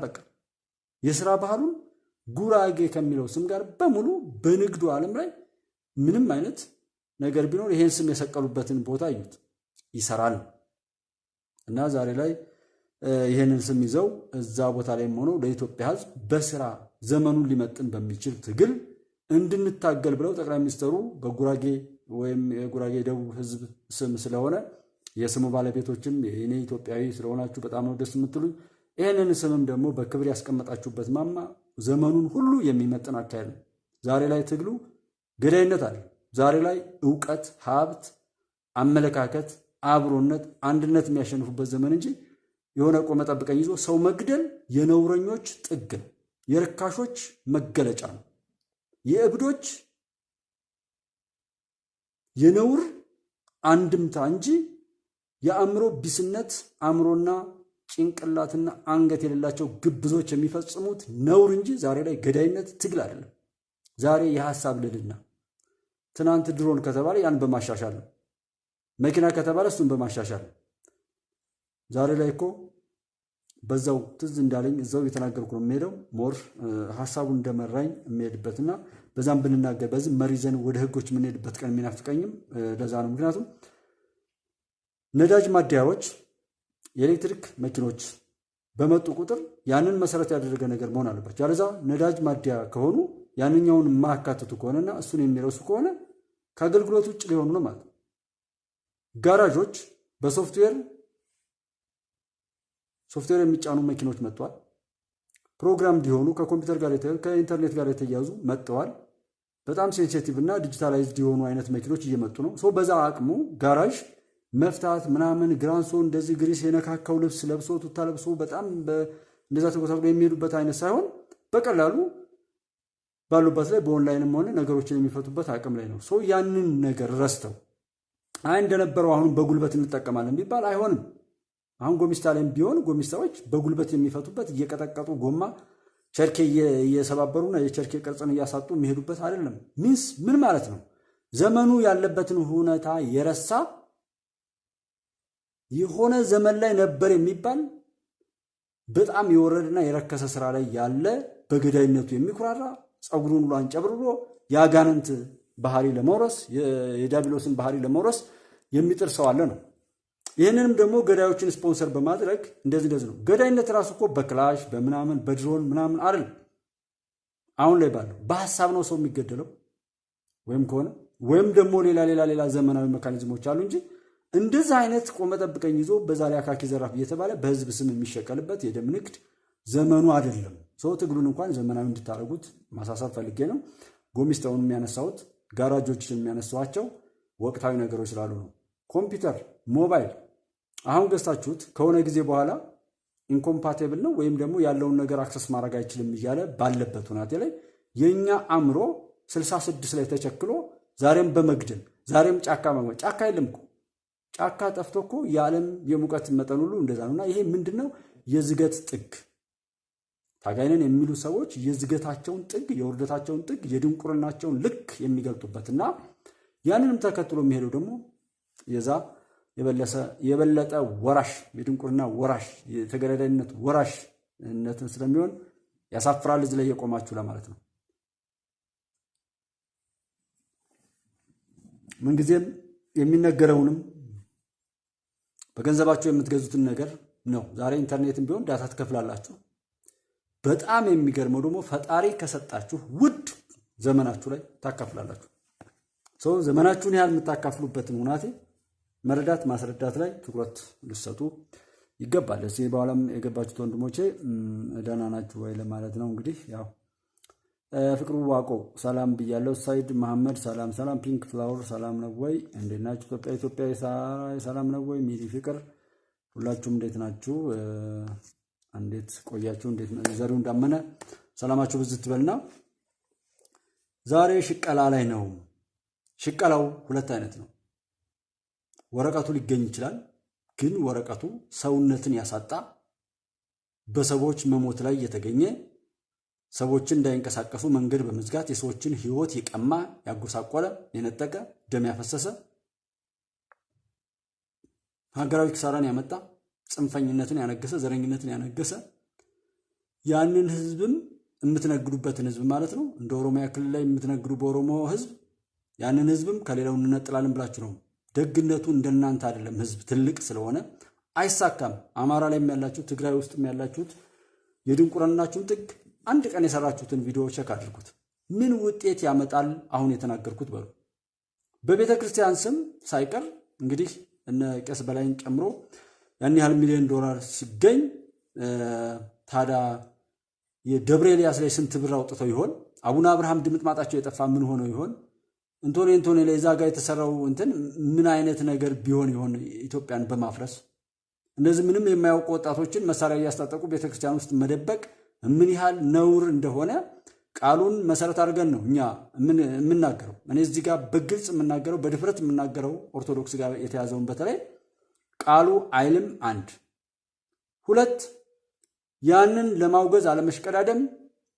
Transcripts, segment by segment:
በቃ የሥራ ባህሉን ጉራጌ ከሚለው ስም ጋር በሙሉ በንግዱ ዓለም ላይ ምንም አይነት ነገር ቢኖር ይሄን ስም የሰቀሉበትን ቦታ እዩት፣ ይሰራል። እና ዛሬ ላይ ይሄንን ስም ይዘው እዛ ቦታ ላይ ሆነው ለኢትዮጵያ ሕዝብ በስራ ዘመኑን ሊመጥን በሚችል ትግል እንድንታገል ብለው ጠቅላይ ሚኒስትሩ በጉራጌ ወይም የጉራጌ ደቡብ ሕዝብ ስም ስለሆነ የስሙ ባለቤቶችም የኔ ኢትዮጵያዊ ስለሆናችሁ በጣም ነው ደስ የምትሉኝ። ይሄንን ስምም ደግሞ በክብር ያስቀመጣችሁበት ማማ ዘመኑን ሁሉ የሚመጥን አካሄድ ነው። ዛሬ ላይ ትግሉ ገዳይነት አለ። ዛሬ ላይ ዕውቀት፣ ሀብት፣ አመለካከት፣ አብሮነት፣ አንድነት የሚያሸንፉበት ዘመን እንጂ የሆነ ቆመ ጠብቀኝ ይዞ ሰው መግደል የነውረኞች ጥግ ነው። የርካሾች መገለጫ ነው። የእብዶች የነውር አንድምታ እንጂ የአእምሮ ቢስነት አእምሮና ጭንቅላትና አንገት የሌላቸው ግብዞች የሚፈጽሙት ነውር እንጂ ዛሬ ላይ ገዳይነት ትግል አይደለም። ዛሬ የሐሳብ ልዕልና። ትናንት ድሮን ከተባለ ያን በማሻሻል ነው። መኪና ከተባለ እሱን በማሻሻል ነው። ዛሬ ላይ እኮ በዛው ትዝ እንዳለኝ እዛው የተናገርኩ ነው የምሄደው። ሞር ሐሳቡን እንደመራኝ የሚሄድበትና በዛም ብንናገር በዚህ መሪዘን ወደ ህጎች የምንሄድበት ቀን የሚናፍቀኝም ለዛ ነው። ምክንያቱም ነዳጅ ማደያዎች የኤሌክትሪክ መኪኖች በመጡ ቁጥር ያንን መሰረት ያደረገ ነገር መሆን አለባቸው። ያለዛ ነዳጅ ማደያ ከሆኑ ያንኛውን የማያካትቱ ከሆነና እሱን የሚረሱ ከሆነ ከአገልግሎት ውጭ ሊሆኑ ነው ማለት ነው። ጋራዦች በሶፍትዌር የሚጫኑ መኪኖች መጥተዋል። ፕሮግራም ሊሆኑ ከኮምፒውተር ጋር ከኢንተርኔት ጋር የተያዙ መጥተዋል። በጣም ሴንሲቲቭ እና ዲጂታላይዝድ የሆኑ አይነት መኪኖች እየመጡ ነው። ሰው በዛ አቅሙ ጋራዥ መፍታት ምናምን ግራንሶ እንደዚህ ግሪስ የነካካው ልብስ ለብሶ ቱታ ለብሶ በጣም እንደዛ ተጎሳቅሎ የሚሄዱበት አይነት ሳይሆን በቀላሉ ባሉበት ላይ በኦንላይንም ሆነ ነገሮችን የሚፈቱበት አቅም ላይ ነው። ሰው ያንን ነገር ረስተው እንደነበረው አሁን በጉልበት እንጠቀማለን ቢባል አይሆንም። አሁን ጎሚስታ ላይም ቢሆን ጎሚስታዎች በጉልበት የሚፈቱበት እየቀጠቀጡ ጎማ ቸርኬ እየሰባበሩና የቸርኬ ቅርጽን እያሳጡ የሚሄዱበት አይደለም። ሚንስ ምን ማለት ነው? ዘመኑ ያለበትን ሁኔታ የረሳ የሆነ ዘመን ላይ ነበር የሚባል በጣም የወረደና የረከሰ ስራ ላይ ያለ በገዳይነቱ የሚኩራራ ጸጉሩን ሁሉ አንጨብርሮ የአጋንንት ባህሪ ለመውረስ የዲያብሎስን ባህሪ ለመውረስ የሚጥር ሰው አለ ነው። ይህንንም ደግሞ ገዳዮችን ስፖንሰር በማድረግ እንደዚህ ነው። ገዳይነት ራሱ እኮ በክላሽ በምናምን በድሮን ምናምን አይደለም። አሁን ላይ ባለው በሐሳብ ነው ሰው የሚገደለው ወይም ከሆነ ወይም ደግሞ ሌላ ዘመናዊ ሜካኒዝሞች አሉ እንጂ እንደዚህ አይነት ቆመ ጠብቀኝ ይዞ በዛ ላይ አካኪ ዘራፍ እየተባለ በህዝብ ስም የሚሸቀልበት የደም ንግድ ዘመኑ አይደለም። ሰው ትግሉን እንኳን ዘመናዊ እንድታደርጉት ማሳሰብ ፈልጌ ነው። ጎሚስታውን የሚያነሳውት ጋራጆችን የሚያነሳዋቸው ወቅታዊ ነገሮች ስላሉ ነው። ኮምፒውተር፣ ሞባይል አሁን ገዝታችሁት ከሆነ ጊዜ በኋላ ኢንኮምፓቲብል ነው ወይም ደግሞ ያለውን ነገር አክሰስ ማድረግ አይችልም እያለ ባለበት ሁናቴ ላይ የኛ አእምሮ 66 ላይ ተቸክሎ ዛሬም በመግደል ዛሬም ጫካ የለም እኮ ጫካ ጠፍቶ እኮ የዓለም የሙቀት መጠን ሁሉ እንደዛ ነውና ይሄ ምንድነው? የዝገት ጥግ ታጋይነን የሚሉ ሰዎች የዝገታቸውን ጥግ የውርደታቸውን ጥግ የድንቁርናቸውን ልክ የሚገልጡበትና ያንንም ተከትሎ የሚሄደው ደግሞ የዛ የበለጠ ወራሽ የድንቁርና ወራሽ የተገዳዳይነት ወራሽነትን ስለሚሆን ያሳፍራል እዚህ ላይ የቆማችሁ ለማለት ነው። ምንጊዜም የሚነገረውንም በገንዘባችሁ የምትገዙትን ነገር ነው። ዛሬ ኢንተርኔትም ቢሆን ዳታ ትከፍላላችሁ። በጣም የሚገርመው ደግሞ ፈጣሪ ከሰጣችሁ ውድ ዘመናችሁ ላይ ታካፍላላችሁ። ሰው ዘመናችሁን ያህል የምታካፍሉበትን ሁናቴ መረዳት ማስረዳት ላይ ትኩረት ልትሰጡ ይገባል። እዚህ በኋላም የገባችሁት ወንድሞቼ ደህና ናችሁ ወይ ለማለት ነው። እንግዲህ ያው ፍቅሩ ዋቆ ሰላም ብያለሁ። ሳይድ መሐመድ ሰላም። ፒንክ ፍላወር ሰላም ነው ወይ? እንዴት ናችሁ? ኢትዮጵያ ሰላም ነው ወይ? ሚሊ ፍቅር ሁላችሁም እንዴት ናችሁ? እንዴት ቆያችሁ? እንዴት ዘሪው እንዳመነ ሰላማችሁ ብዝት ትበልና ዛሬ ሽቀላ ላይ ነው። ሽቀላው ሁለት አይነት ነው። ወረቀቱ ሊገኝ ይችላል፣ ግን ወረቀቱ ሰውነትን ያሳጣ በሰዎች መሞት ላይ የተገኘ ሰዎችን እንዳይንቀሳቀሱ መንገድ በመዝጋት የሰዎችን ሕይወት የቀማ ያጎሳቆለ የነጠቀ ደም ያፈሰሰ ሀገራዊ ክሳራን ያመጣ ጽንፈኝነትን ያነገሰ ዘረኝነትን ያነገሰ ያንን ህዝብም የምትነግዱበትን ህዝብ ማለት ነው። እንደ ኦሮሚያ ክልል ላይ የምትነግዱ በኦሮሞ ህዝብ ያንን ህዝብም ከሌላው እንነጥላለን ብላችሁ ነው። ደግነቱ እንደናንተ አይደለም። ህዝብ ትልቅ ስለሆነ አይሳካም። አማራ ላይም ያላችሁ ትግራይ ውስጥም ያላችሁት የድንቁርናችሁን ጥግ አንድ ቀን የሰራችሁትን ቪዲዮ ቸክ አድርጉት። ምን ውጤት ያመጣል አሁን የተናገርኩት በሉ። በቤተ ክርስቲያን ስም ሳይቀር እንግዲህ እነ ቄስ በላይን ጨምሮ ያን ያህል ሚሊዮን ዶላር ሲገኝ ታዲያ የደብረ ኤልያስ ላይ ስንት ብር አውጥተው ይሆን? አቡነ አብርሃም ድምጥማጣቸው የጠፋ ምን ሆነው ይሆን? እንቶኔ ላይ እዛ ጋር የተሰራው እንትን ምን አይነት ነገር ቢሆን ይሆን? ኢትዮጵያን በማፍረስ እነዚህ ምንም የማያውቁ ወጣቶችን መሳሪያ እያስታጠቁ ቤተክርስቲያን ውስጥ መደበቅ ምን ያህል ነውር እንደሆነ ቃሉን መሰረት አድርገን ነው እኛ የምናገረው። እኔ እዚህ ጋር በግልጽ የምናገረው በድፍረት የምናገረው ኦርቶዶክስ ጋር የተያዘውን በተለይ ቃሉ አይልም። 1 2 ያንን ለማውገዝ አለመሽቀዳደም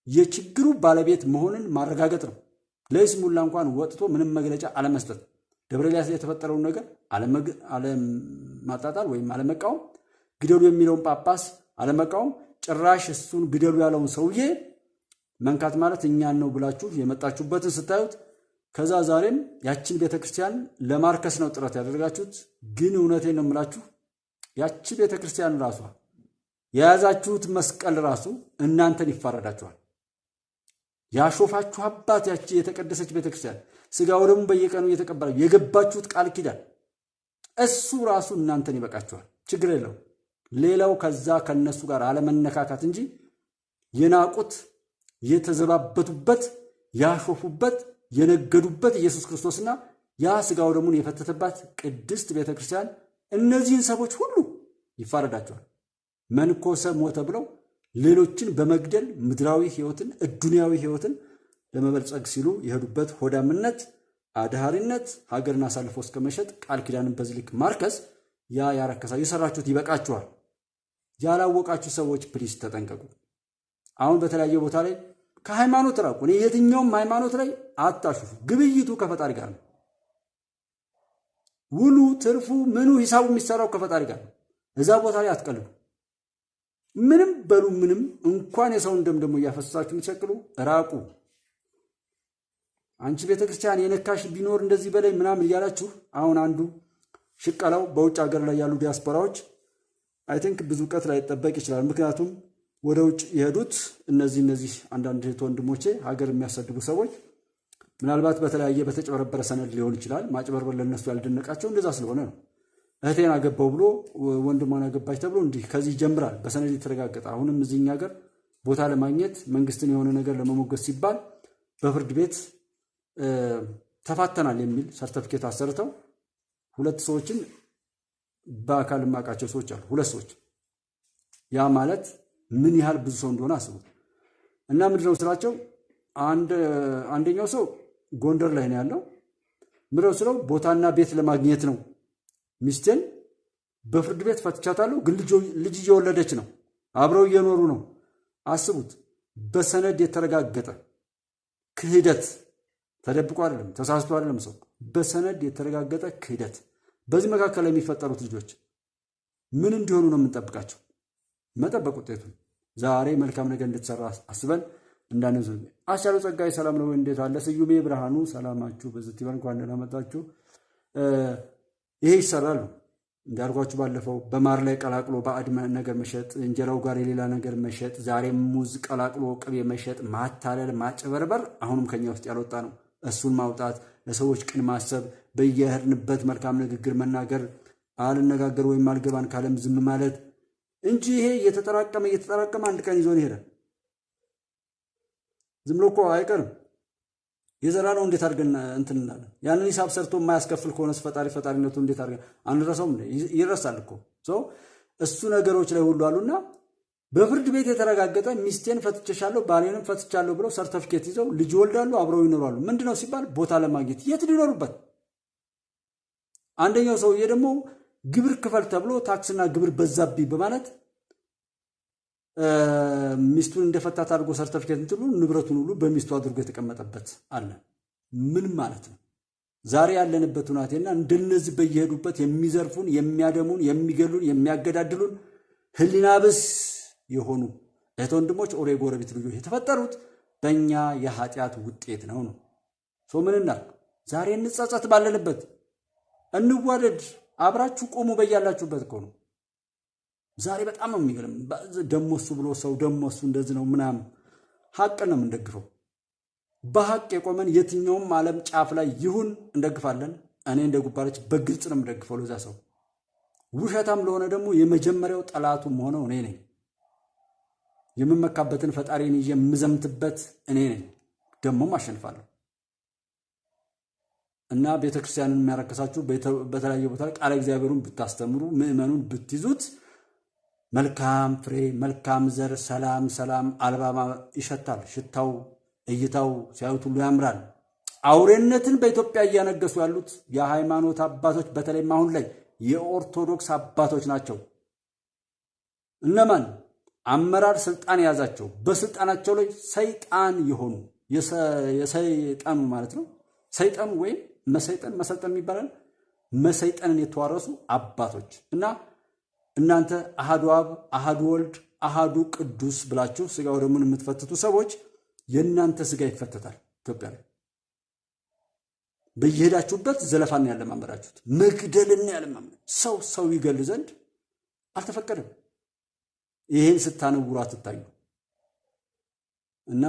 የችግሩ ባለቤት መሆንን ማረጋገጥ ነው። ለይስሙላ እንኳን ወጥቶ ምንም መግለጫ አለመስጠት፣ ደብረ ኤልያስ ላይ የተፈጠረውን ነገር አለማጣጣል ወይም አለመቃወም፣ ግደሉ የሚለውን ጳጳስ አለመቃወም፣ ጭራሽ እሱን ግደሉ ያለውን ሰውዬ መንካት ማለት እኛን ነው ብላችሁ የመጣችሁበትን ስታዩት ከዛ ዛሬም ያችን ቤተክርስቲያን ለማርከስ ነው ጥረት ያደረጋችሁት። ግን እውነቴን ነው የምላችሁ ያቺ ቤተክርስቲያን ራሷ የያዛችሁት መስቀል ራሱ እናንተን ይፋረዳችኋል። ያሾፋችሁ አባት ያቺ የተቀደሰች ቤተክርስቲያን ስጋ ወደሙ በየቀኑ እየተቀበለ የገባችሁት ቃል ኪዳን እሱ ራሱ እናንተን ይበቃችኋል። ችግር የለው። ሌላው ከዛ ከነሱ ጋር አለመነካካት እንጂ የናቁት የተዘባበቱበት ያሾፉበት የነገዱበት ኢየሱስ ክርስቶስና ያ ስጋ ወደሙን የፈተተባት ቅድስት ቤተክርስቲያን እነዚህን ሰዎች ሁሉ ይፋረዳቸዋል። መንኮሰ ሞተ ብለው ሌሎችን በመግደል ምድራዊ ህይወትን ዱንያዊ ህይወትን ለመበልጸግ ሲሉ የሄዱበት ሆዳምነት፣ አድሃሪነት፣ ሀገርን አሳልፎ እስከ መሸጥ ቃል ኪዳንን በዚህ ልክ ማርከስ ያ ያረከሳ የሰራችሁት ይበቃችኋል። ያላወቃችሁ ሰዎች ፕሊስ ተጠንቀቁ። አሁን በተለያየ ቦታ ላይ ከሃይማኖት ራቁ። እኔ የትኛውም ሃይማኖት ላይ አታሹፉ። ግብይቱ ከፈጣሪ ጋር ነው። ውሉ ትርፉ ምኑ ሂሳቡ የሚሰራው ከፈጣሪ ጋር ነው። እዛ ቦታ ላይ አትቀልዱ። ምንም በሉ ምንም እንኳን የሰውን ደም ደግሞ እያፈሰሳችሁ የምትሸቅሉ ራቁ። አንቺ ቤተክርስቲያን የነካሽ ቢኖር እንደዚህ በላይ ምናምን እያላችሁ አሁን አንዱ ሽቀላው በውጭ ሀገር ላይ ያሉ ዲያስፖራዎች አይ ቲንክ ብዙ እውቀት ላይ ጠበቅ ይችላል። ምክንያቱም ወደ ውጭ የሄዱት እነዚህ አንዳንድ ወንድሞቼ ሀገር የሚያሰድቡ ሰዎች ምናልባት በተለያየ በተጨበረበረ ሰነድ ሊሆን ይችላል። ማጭበርበር ለነሱ ያልደነቃቸው እንደዛ ስለሆነ ነው። እህቴን አገባው ብሎ ወንድሟን አገባች ተብሎ እንዲህ ከዚህ ይጀምራል። በሰነድ የተረጋገጠ አሁንም እዚህኛ ሀገር ቦታ ለማግኘት መንግስትን የሆነ ነገር ለመሞገስ ሲባል በፍርድ ቤት ተፋተናል የሚል ሰርተፊኬት አሰርተው 2 ሰዎችን በአካል ማቃቸው ሰዎች አሉ። 2 ሰዎች ያ ማለት ምን ያህል ብዙ ሰው እንደሆነ አስቡ። እና ምንድነው ስራቸው? አንደኛው ሰው ጎንደር ላይ ነው ያለው። ምንድነው ስለው ቦታና ቤት ለማግኘት ነው። ሚስቴን በፍርድ ቤት ፈትቻታለሁ፣ ግን ልጅ እየወለደች ነው፣ አብረው እየኖሩ ነው። አስቡት። በሰነድ የተረጋገጠ ክህደት፣ ተደብቆ አይደለም ተሳስቶ አይደለም ሰው፣ በሰነድ የተረጋገጠ ክህደት። በዚህ መካከል ላይ የሚፈጠሩት ልጆች ምን እንዲሆኑ ነው የምንጠብቃቸው? መጠበቅ ውጤቱን ዛሬ መልካም ነገር እንድትሰራ አስበን እንዳንዙ። አስቻለው ጸጋይ ሰላም ነው፣ እንዴት አለ? ስዩሜ ብርሃኑ ሰላማችሁ በዚህ ይበል። እንኳን ደህና መጣችሁ። ይሄ ይሰራል እንዳልኳችሁ ባለፈው በማር ላይ ቀላቅሎ ባዕድ ነገር መሸጥ፣ እንጀራው ጋር የሌላ ነገር መሸጥ፣ ዛሬ ሙዝ ቀላቅሎ ቅቤ መሸጥ፣ ማታለል፣ ማጭበርበር አሁንም ከኛ ውስጥ ያልወጣ ነው። እሱን ማውጣት፣ ለሰዎች ቅን ማሰብ፣ በየሄድንበት መልካም ንግግር መናገር፣ አልነጋገር ወይም አልገባን ካለም ዝም ማለት እንጂ ይሄ እየተጠራቀመ አንድ ቀን ይዞን ይሄዳል። ዝም ብሎ እኮ አይቀርም። የዘራ ነው። እንዴት አድርገን እንትን እንላለን? ያንን ሂሳብ ሰርቶ የማያስከፍል ከሆነስ ፈጣሪነቱ እንዴት አድርገን አንረሳውም? ይረሳል እኮ ሰው። እሱ ነገሮች ላይ ሁሉ አሉና በፍርድ ቤት የተረጋገጠ ሚስቴን ፈትቼሻለሁ ባሌንም ፈትቻለሁ ብለው ሰርተፊኬት ይዘው ልጅ ይወልዳሉ፣ አብረው ይኖራሉ። ምንድነው ሲባል ቦታ ለማግኘት የት ሊኖሩበት። አንደኛው ሰውዬ ደግሞ ግብር ክፈል ተብሎ ታክስና ግብር በዛብኝ በማለት ሚስቱን እንደፈታት አድርጎ ሰርተፊኬት እንትሉ ንብረቱን ሁሉ በሚስቱ አድርጎ የተቀመጠበት አለ። ምን ማለት ነው? ዛሬ ያለንበት ሁናቴና እንደነዚህ በየሄዱበት የሚዘርፉን፣ የሚያደሙን፣ የሚገሉን፣ የሚያገዳድሉን ህሊና ቢስ የሆኑ እህት ወንድሞች፣ ኦሬ ጎረቤት ልጆች የተፈጠሩት በእኛ የኃጢአት ውጤት ነው። ምን እናድርግ? ዛሬ እንጸጸት፣ ባለንበት እንዋደድ፣ አብራችሁ ቆሙ በያላችሁበት እኮ ነው። ዛሬ በጣም ነው የሚገርም። ደሞሱ ብሎ ሰው ደሞሱ እንደዚህ ነው ምናምን። ሀቅ ነው የምንደግፈው። በሀቅ የቆመን የትኛውም ዓለም ጫፍ ላይ ይሁን እንደግፋለን። እኔ እንደ ጉባለች በግልጽ ነው የምደግፈው ለዛ ሰው። ውሸታም ለሆነ ደግሞ የመጀመሪያው ጠላቱም ሆነው እኔ ነኝ። የምመካበትን ፈጣሪን ይዤ የምዘምትበት እኔ ነኝ። ደግሞም አሸንፋለሁ። እና ቤተክርስቲያንን የሚያረከሳችሁ በተለያየ ቦታ ቃለ እግዚአብሔሩን ብታስተምሩ፣ ምእመኑን ብትይዙት መልካም ፍሬ፣ መልካም ዘር፣ ሰላም አልባማ ይሸታል። ሽታው፣ እይታው ሲያዩት ሁሉ ያምራል። አውሬነትን በኢትዮጵያ እያነገሱ ያሉት የሃይማኖት አባቶች፣ በተለይም አሁን ላይ የኦርቶዶክስ አባቶች ናቸው። እነማን? አመራር ስልጣን የያዛቸው በስልጣናቸው ላይ ሰይጣን የሆኑ የሰይጣኑ ማለት ነው። ሰይጣኑ ወይም መሰልጠን የሚባላል መሰይጠንን የተዋረሱ አባቶች እና እናንተ አሃዱ አብ፣ አሃዱ ወልድ፣ አሃዱ ቅዱስ ብላችሁ ስጋ ወደሙን የምትፈትቱ ሰዎች የእናንተ ስጋ ይፈተታል። ኢትዮጵያ ላይ በየሄዳችሁበት ዘለፋን ያለማመዳችሁት፣ መግደልን ያለማመድ ሰው ይገል ዘንድ አልተፈቀደም። ይሄን ስታነውሩ አትታዩ እና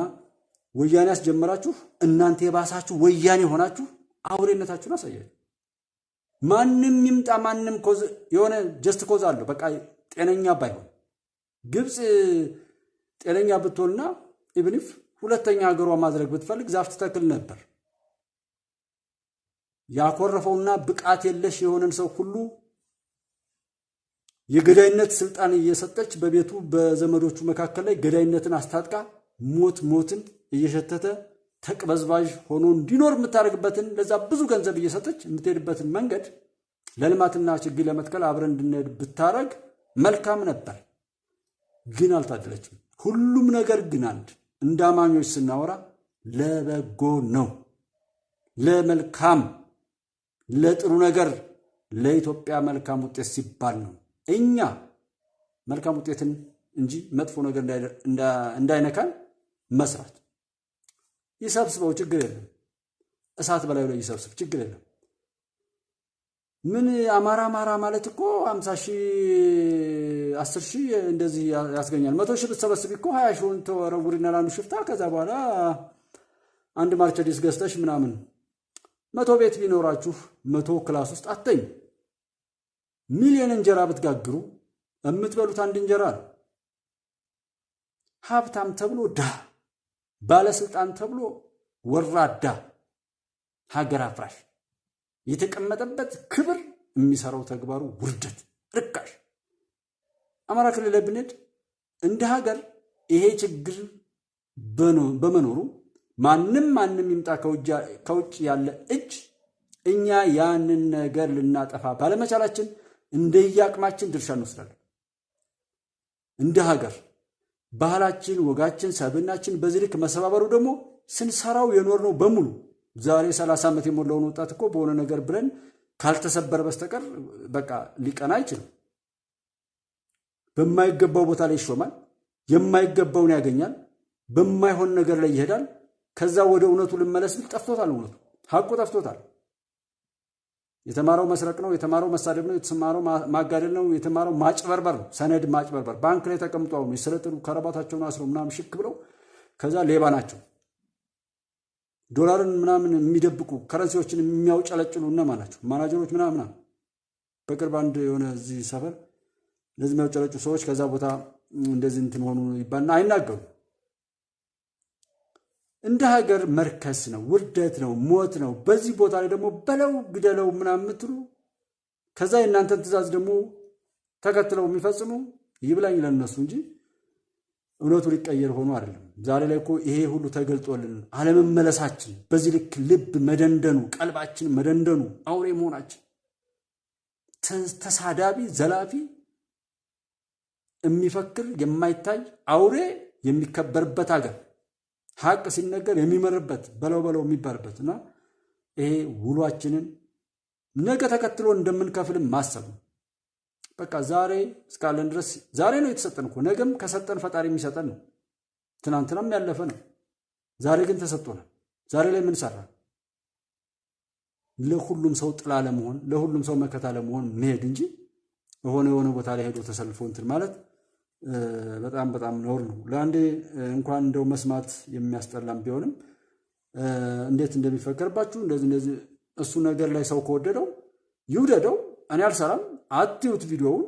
ወያኔ ያስጀመራችሁ እናንተ የባሳችሁ ወያኔ ሆናችሁ አውሬነታችሁን አሳያችሁ። ማንም ይምጣ ማንም ኮዝ የሆነ ጀስት ኮዝ አለው። በቃ ጤነኛ ባይሆን ግብፅ ጤነኛ ብትሆንና ኢብኒፍ ሁለተኛ ሀገሯ ማድረግ ብትፈልግ ዛፍ ትተክል ነበር። ያኮረፈውና ብቃት የለሽ የሆነን ሰው ሁሉ የገዳይነት ስልጣን እየሰጠች በቤቱ በዘመዶቹ መካከል ላይ ገዳይነትን አስታጥቃ ሞትን እየሸተተ ተቅበዝባዥ ሆኖ እንዲኖር የምታደርግበትን ለዛ ብዙ ገንዘብ እየሰጠች የምትሄድበትን መንገድ ለልማትና ችግኝ ለመትከል አብረን እንድንሄድ ብታረግ መልካም ነበር። ግን አልታደለችም። ሁሉም ነገር ግን አንድ እንደ አማኞች ስናወራ ለበጎ ነው፣ ለመልካም ለጥሩ ነገር ለኢትዮጵያ መልካም ውጤት ሲባል ነው። እኛ መልካም ውጤትን እንጂ መጥፎ ነገር እንዳይነካን መስራት። ይሰብስበው ችግር የለም። እሳት በላዩ ላይ ይሰብስብ ችግር የለም። ምን አማራ ማለት እኮ 50 ሺህ 10 ሺህ እንደዚህ ያስገኛል። 100 ሺህ ብትሰበስብ እኮ 20 ሺውን ተወረውሪና ላንዱ ሽፍታ ከዛ በኋላ አንድ ማርቸዲስ ገዝተሽ ምናምን 100 ቤት ቢኖራችሁ 100 ክላስ ውስጥ አተኝ ሚሊዮን እንጀራ ብትጋግሩ የምትበሉት አንድ እንጀራ ነው። ሀብታም ተብሎ ዳ፣ ባለስልጣን ተብሎ ወራዳ፣ ሀገር አፍራሽ፣ የተቀመጠበት ክብር የሚሰራው ተግባሩ ውርደት፣ ርካሽ። አማራ ክልል ላይ ብንሄድ እንደ ሀገር ይሄ ችግር በመኖሩ ማንም ይምጣ ከውጭ ያለ እጅ እኛ ያንን ነገር ልናጠፋ ባለመቻላችን እንደየአቅማችን ድርሻ እንወስዳለን። እንደ ሀገር ባህላችን፣ ወጋችን፣ ሰብናችን በዚህ ልክ መሰባበሩ ደግሞ ስንሰራው የኖርነው በሙሉ ዛሬ 30 ዓመት የሞላውን ወጣት እኮ በሆነ ነገር ብለን ካልተሰበረ በስተቀር በቃ ሊቀና አይችልም። በማይገባው ቦታ ላይ ይሾማል፣ የማይገባውን ያገኛል፣ በማይሆን ነገር ላይ ይሄዳል። ከዛ ወደ እውነቱ ልመለስ ብል ጠፍቶታል። እውነቱ ሀቁ ጠፍቶታል። የተማረው መስረቅ ነው፣ የተማረው መሳደብ ነው፣ የተማረው ማጋደል ነው፣ የተማረው ማጭበርበር ነው፣ ሰነድ ማጭበርበር። ባንክ ላይ ተቀምጠው የሰለጠኑ ከረባታቸውን አስረው ምናምን ሽክ ብለው ከዛ ሌባ ናቸው። ዶላርን ምናምን የሚደብቁ ከረንሲዎችን የሚያውጨለጭሉ እነማን ናቸው? ማናጀሮች ምናምን። በቅርብ አንድ የሆነ እዚህ ሰፈር ለዚህ የሚያውጨለጩ ሰዎች ከዛ ቦታ እንደዚህ እንትን ሆኑ ይባልና አይናገሩ። እንደ ሀገር መርከስ ነው፣ ውርደት ነው፣ ሞት ነው። በዚህ ቦታ ላይ ደግሞ በለው ግደለው ምናምን የምትሉ ከዛ የእናንተን ትእዛዝ ደግሞ ተከትለው የሚፈጽሙ ይብላኝ ለነሱ እንጂ እውነቱ ሊቀየር ሆኖ አይደለም። ዛሬ ላይ እኮ ይሄ ሁሉ ተገልጦልን አለመመለሳችን፣ በዚህ ልክ ልብ መደንደኑ፣ ቀልባችን መደንደኑ፣ አውሬ መሆናችን፣ ተሳዳቢ ዘላፊ የሚፈክር የማይታይ አውሬ የሚከበርበት ሀገር፣ ሀቅ ሲነገር የሚመርበት በለው የሚባልበት እና ይሄ ውሏችንን ነገ ተከትሎ እንደምንከፍልም ማሰብ ነው። በቃ ዛሬ እስካለን ድረስ ዛሬ ነው የተሰጠን እኮ ነገም ከሰጠን ፈጣሪ የሚሰጠን ነው። ትናንትናም ያለፈ ነው። ዛሬ ግን ተሰጥቶናል። ዛሬ ላይ ምን ሰራ? ለሁሉም ሰው ጥላ ለመሆን ለሁሉም ሰው መከታ ለመሆን መሄድ እንጂ የሆነ ቦታ ላይ ሄዶ ተሰልፎ እንትን ማለት በጣም በጣም ነውር ነው። ለአንዴ እንኳን እንደው መስማት የሚያስጠላም ቢሆንም እንዴት እንደሚፈከርባችሁ እንደዚህ እሱ ነገር ላይ ሰው ከወደደው ይውደደው። እኔ አልሰራም አትዩት፣ ቪዲዮውን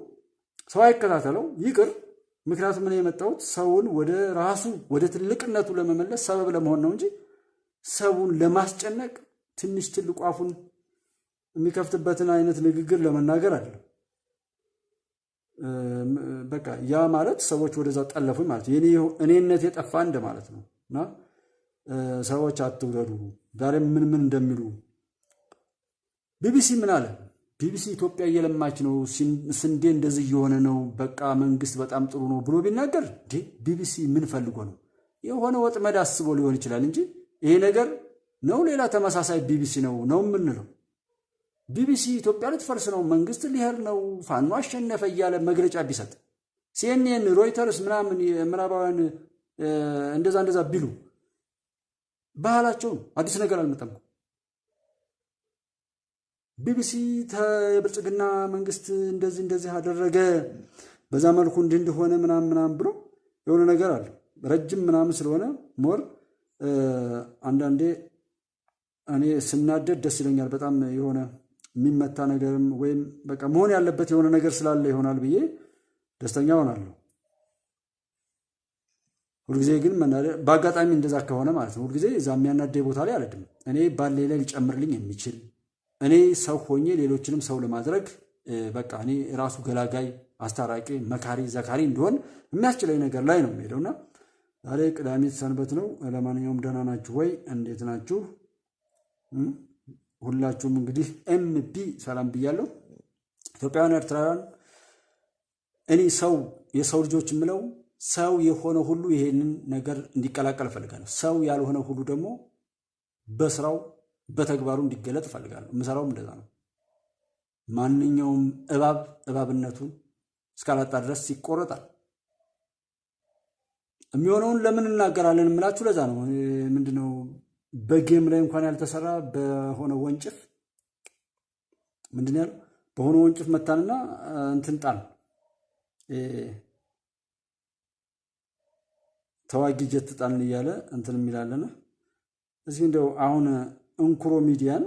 ሰው አይከታተለው ይቅር። ምክንያቱም ምን የመጣሁት ሰውን ወደ ራሱ ወደ ትልቅነቱ ለመመለስ ሰበብ ለመሆን ነው እንጂ ሰውን ለማስጨነቅ ትንሽ ትልቁ አፉን የሚከፍትበትን አይነት ንግግር ለመናገር አይደለም። በቃ ያ ማለት ሰዎች ወደዛ ጠለፉኝ ማለት እኔነት የጠፋ እንደማለት ነው። እና ሰዎች አትውደዱ። ዛሬ ምን እንደሚሉ ቢቢሲ ምን አለ? ቢቢሲ ኢትዮጵያ እየለማች ነው፣ ስንዴ እንደዚህ እየሆነ ነው፣ በቃ መንግስት በጣም ጥሩ ነው ብሎ ቢናገር ቢቢሲ ምን ፈልጎ ነው? የሆነ ወጥመድ አስቦ ሊሆን ይችላል እንጂ ይሄ ነገር ነው ሌላ ተመሳሳይ ቢቢሲ ነው የምንለው። ቢቢሲ ኢትዮጵያ ልትፈርስ ነው፣ መንግስት ሊሄድ ነው፣ ፋኖ አሸነፈ እያለ መግለጫ ቢሰጥ ሲኤንኤን፣ ሮይተርስ ምናምን የምዕራባውያን እንደዛ ቢሉ ባህላቸው ነው። አዲስ ነገር አልመጣም። ቢቢሲ የብልጽግና መንግስት እንደዚህ አደረገ በዛ መልኩ እንደሆነ ምናምን ብሎ የሆነ ነገር አለ። ረጅም ምናምን ስለሆነ ሞር አንዳንዴ እኔ ስናደድ ደስ ይለኛል በጣም የሆነ የሚመታ ነገርም ወይም በቃ መሆን ያለበት የሆነ ነገር ስላለ ይሆናል ብዬ ደስተኛ ሆናለሁ። ሁልጊዜ ግን በአጋጣሚ እንደዛ ከሆነ ማለት ነው ሁልጊዜ እዛ የሚያናደኝ ቦታ ላይ አልሄድም። እኔ ባሌ ላይ ሊጨምርልኝ የሚችል እኔ ሰው ሆኜ ሌሎችንም ሰው ለማድረግ በቃ እኔ ራሱ ገላጋይ፣ አስታራቂ፣ መካሪ፣ ዘካሪ እንደሆን የሚያስችለኝ ነገር ላይ ነው የምሄደውና ዛሬ ቅዳሜት ሰንበት ነው። ለማንኛውም ደህና ናችሁ ወይ? እንዴት ናችሁ? ሁላችሁም እንግዲህ ኤምቢ ሰላም ብያለሁ። ኢትዮጵያውያን፣ ኤርትራውያን እኔ የሰው ልጆች የምለው ሰው የሆነ ሁሉ ይሄንን ነገር እንዲቀላቀል እፈልጋለሁ። ሰው ያልሆነ ሁሉ ደግሞ በስራው በተግባሩ እንዲገለጥ እፈልጋለሁ። የምሰራውም እንደዛ ነው። ማንኛውም እባብነቱን እስካላጣ ድረስ ይቆረጣል። የሚሆነውን ለምን እናገራለን የምላችሁ ለዛ ነው። ምንድነው በጌም ላይ እንኳን ያልተሰራ በሆነ ወንጭፍ ምንድነው ያለው? በሆነ ወንጭፍ መታንና እንትን ጣል ተዋጊ ጀት ጣልን እያለ እንትን የሚላለና እዚህ እንደው አሁን እንኩሮ ሚዲያን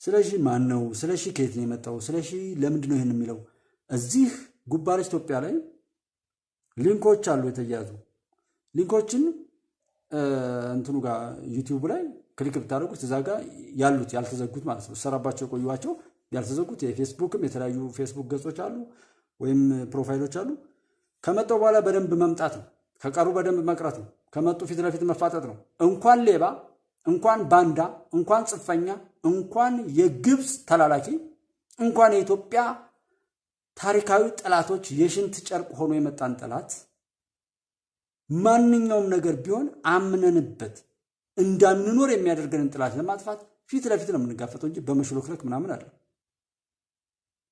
ስለሺ ማን ነው? ስለሺ ከየት ነው የመጣው? ስለሺ ለምንድን ነው ይሄን የሚለው? እዚህ ጉባለች ኢትዮጵያ ላይ ሊንኮች አሉ የተያዙ ሊንኮችን እንትኑ ጋር ዩቲዩብ ላይ ክሊክ ብታደርጉት እዛ ጋር ያሉት ያልተዘጉት ማለት ነው ሰራባቸው የቆዩዋቸው ያልተዘጉት የፌስቡክም የተለያዩ ፌስቡክ ገጾች አሉ ወይም ፕሮፋይሎች አሉ። ከመጣው በኋላ በደንብ መምጣት ነው። ከቀሩ በደንብ መቅረት ነው። ከመጡ ፊት ለፊት መፋጠጥ ነው። እንኳን ሌባ፣ እንኳን ባንዳ፣ እንኳን ጽፈኛ፣ እንኳን የግብፅ ተላላኪ፣ እንኳን የኢትዮጵያ ታሪካዊ ጠላቶች የሽንት ጨርቅ ሆኖ የመጣን ጠላት ማንኛውም ነገር ቢሆን አምነንበት እንዳንኖር የሚያደርገንን ጠላት ለማጥፋት ፊት ለፊት ነው የምንጋፈጠው እንጂ በመሽሎክለክ ምናምን አይደለም።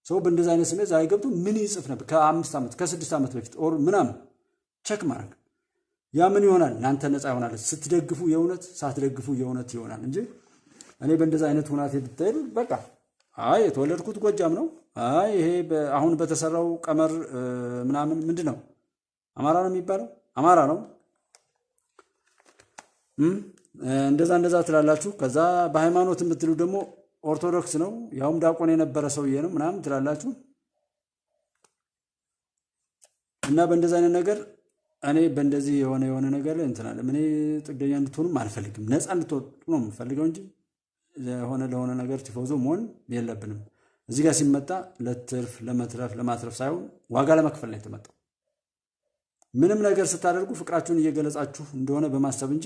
ሰው በእንደዛ አይነት ስሜት ዛሬ ገብቶ ምን ይጽፍ ነበር ከ5 ዓመት ከ6 ዓመት በፊት ኦር ምናምን ቼክ ማድረግ ያ ምን ይሆናል? እናንተ ነፃ ይሆናል ስትደግፉ የእውነት ሳትደግፉ የእውነት ይሆናል እንጂ እኔ በእንደዛ አይነት ሁናቴ ብትሄዱ በቃ አይ የተወለድኩት ጎጃም ነው፣ አይ ይሄ አሁን በተሰራው ቀመር ምናምን ምንድነው አማራ ነው የሚባለው አማራ ነው እንደዛ ትላላችሁ። ከዛ በሃይማኖት የምትሉ ደግሞ ኦርቶዶክስ ነው ያውም ዲያቆን የነበረ ሰውዬ ነው ምናምን ትላላችሁ። እና በእንደዛ አይነት ነገር እኔ በእንደዚህ የሆነ ነገር ላይ እንትናለ እኔ ጥገኛ እንድትሆኑም አልፈልግም። ነፃ እንድትወጡ ነው የምፈልገው እንጂ ለሆነ ነገር ቲፎዞ መሆን የለብንም። እዚህ ጋር ሲመጣ ለትርፍ ለማትረፍ ሳይሆን ዋጋ ለመክፈል ነው የተመጣው። ምንም ነገር ስታደርጉ ፍቅራችሁን እየገለጻችሁ እንደሆነ በማሰብ እንጂ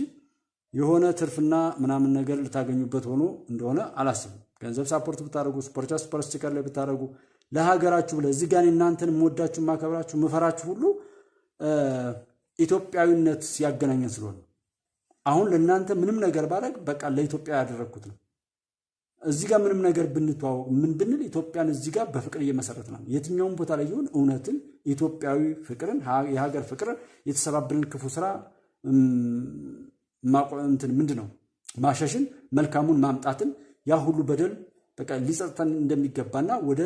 የሆነ ትርፍና ምናምን ነገር ልታገኙበት ሆኖ እንደሆነ አላስብም። ገንዘብ ሳፖርት ብታደርጉ ሱፐር ስቲከር ላይ ብታደርጉ ለሀገራችሁ ለዚህ ጋር እናንተን የምወዳችሁ ማከብራችሁ ምፈራችሁ ሁሉ ኢትዮጵያዊነት ሲያገናኘን ስለሆነ አሁን ለእናንተ ምንም ነገር ባረግ በቃ ለኢትዮጵያ ያደረግኩት ነው። እዚህ ጋር ምንም ነገር ብንተዋወቅ ምን ብንል ኢትዮጵያን እዚህ ጋር በፍቅር እየመሰረት ነው። የትኛውም ቦታ ላይ ይሁን እውነትን፣ ኢትዮጵያዊ ፍቅርን፣ የሀገር ፍቅርን፣ የተሰባብርን ክፉ ስራ ምንድነው ማሸሽን፣ መልካሙን ማምጣትን፣ ያ ሁሉ በደል በቃ ሊጸጥተን እንደሚገባና ወደ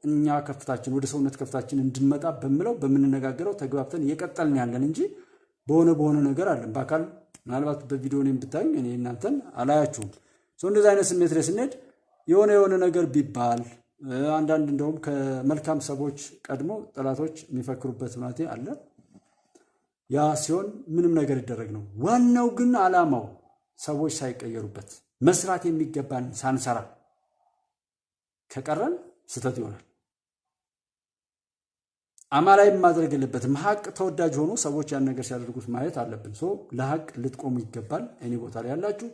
እኛ ከፍታችን ወደ ሰውነት ከፍታችን እንድንመጣ በምለው በምንነጋገረው ተግባብተን እየቀጠልን ያለን እንጂ በሆነ ነገር አለን። በአካል ምናልባት በቪዲዮ እኔም ብታዩኝ እኔ እናንተን አላያችሁም። እንደዚህ አይነት ስሜት ላይ ስንሄድ የሆነ ነገር ቢባል አንዳንድ እንደውም ከመልካም ሰዎች ቀድሞ ጠላቶች የሚፈክሩበት ሁኔታ አለ። ያ ሲሆን ምንም ነገር ይደረግ ነው። ዋናው ግን ዓላማው ሰዎች ሳይቀየሩበት መስራት የሚገባን ሳንሰራ ከቀረን ስህተት ይሆናል። አማላይ ማድረግ የለበትም። ሀቅ ተወዳጅ ሆኖ ሰዎች ያን ነገር ሲያደርጉት ማየት አለብን። ለሀቅ ልትቆሙ ይገባል። እኔ ቦታ ላይ ያላችሁ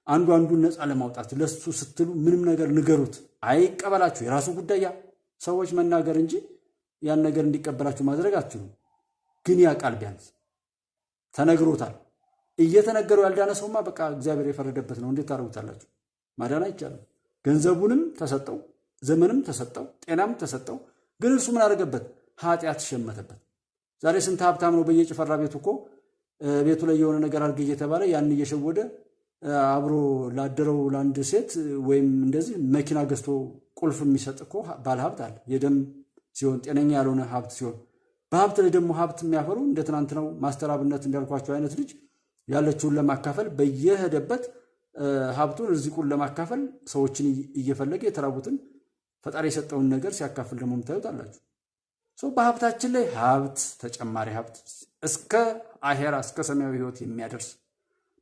አንዱን ነፃ ለማውጣት ለሱ ስትሉ ምንም ነገር ንገሩት። አይቀበላችሁ የራሱ ጉዳይ፣ ሰዎች መናገር እንጂ ያን ነገር እንዲቀበላችሁ ማድረግ አትችሉም። ግን ያ ቃል ቢያንስ ተነግሮታል። እየተነገረው ያልዳነ ሰውማ በቃ እግዚአብሔር የፈረደበት ነው። እንዴት ታደርጉታላችሁ? ማዳን አይቻልም። ገንዘቡንም ተሰጠው፣ ዘመንም ተሰጠው፣ ጤናም ተሰጠው። ግን እርሱ ምን አደረገበት? ኃጢአት ሸመተበት። ዛሬ ስንት ሀብታም ነው በየጭፈራ ቤቱ እኮ ቤቱ ላይ የሆነ ነገር አድርግ እየተባለ ያን እየሸወደ አብሮ ላደረው ለአንድ ሴት ወይም እንደዚህ መኪና ገዝቶ ቁልፍ የሚሰጥ እኮ ባለ ሀብት አለ። የደም ሲሆን ጤነኛ ያልሆነ ሀብት ሲሆን፣ በሀብት ላይ ደግሞ ሀብት የሚያፈሩ እንደ ትናንት ነው ማስተር አብነት እንዳልኳቸው አይነት ልጅ ያለችውን ለማካፈል በየሄደበት ሀብቱን ርዚቁን ለማካፈል ሰዎችን እየፈለገ የተራቡትን ፈጣሪ የሰጠውን ነገር ሲያካፍል ደግሞ የምታዩት አላችሁ። በሀብታችን ላይ ሀብት ተጨማሪ ሀብት እስከ አሄራ እስከ ሰማያዊ ህይወት የሚያደርስ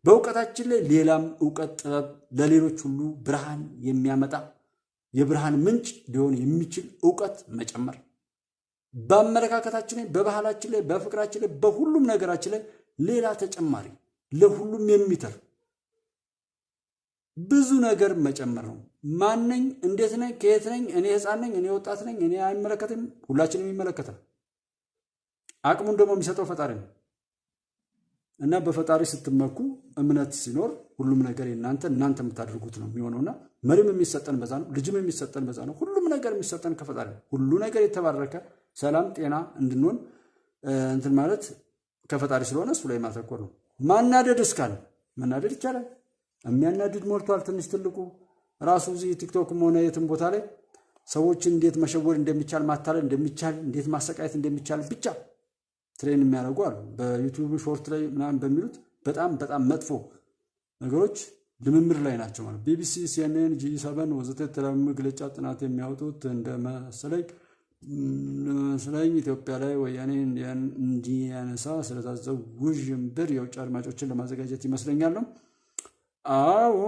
በእውቀታችን ላይ ሌላም እውቀት ጥበብ ለሌሎች ሁሉ ብርሃን የሚያመጣ የብርሃን ምንጭ ሊሆን የሚችል እውቀት መጨመር፣ በአመለካከታችን ላይ በባህላችን ላይ በፍቅራችን ላይ በሁሉም ነገራችን ላይ ሌላ ተጨማሪ ለሁሉም የሚተር ብዙ ነገር መጨመር ነው። ማነኝ? እንዴት ነኝ? ከየት ነኝ? እኔ ህፃን ነኝ? እኔ ወጣት ነኝ? እኔ አይመለከትም? ሁላችንም ይመለከታል። አቅሙን ደግሞ የሚሰጠው ፈጣሪ ነው እና በፈጣሪ ስትመኩ እምነት ሲኖር ሁሉም ነገር እናንተ የምታደርጉት ነው የሚሆነውና መሪም የሚሰጠን በዛ ነው፣ ልጅም የሚሰጠን በዛ ነው። ሁሉም ነገር የሚሰጠን ከፈጣሪ ነው። ሁሉ ነገር የተባረከ ሰላም፣ ጤና እንድንሆን እንትን ማለት ከፈጣሪ ስለሆነ እሱ ላይ ማተኮር ነው። ማናደድ እስካለ መናደድ ይቻላል። የሚያናድድ ሞልቷል። ትንሽ ትልቁ ራሱ እዚህ ቲክቶክም ሆነ የትም ቦታ ላይ ሰዎችን እንዴት መሸወድ እንደሚቻል፣ ማታለል እንደሚቻል፣ እንዴት ማሰቃየት እንደሚቻል ብቻ ትሬን የሚያደርጉ አሉ። በዩቲዩብ ሾርት ላይ ምናምን በሚሉት በጣም መጥፎ ነገሮች ልምምድ ላይ ናቸው ማለት ቢቢሲ፣ ሲኤንኤን፣ G7 ወዘተ የተለያዩ መግለጫ ጥናት የሚያወጡት እንደመሰለኝ ኢትዮጵያ ላይ ወያኔ እንዲያነሳ ስለታዘው ውዥንብር የውጭ አድማጮችን ለማዘጋጀት ይመስለኛል ነው። አዎ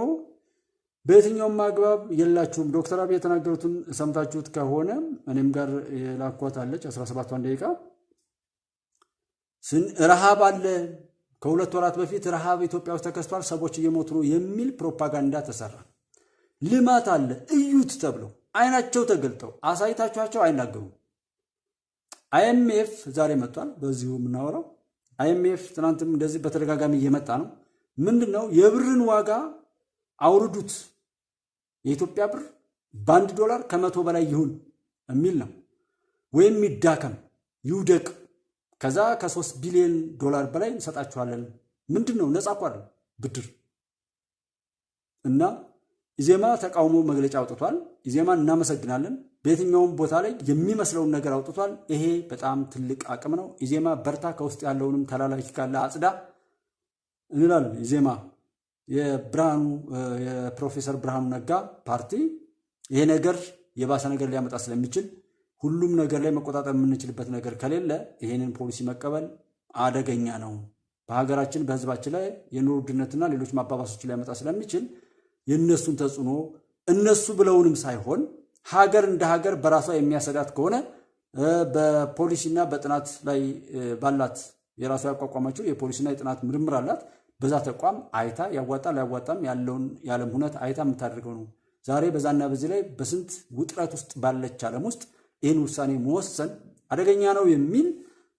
በየትኛውም አግባብ የላችሁም። ዶክተር አብይ የተናገሩትን ሰምታችሁት ከሆነ እኔም ጋር የላኳት አለች 17 ደቂቃ ረሃብ አለ። ከ2 ወራት በፊት ረሃብ ኢትዮጵያ ውስጥ ተከስቷል፣ ሰዎች እየሞቱ ነው የሚል ፕሮፓጋንዳ ተሰራ። ልማት አለ እዩት ተብለው አይናቸው ተገልጠው አሳይታችኋቸው አይናገሩም። አይኤምኤፍ ዛሬ መጥቷል። በዚሁ የምናወራው አይኤምኤፍ ትናንትም እንደዚህ በተደጋጋሚ እየመጣ ነው። ምንድነው? የብርን ዋጋ አውርዱት፣ የኢትዮጵያ ብር $1 ከ100 በላይ ይሁን የሚል ነው። ወይም ይዳከም ይውደቅ፣ ከዛ ከ3 ቢሊዮን ዶላር በላይ እንሰጣችኋለን። ምንድነው? ነፃ ቋር ብድር እና ኢዜማ ተቃውሞ መግለጫ አውጥቷል። ኢዜማን እናመሰግናለን። በየትኛውም ቦታ ላይ የሚመስለውን ነገር አውጥቷል። ይሄ በጣም ትልቅ አቅም ነው። ኢዜማ በርታ፣ ከውስጥ ያለውንም ተላላኪ ካለ አጽዳ እንላለን። ኢዜማ የፕሮፌሰር ብርሃኑ ነጋ ፓርቲ ይሄ ነገር የባሰ ነገር ሊያመጣ ስለሚችል ሁሉም ነገር ላይ መቆጣጠር የምንችልበት ነገር ከሌለ ይሄንን ፖሊሲ መቀበል አደገኛ ነው። በሀገራችን በህዝባችን ላይ የኑሮ ውድነትና ሌሎች ማባባሶችን ሊያመጣ ስለሚችል የእነሱን ተጽዕኖ እነሱ ብለውንም ሳይሆን ሀገር እንደ ሀገር በራሷ የሚያሰጋት ከሆነ በፖሊሲና በጥናት ላይ ባላት የራሷ ያቋቋማቸው የፖሊሲና የጥናት ምርምር አላት። በዛ ተቋም አይታ ያዋጣል ያዋጣም ያለውን የዓለም ሁነት አይታ የምታደርገው ነው። ዛሬ በዛና በዚህ ላይ በስንት ውጥረት ውስጥ ባለች ዓለም ውስጥ ይህን ውሳኔ መወሰን አደገኛ ነው የሚል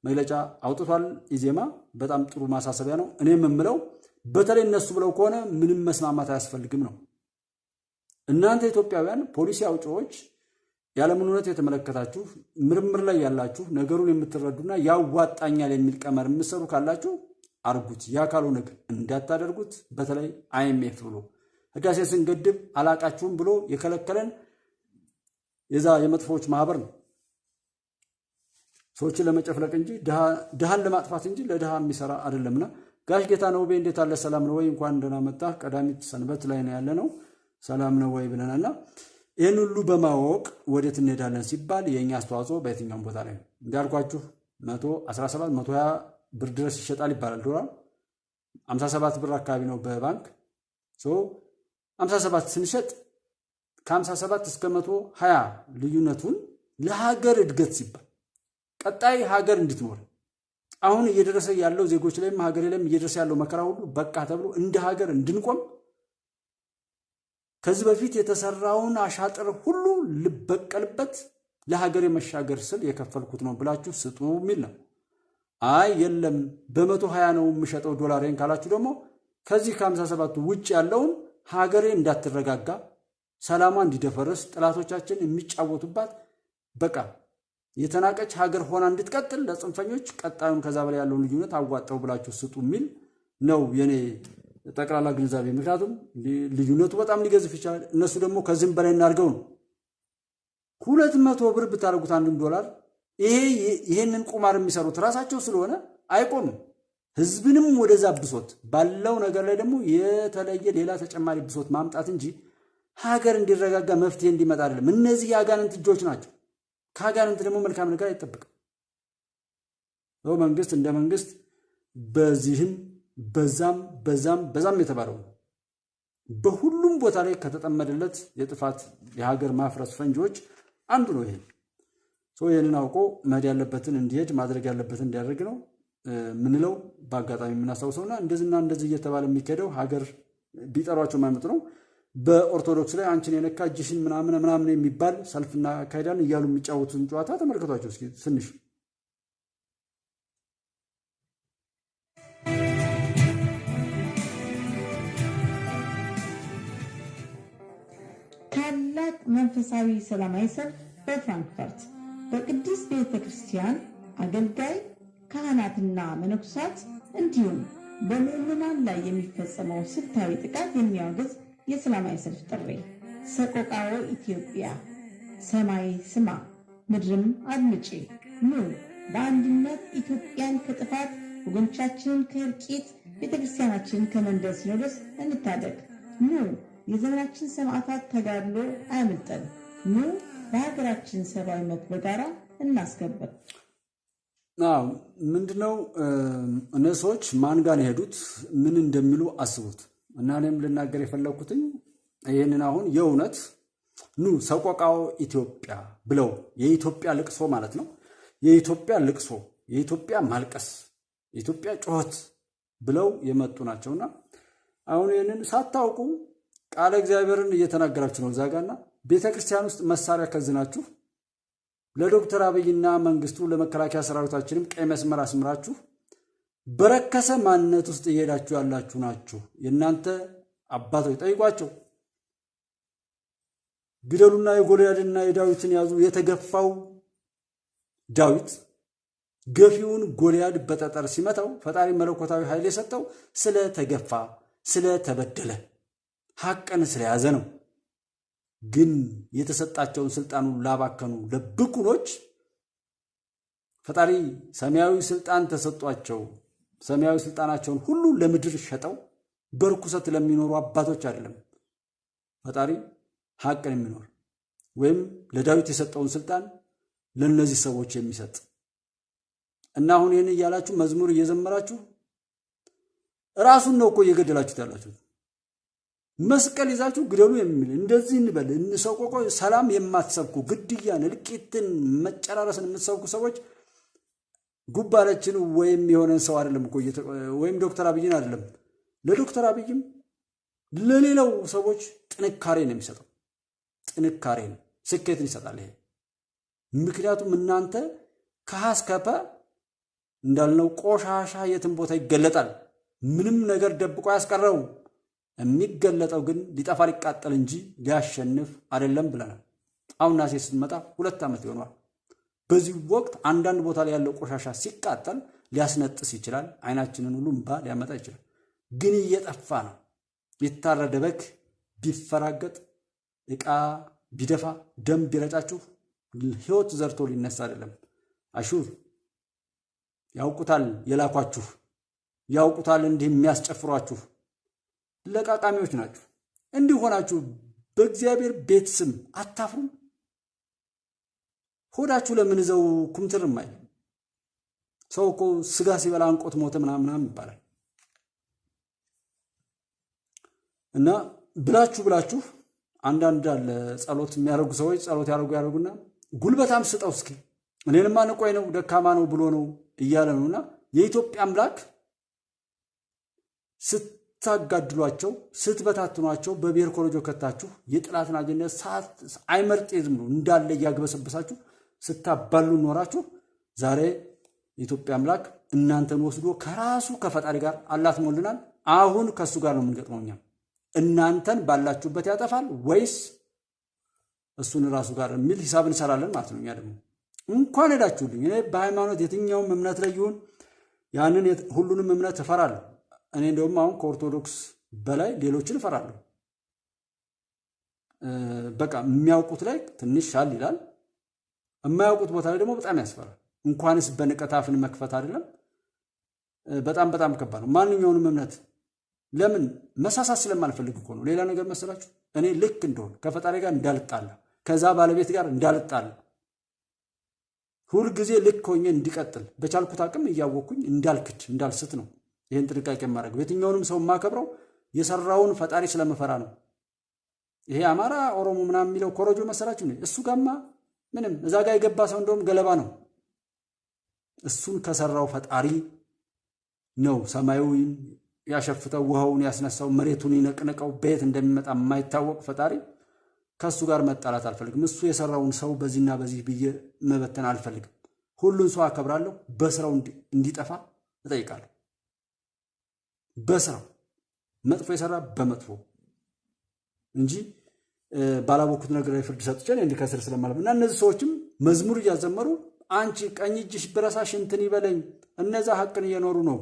መግለጫ አውጥቷል ኢዜማ። በጣም ጥሩ ማሳሰቢያ ነው። እኔም የምለው በተለይ እነሱ ብለው ከሆነ ምንም መስማማት አያስፈልግም ነው። እናንተ ኢትዮጵያውያን ፖሊሲ አውጪዎች የዓለምን እውነት የተመለከታችሁ ምርምር ላይ ያላችሁ ነገሩን የምትረዱና ያዋጣኛል የሚል ቀመር የምትሰሩ ካላችሁ አርጉት። ያ ካልሆነ ግን እንዳታደርጉት። በተለይ IMF ብሎ ህዳሴ ስንገድብ አላቃችሁም ብሎ የከለከለን የዛ የመጥፎች ማህበር ነው። ሰዎችን ለመጨፍለቅ እንጂ ድሃን ለማጥፋት እንጂ ለድሃ የሚሰራ አይደለምና ጋሽ ጌታ ነው ቤ እንዴት አለ? ሰላም ነው ወይ? እንኳን ደህና መጣህ። ቀዳሚት ሰንበት ላይ ነው ያለነው። ሰላም ነው ወይ ብለናልና ይህን ሁሉ በማወቅ ወዴት እንሄዳለን ሲባል የእኛ አስተዋጽኦ በየትኛውም ቦታ ላይ ነው። እንዳልኳችሁ 117 120 ብር ድረስ ይሸጣል ይባላል ዶላር። 57 ብር አካባቢ ነው በባንክ 57 ስንሸጥ ከ57 እስከ 120 ልዩነቱን ለሀገር እድገት ሲባል ቀጣይ ሀገር እንድትኖር አሁን እየደረሰ ያለው ዜጎች ላይም ሀገር ላይም እየደረሰ ያለው መከራ ሁሉ በቃ ተብሎ እንደ ሀገር እንድንቆም ከዚህ በፊት የተሰራውን አሻጥር ሁሉ ልበቀልበት ለሀገር የመሻገር ስል የከፈልኩት ነው ብላችሁ ስጡ የሚል ነው። አይ የለም በ120 ነው የምሸጠው ዶላሬን ካላችሁ ደግሞ ከዚህ ከ57 ውጭ ያለውን ሀገሬ እንዳትረጋጋ ሰላሟ እንዲደፈርስ ጥላቶቻችን የሚጫወቱባት በቃ የተናቀች ሀገር ሆና እንድትቀጥል ለጽንፈኞች ቀጣዩን ከዛ በላይ ያለውን ልዩነት አዋጣው ብላችሁ ስጡ የሚል ነው የኔ ጠቅላላ ግንዛቤ። ምክንያቱም ልዩነቱ በጣም ሊገዝፍ ይችላል። እነሱ ደግሞ ከዚህም በላይ እናድርገው ነው። 200 ብር ብታደርጉት አንድን ዶላር ይሄንን ቁማር የሚሰሩት ራሳቸው ስለሆነ አይቆምም። ህዝብንም ወደዛ ብሶት ባለው ነገር ላይ ደግሞ የተለየ ሌላ ተጨማሪ ብሶት ማምጣት እንጂ ሀገር እንዲረጋጋ መፍትሄ እንዲመጣ አይደለም። እነዚህ የአጋንንት እጆች ናቸው። ከአጋንንት ደግሞ መልካም ነገር አይጠብቅም። መንግስት እንደ መንግስት በዚህም በዛም የተባለው በሁሉም ቦታ ላይ ከተጠመደለት የጥፋት የሀገር ማፍረስ ፈንጂዎች አንዱ ነው ይሄ። ይህንን አውቆ መሄድ ያለበትን እንዲሄድ ማድረግ ያለበትን እንዲያደርግ ነው ምንለው። በአጋጣሚ የምናስታውሰውና እንደዚህ እየተባለ የሚካሄደው ሀገር ቢጠሯቸው ማይመጡ ነው። በኦርቶዶክስ ላይ አንቺን የነካ እጅሽን ምናምን የሚባል ሰልፍና ካይዳን እያሉ የሚጫወቱትን ጨዋታ ተመልከቷቸው እስኪ ትንሽ። ታላቅ መንፈሳዊ ሰላማዊ ሰልፍ በፍራንክፈርት በቅድስት ቤተ ክርስቲያን አገልጋይ ካህናትና መነኩሳት እንዲሁም በምዕመናን ላይ የሚፈጸመው ስልታዊ ጥቃት የሚያወግዝ የሰላማዊ ሰልፍ ጥሪ። ሰቆቃወ ኢትዮጵያ፣ ሰማይ ስማ ምድርም አድምጪ፣ ኑ በአንድነት ኢትዮጵያን ከጥፋት ወገኖቻችንን ከእልቂት ቤተክርስቲያናችንን ከመንደር ሲኖዶስ እንታደግ። ኑ የዘመናችን ሰማዕታት ተጋድሎ አያምልጠን። ኑ በሀገራችን ሰብአዊ መብት በጋራ እናስከብር። ምንድነው እነዚህ ሰዎች ማን ጋር የሄዱት ምን እንደሚሉ አስቡት። እና እኔም ልናገር የፈለኩትኝ ይህንን አሁን የእውነት ኑ ሰቆቃው ኢትዮጵያ ብለው የኢትዮጵያ ልቅሶ ማለት ነው። የኢትዮጵያ ልቅሶ፣ የኢትዮጵያ ማልቀስ፣ የኢትዮጵያ ጩኸት ብለው የመጡ ናቸውና አሁን ይህንን ሳታውቁ ቃለ እግዚአብሔርን እየተናገራችሁ ነው እዛ ጋርና ቤተክርስቲያን ውስጥ መሳሪያ ከዝናችሁ ለዶክተር አብይና መንግስቱ ለመከላከያ ሰራዊታችንም ቀይ መስመር አስምራችሁ በረከሰ ማንነት ውስጥ እየሄዳችሁ ያላችሁ ናችሁ። የእናንተ አባቶች ጠይቋቸው። ግደሉና የጎልያድና የዳዊትን ያዙ። የተገፋው ዳዊት ገፊውን ጎልያድ በጠጠር ሲመታው ፈጣሪ መለኮታዊ ኃይል የሰጠው ስለተገፋ ስለተበደለ ሐቅን ስለያዘ ነው። ግን የተሰጣቸውን ስልጣኑን ላባከኑ ለብኩኖች ፈጣሪ ሰማያዊ ስልጣን ተሰጧቸው። ሰማያዊ ስልጣናቸውን ሁሉ ለምድር ሸጠው በርኩሰት ለሚኖሩ አባቶች አይደለም ፈጣሪ ሐቅን የሚኖር ወይም ለዳዊት የሰጠውን ስልጣን ለነዚህ ሰዎች የሚሰጥ እና አሁን ይህን እያላችሁ መዝሙር እየዘመራችሁ ራሱን ነው እኮ እየገደላችሁት ያላችሁት። መስቀል ይዛችሁ ግደሉ የሚል እንደዚህ እንበል እንሰቆቆ ሰላም የማትሰብኩ ግድያን፣ እልቂትን፣ መጨራረስን የምትሰብኩ ሰዎች ጉባለችን ወይም የሆነን ሰው አይደለም እኮ ወይም ዶክተር አብይን አይደለም። ለዶክተር አብይም ለሌላው ሰዎች ጥንካሬ ነው የሚሰጠው። ጥንካሬ ነው፣ ስኬትን ይሰጣል ይሄ። ምክንያቱም እናንተ ከሐስከፈ እንዳልነው ቆሻሻ የትም ቦታ ይገለጣል። ምንም ነገር ደብቆ ያስቀረው የሚገለጠው ግን ሊጠፋ ሊቃጠል እንጂ ሊያሸንፍ አይደለም ብለናል። አሁን ነሐሴ ስትመጣ 2 ዓመት ይሆናል። በዚህ ወቅት አንዳንድ ቦታ ላይ ያለው ቆሻሻ ሲቃጠል ሊያስነጥስ ይችላል። አይናችንን ሁሉ እንባ ሊያመጣ ይችላል። ግን እየጠፋ ነው። የታረደ በግ ቢፈራገጥ፣ ዕቃ ቢደፋ፣ ደም ቢረጫችሁ ሕይወት ዘርቶ ሊነሳ አይደለም። አሹር ያውቁታል፣ የላኳችሁ ያውቁታል፣ እንዲህ የሚያስጨፍሯችሁ ለቃቃሚዎች ናችሁ። እንዲህ ሆናችሁ በእግዚአብሔር ቤት ስም አታፍሩም? ሆዳችሁ ለምን ዘው ኩምትር ማይ ሰው እኮ ስጋ ሲበላ አንቆት ሞተ ምናምን ይባላል። እና ብላችሁ አንዳንድ አለ ጸሎት የሚያደርጉ ሰዎች ጸሎት ያደርጉና ጉልበታም ስጠው እስኪ እኔንማ ንቆይ ነው ደካማ ነው ብሎ ነው እያለ ነውና የኢትዮጵያ አምላክ ስታጋድሏቸው ስትበታትኗቸው በብሔር ኮረጆ ከታችሁ የጥላትን አጀንዳ አይመርጥ ዝም ብሎ እንዳለ እያግበሰበሳችሁ ስታባሉ ኖራችሁ ዛሬ የኢትዮጵያ አምላክ እናንተን ወስዶ ከራሱ ከፈጣሪ ጋር አላትሞልናል። አሁን ከሱ ጋር ነው የምንገጥመው። እኛ እናንተን ባላችሁበት ያጠፋል ወይስ እሱን ራሱ ጋር የሚል ሂሳብ እንሰራለን ማለት ነው። እኛ ደግሞ እንኳን ሄዳችሁልኝ እኔ በሃይማኖት የትኛውም እምነት ላይ ይሁን ያንን ሁሉንም እምነት እፈራለሁ። እኔ እንደውም አሁን ከኦርቶዶክስ በላይ ሌሎችን እፈራለሁ። በቃ የሚያውቁት ላይ ትንሽ ሻል ይላል፣ የማያውቁት ቦታ ላይ ደግሞ በጣም ያስፈራል። እንኳንስ በንቀት አፍን መክፈት አይደለም፣ በጣም ከባድ ነው። ማንኛውንም እምነት ለምን መሳሳት ስለማልፈልግ እኮ ነው። ሌላ ነገር መሰላችሁ? እኔ ልክ እንደሆነ ከፈጣሪ ጋር እንዳልጣላ፣ ከዛ ባለቤት ጋር እንዳልጣላ፣ ሁልጊዜ ልክ ሆኜ እንዲቀጥል በቻልኩት አቅም እያወቅኩኝ እንዳልክድ እንዳልስት ነው ይህን ጥንቃቄ የማደርገው። የትኛውንም ሰው የማከብረው የሰራውን ፈጣሪ ስለመፈራ ነው። ይሄ አማራ ኦሮሞ ምናምን የሚለው ኮረጆ መሰላችሁ? እሱ ጋማ ምንም እዛ ጋር የገባ ሰው እንደውም ገለባ ነው። እሱን ከሰራው ፈጣሪ ነው ሰማዩን ያሸፍተው፣ ውሃውን ያስነሳው፣ መሬቱን ይነቅነቀው፣ ቤት እንደሚመጣ የማይታወቅ ፈጣሪ ከሱ ጋር መጣላት አልፈልግም። እሱ የሰራውን ሰው በዚህና በዚህ ብዬ መበተን አልፈልግም። ሁሉን ሰው አከብራለሁ። በስራው እንዲጠፋ እጠይቃለሁ። በስራው መጥፎ የሰራ በመጥፎ እንጂ ባላወኩት ነገር ላይ ፍርድ ሰጥቼ እንዲከስር ስለማለት እና እነዚህ ሰዎችም መዝሙር እያዘመሩ አንቺ ቀኝ እጅሽ ብረሳሽ እንትን ይበለኝ፣ እነዛ ሐቅን እየኖሩ ነው።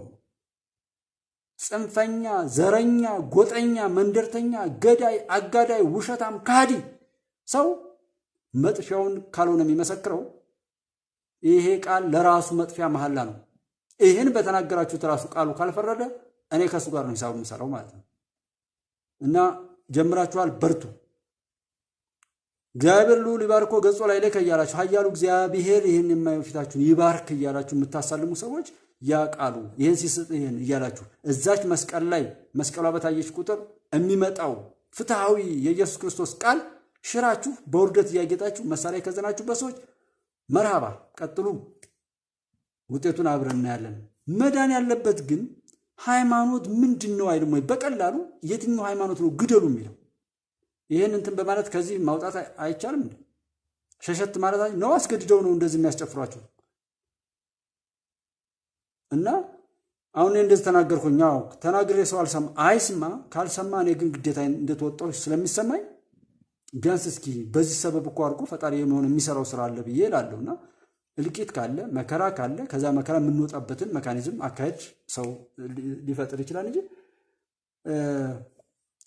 ጽንፈኛ፣ ዘረኛ፣ ጎጠኛ፣ መንደርተኛ፣ ገዳይ፣ አጋዳይ፣ ውሸታም፣ ካዲ ሰው መጥፊያውን ካልሆነ የሚመሰክረው ይሄ ቃል ለራሱ መጥፊያ መሐላ ነው። ይህን በተናገራችሁት ራሱ ቃሉ ካልፈረደ እኔ ከሱ ጋር ነው ሂሳብ የምሰራው ማለት ነው። እና ጀምራችኋል፣ በርቱ። እግዚአብሔር ልዑል ይባርኮ ገጾ ላይ ለከ እያላችሁ ኃያሉ እግዚአብሔር ይህን የማየው ፊታችሁን ይባርክ እያላችሁ የምታሳልሙ ሰዎች ያቃሉ ይህን ሲስጥ ይህን እያላችሁ እዛች መስቀል ላይ መስቀሏ በታየች ቁጥር የሚመጣው ፍትሐዊ የኢየሱስ ክርስቶስ ቃል ሽራችሁ በውርደት እያጌጣችሁ መሳሪያ ከዘናችሁበት ሰዎች መርሃባ ቀጥሉ። ውጤቱን አብረን እናያለን። መዳን ያለበት ግን ሃይማኖት ምንድን ነው አይልም ወይ? በቀላሉ የትኛው ሃይማኖት ነው ግደሉ የሚለው? ይህን እንትን በማለት ከዚህ ማውጣት አይቻልም እንዴ? ሸሸት ማለት ነው። አስገድደው ነው እንደዚህ የሚያስጨፍሯቸው። እና አሁን እንደዚህ ተናገርኩኝ። ተናግሬ ሰው አልሰማ አይስማ ካልሰማ እኔ ግን ግዴታ እንደተወጣው ስለሚሰማኝ ቢያንስ እስኪ በዚህ ሰበብ እኮ አድርጎ ፈጣሪ የሆነ የሚሰራው ስራ አለ ብዬ እላለሁና እልቂት ካለ መከራ ካለ ከዛ መከራ የምንወጣበትን መካኒዝም አካሄድ ሰው ሊፈጥር ይችላል እንጂ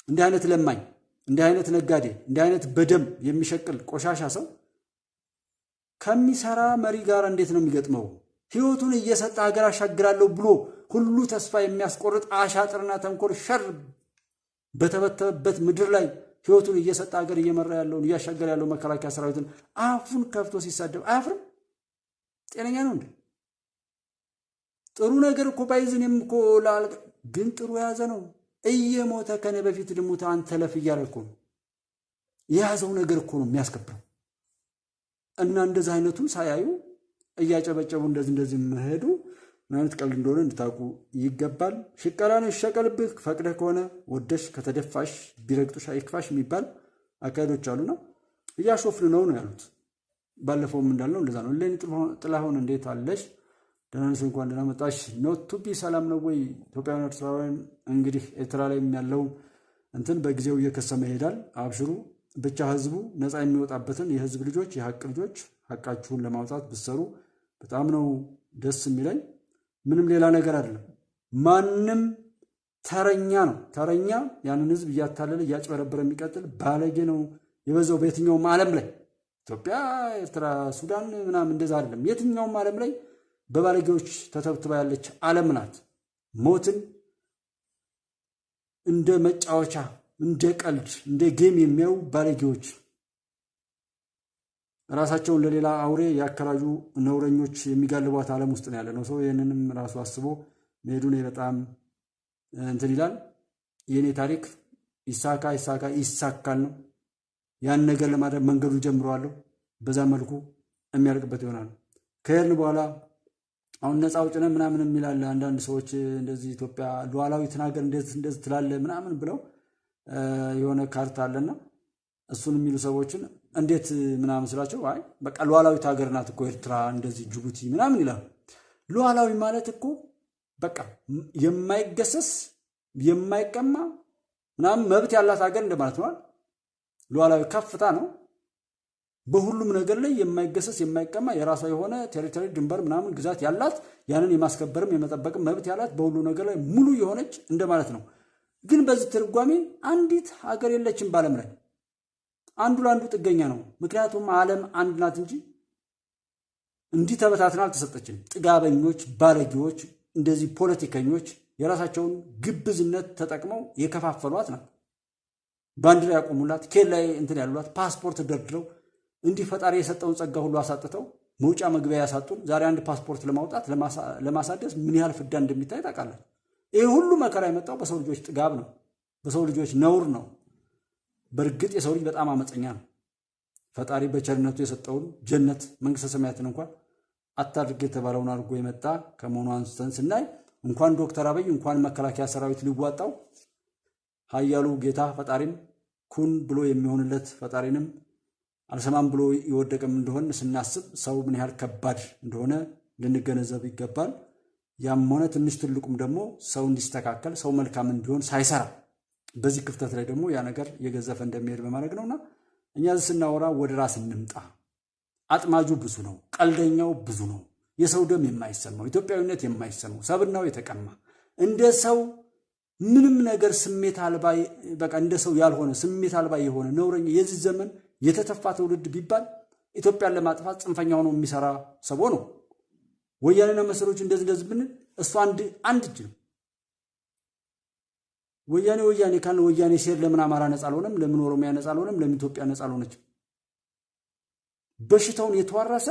እንዲህ አይነት ለማኝ፣ እንዲህ አይነት ነጋዴ፣ እንዲህ አይነት በደም የሚሸቅል ቆሻሻ ሰው ከሚሰራ መሪ ጋር እንዴት ነው የሚገጥመው? ህይወቱን እየሰጠ ሀገር አሻግራለሁ ብሎ ሁሉ ተስፋ የሚያስቆርጥ አሻጥርና ተንኮል ሸር በተበተበበት ምድር ላይ ህይወቱን እየሰጠ ሀገር እየመራ ያለውን እያሻገረ ያለው መከላከያ ሰራዊትን አፉን ከፍቶ ሲሳደብ አያፍርም? ጤነኛ ነው እንዴ? ጥሩ ነገር እኮ ባይዝንም እኮ ግን ጥሩ የያዘ ነው። እየሞተ ከነ በፊት ልሙት አንተ ለፍ እያለ እኮ ነው የያዘው ነገር እኮ ነው የሚያስከብረው። እና እንደዚህ አይነቱን ሳያዩ እያጨበጨቡ እንደዚህ መሄዱ ማለት ቀልድ እንደሆነ እንድታውቁ ይገባል። ሽቀላን ይሸቀልብህ ፈቅደህ ከሆነ ወደሽ ከተደፋሽ ቢረግጡሽ አይክፋሽ የሚባል አካሄዶች አሉና እያሾፍን ነው ያሉት። ባለፈውም እንዳልነው እንደዛ ነው። ለኔ ጥላሁን እንዴት አለሽ? ደህና ነሽ? እንኳን ደህና መጣሽ። ኖት ቱ ቢ ሰላም ነው ወይ? ኢትዮጵያውያን ኤርትራውያን እንግዲህ ኤርትራ ላይ ያለው እንትን በጊዜው እየከሰመ ይሄዳል። አብሽሩ ብቻ ህዝቡ ነፃ የሚወጣበትን የህዝብ ልጆች የሀቅ ልጆች ሀቃችሁን ለማውጣት ብትሰሩ በጣም ነው ደስ የሚለኝ። ምንም ሌላ ነገር አይደለም። ማንም ተረኛ ነው። ተረኛ ያንን ህዝብ እያታለለ እያጭበረበረ የሚቀጥል ባለጌ ነው የበዛው በየትኛውም ዓለም ላይ ኢትዮጵያ፣ ኤርትራ፣ ሱዳን ምናምን እንደዛ አይደለም። የትኛውም ዓለም ላይ በባለጌዎች ተተብትባ ያለች ዓለም ናት። ሞትን እንደ መጫወቻ እንደ ቀልድ እንደ ጌም የሚያዩ ባለጌዎች ራሳቸውን ለሌላ አውሬ ያከራዩ ነውረኞች የሚጋልቧት ዓለም ውስጥ ነው ያለ ነው ሰው። ይህንንም ራሱ አስቦ መሄዱን በጣም እንትን ይላል። የኔ ታሪክ ይሳካል ነው። ያን ነገር ለማድረግ መንገዱን ጀምረዋለሁ። በዛ መልኩ የሚያልቅበት ይሆናል። ከሄድን በኋላ አሁን ነፃ አውጪ ነን ምናምን የሚላል አንዳንድ ሰዎች እንደዚህ ኢትዮጵያ ሉዓላዊት ሀገር እንደዚህ ትላለ ምናምን ብለው የሆነ ካርታ አለና እሱን የሚሉ ሰዎችን እንዴት ምናምን ስላቸው አይ በቃ ሉዓላዊት ሀገር ናት እኮ ኤርትራ እንደዚህ ጅቡቲ ምናምን ይላል። ሉዓላዊ ማለት እኮ በቃ የማይገሰስ የማይቀማ ምናምን መብት ያላት ሀገር እንደማለት ነው። ሉዓላዊ ከፍታ ነው። በሁሉም ነገር ላይ የማይገሰስ የማይቀማ የራሷ የሆነ ቴሪቶሪ ድንበር ምናምን ግዛት ያላት ያንን የማስከበርም የመጠበቅም መብት ያላት በሁሉ ነገር ላይ ሙሉ የሆነች እንደማለት ነው። ግን በዚህ ትርጓሜ አንዲት ሀገር የለችም በዓለም ላይ። አንዱ ለአንዱ ጥገኛ ነው። ምክንያቱም ዓለም አንድ ናት እንጂ እንዲህ ተበታትና አልተሰጠችም። ጥጋበኞች፣ ባለጌዎች፣ እንደዚህ ፖለቲከኞች የራሳቸውን ግብዝነት ተጠቅመው የከፋፈሏት ናት። ባንዲራ ያቆሙላት፣ ኬል ላይ እንትን ያሉላት፣ ፓስፖርት ደርድረው እንዲህ ፈጣሪ የሰጠውን ጸጋ ሁሉ አሳጥተው መውጫ መግቢያ ያሳጡን። ዛሬ አንድ ፓስፖርት ለማውጣት ለማሳደስ ምን ያህል ፍዳ እንደሚታይ ታውቃለህ? ይህ ሁሉ መከራ የመጣው በሰው ልጆች ጥጋብ ነው፣ በሰው ልጆች ነውር ነው። በእርግጥ የሰው ልጅ በጣም አመፀኛ ነው። ፈጣሪ በቸርነቱ የሰጠውን ጀነት መንግስተ ሰማያትን እንኳን አታድርግ የተባለውን አድርጎ የመጣ ከመሆኑ አንስተን ስናይ እንኳን ዶክተር አብይ እንኳን መከላከያ ሰራዊት ሊዋጣው ኃያሉ ጌታ ፈጣሪም ኩን ብሎ የሚሆንለት ፈጣሪንም አልሰማም ብሎ ይወደቅም እንደሆነ ስናስብ ሰው ምን ያህል ከባድ እንደሆነ ልንገነዘብ ይገባል። ያም ሆነ ትንሽ ትልቁም ደግሞ ሰው እንዲስተካከል ሰው መልካም እንዲሆን ሳይሰራ በዚህ ክፍተት ላይ ደግሞ ያ ነገር የገዘፈ እንደሚሄድ በማድረግ ነውና እኛ ስናወራ ወደ ራስ እንምጣ። አጥማጁ ብዙ ነው፣ ቀልደኛው ብዙ ነው፣ የሰው ደም የማይሰማው ኢትዮጵያዊነት የማይሰማው ሰብናው የተቀማ እንደ ሰው ምንም ነገር ስሜት አልባ በቃ እንደ ሰው ያልሆነ ስሜት አልባ የሆነ ነውረኛ የዚህ ዘመን የተተፋ ትውልድ ቢባል ኢትዮጵያን ለማጥፋት ጽንፈኛ ሆኖ የሚሰራ ሰው ነው። ወያኔና መሰሎች እንደዚህ ብንል እሱ አንድ እጅ ነው። ወያኔ ካለ ወያኔ ሴር ለምን አማራ ነፃ አልሆነም? ለምን ኦሮሚያ ነፃ አልሆነም? ለምን ኢትዮጵያ ነፃ አልሆነች? በሽታውን የተዋረሰ